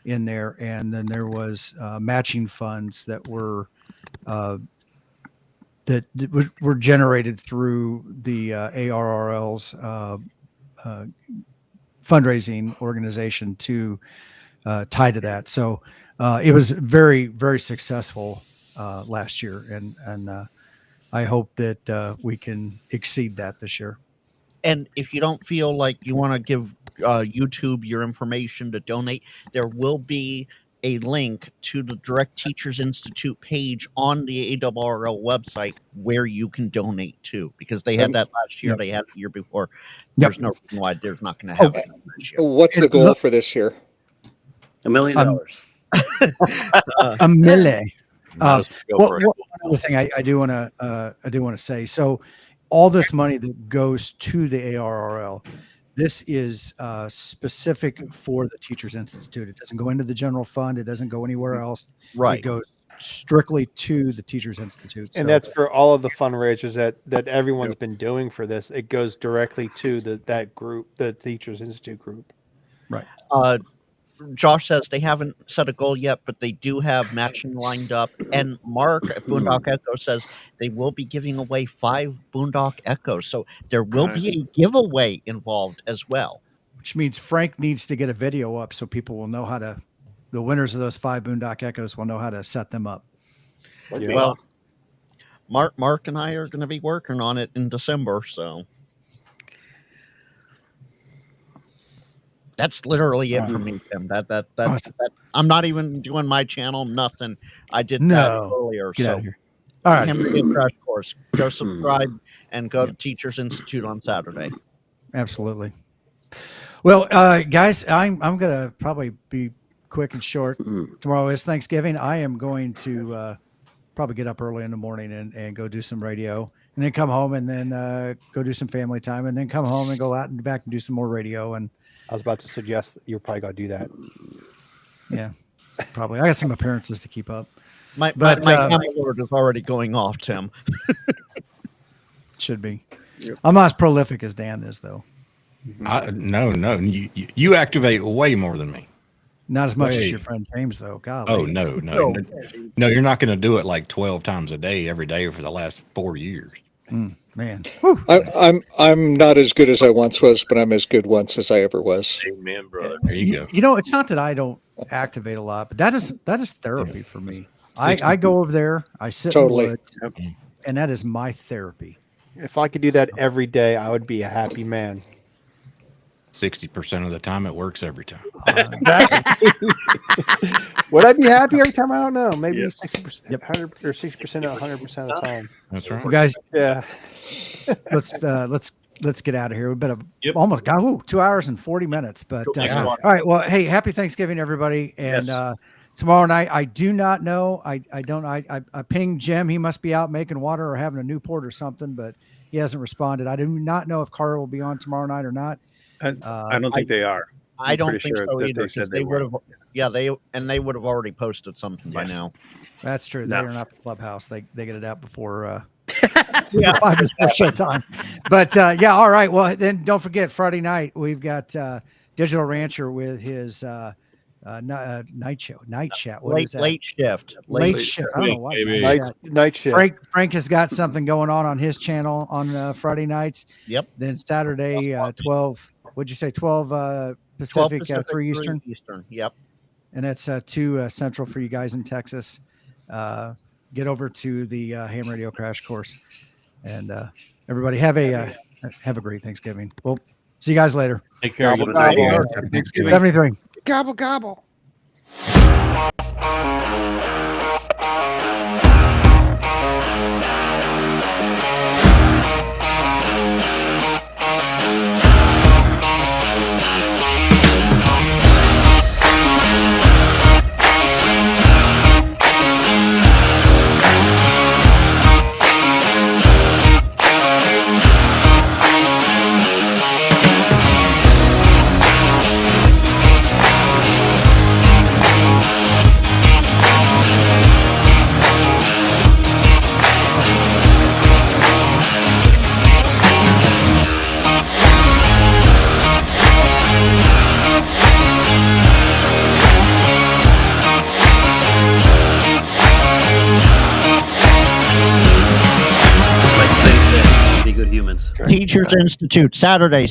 S1: in there. And then there was matching funds that were generated through the ARRL's fundraising organization to tie to that. So it was very, very successful last year. And I hope that we can exceed that this year.
S3: And if you don't feel like you want to give YouTube your information to donate, there will be a link to the Direct Teachers Institute page on the ARRL website where you can donate to, because they had that last year. Yep. They had it the year before. There's no reason why there's not going to have it this year.
S2: What's the goal for this year?
S12: $1 million.
S1: A million. One other thing I do want to say. So all this money that goes to the ARRL, this is specific for the Teachers Institute. It doesn't go into the general fund. It doesn't go anywhere else.
S3: Right.
S1: It goes strictly to the Teachers Institute.
S6: And that's for all of the fundraisers that everyone's been doing for this. It goes directly to that group, the Teachers Institute group.
S1: Right.
S3: Josh says they haven't set a goal yet, but they do have matching lined up. And Mark at Boondock Echo says they will be giving away 5 Boondock Echoes. So there will be a giveaway involved as well.
S1: Which means Frank needs to get a video up so people will know the winners of those 5 Boondock Echoes will know how to set them up.
S3: Well, Mark and I are going to be working on it in December, so. That's literally it for me, Tim. That I'm not even doing my channel, nothing. I did that earlier.
S1: Get
S3: so
S1: out of here. All right.
S3: Crash Course. Go subscribe and go to Teachers Institute on Saturday.
S1: Absolutely. Well, guys, I'm gonna probably be quick and short. Tomorrow is Thanksgiving. I am going to probably get up early in the morning and go do some radio, and then come home and then go do some family time, and then come home and go out and back and do some more radio. And
S6: I was about to suggest that you're probably going to do that.
S1: Yeah, probably. I got some appearances to keep up.
S3: My calendar is already going off, Tim.
S1: Should be. Yep. I'm not as prolific as Dan is, though.
S10: No. You activate way more than me.
S1: Not as much as your friend James, though. God.
S10: Oh, no. You're not going to do it like 12 times a day, every day for the last 4 years.
S1: Man,
S2: I'm not as good as I once was, but I'm as good once as I ever was.
S4: Amen, brother.
S10: There you go.
S1: You know, it's not that I don't activate a lot, but that is therapy for me. I go over there, I sit
S2: Totally.
S1: in the woods, and that is my therapy.
S6: If I could do that every day, I would be a happy man.
S10: 60% of the time, it works every time.
S6: Would I be happy every time? I don't know. Maybe
S5: Yeah.
S6: 60%, 100 or 60% or 100% of the time.
S10: That's right.
S1: Well, guys,
S6: Yeah.
S1: let's get out of here. We've been
S7: Yep.
S1: almost got 2 hours and 40 minutes. But
S10: Yeah.
S1: all right. Well, hey, happy Thanksgiving, everybody. And
S4: Yes.
S1: tomorrow night, I do not know. I pinged Jim. He must be out making water or having a Newport or something, but he hasn't responded. I do not know if Carl will be on tomorrow night or not.
S5: I don't think they are.
S3: I
S5: I'm
S3: don't
S5: pretty
S3: think
S5: sure
S3: so
S5: that
S3: either.
S5: they said
S3: 'Cause
S5: they
S3: they
S5: were.
S3: would have. Yeah, they would have already posted something by now.
S1: That's true.
S5: No.
S1: They are not the clubhouse. They get it out before
S3: Yeah.
S1: 5 minutes before showtime. But yeah, all right. Well, then don't forget Friday night we've got Digital Rancher with his night show, night chat. What is that?
S3: Late shift.
S1: Late shift. I don't know why.
S7: Maybe.
S1: Night
S6: Night,
S1: chat.
S6: night shift.
S1: Frank has got something going on his channel on Friday nights.
S3: Yep.
S1: Then Saturday 12. What'd you say? 12 Pacific, 3 Eastern.
S3: Yep.
S1: And that's 2 Central for you guys in Texas. Get over to the Ham Radio Crash Course, and everybody have a great Thanksgiving. We'll see you guys later.
S7: Take care.
S6: Gobble,
S7: guys.
S6: gobble.
S10: Happy Thanksgiving.
S1: 73.
S6: Gobble, gobble.
S12: Be good humans.
S3: Teachers Institute Saturday.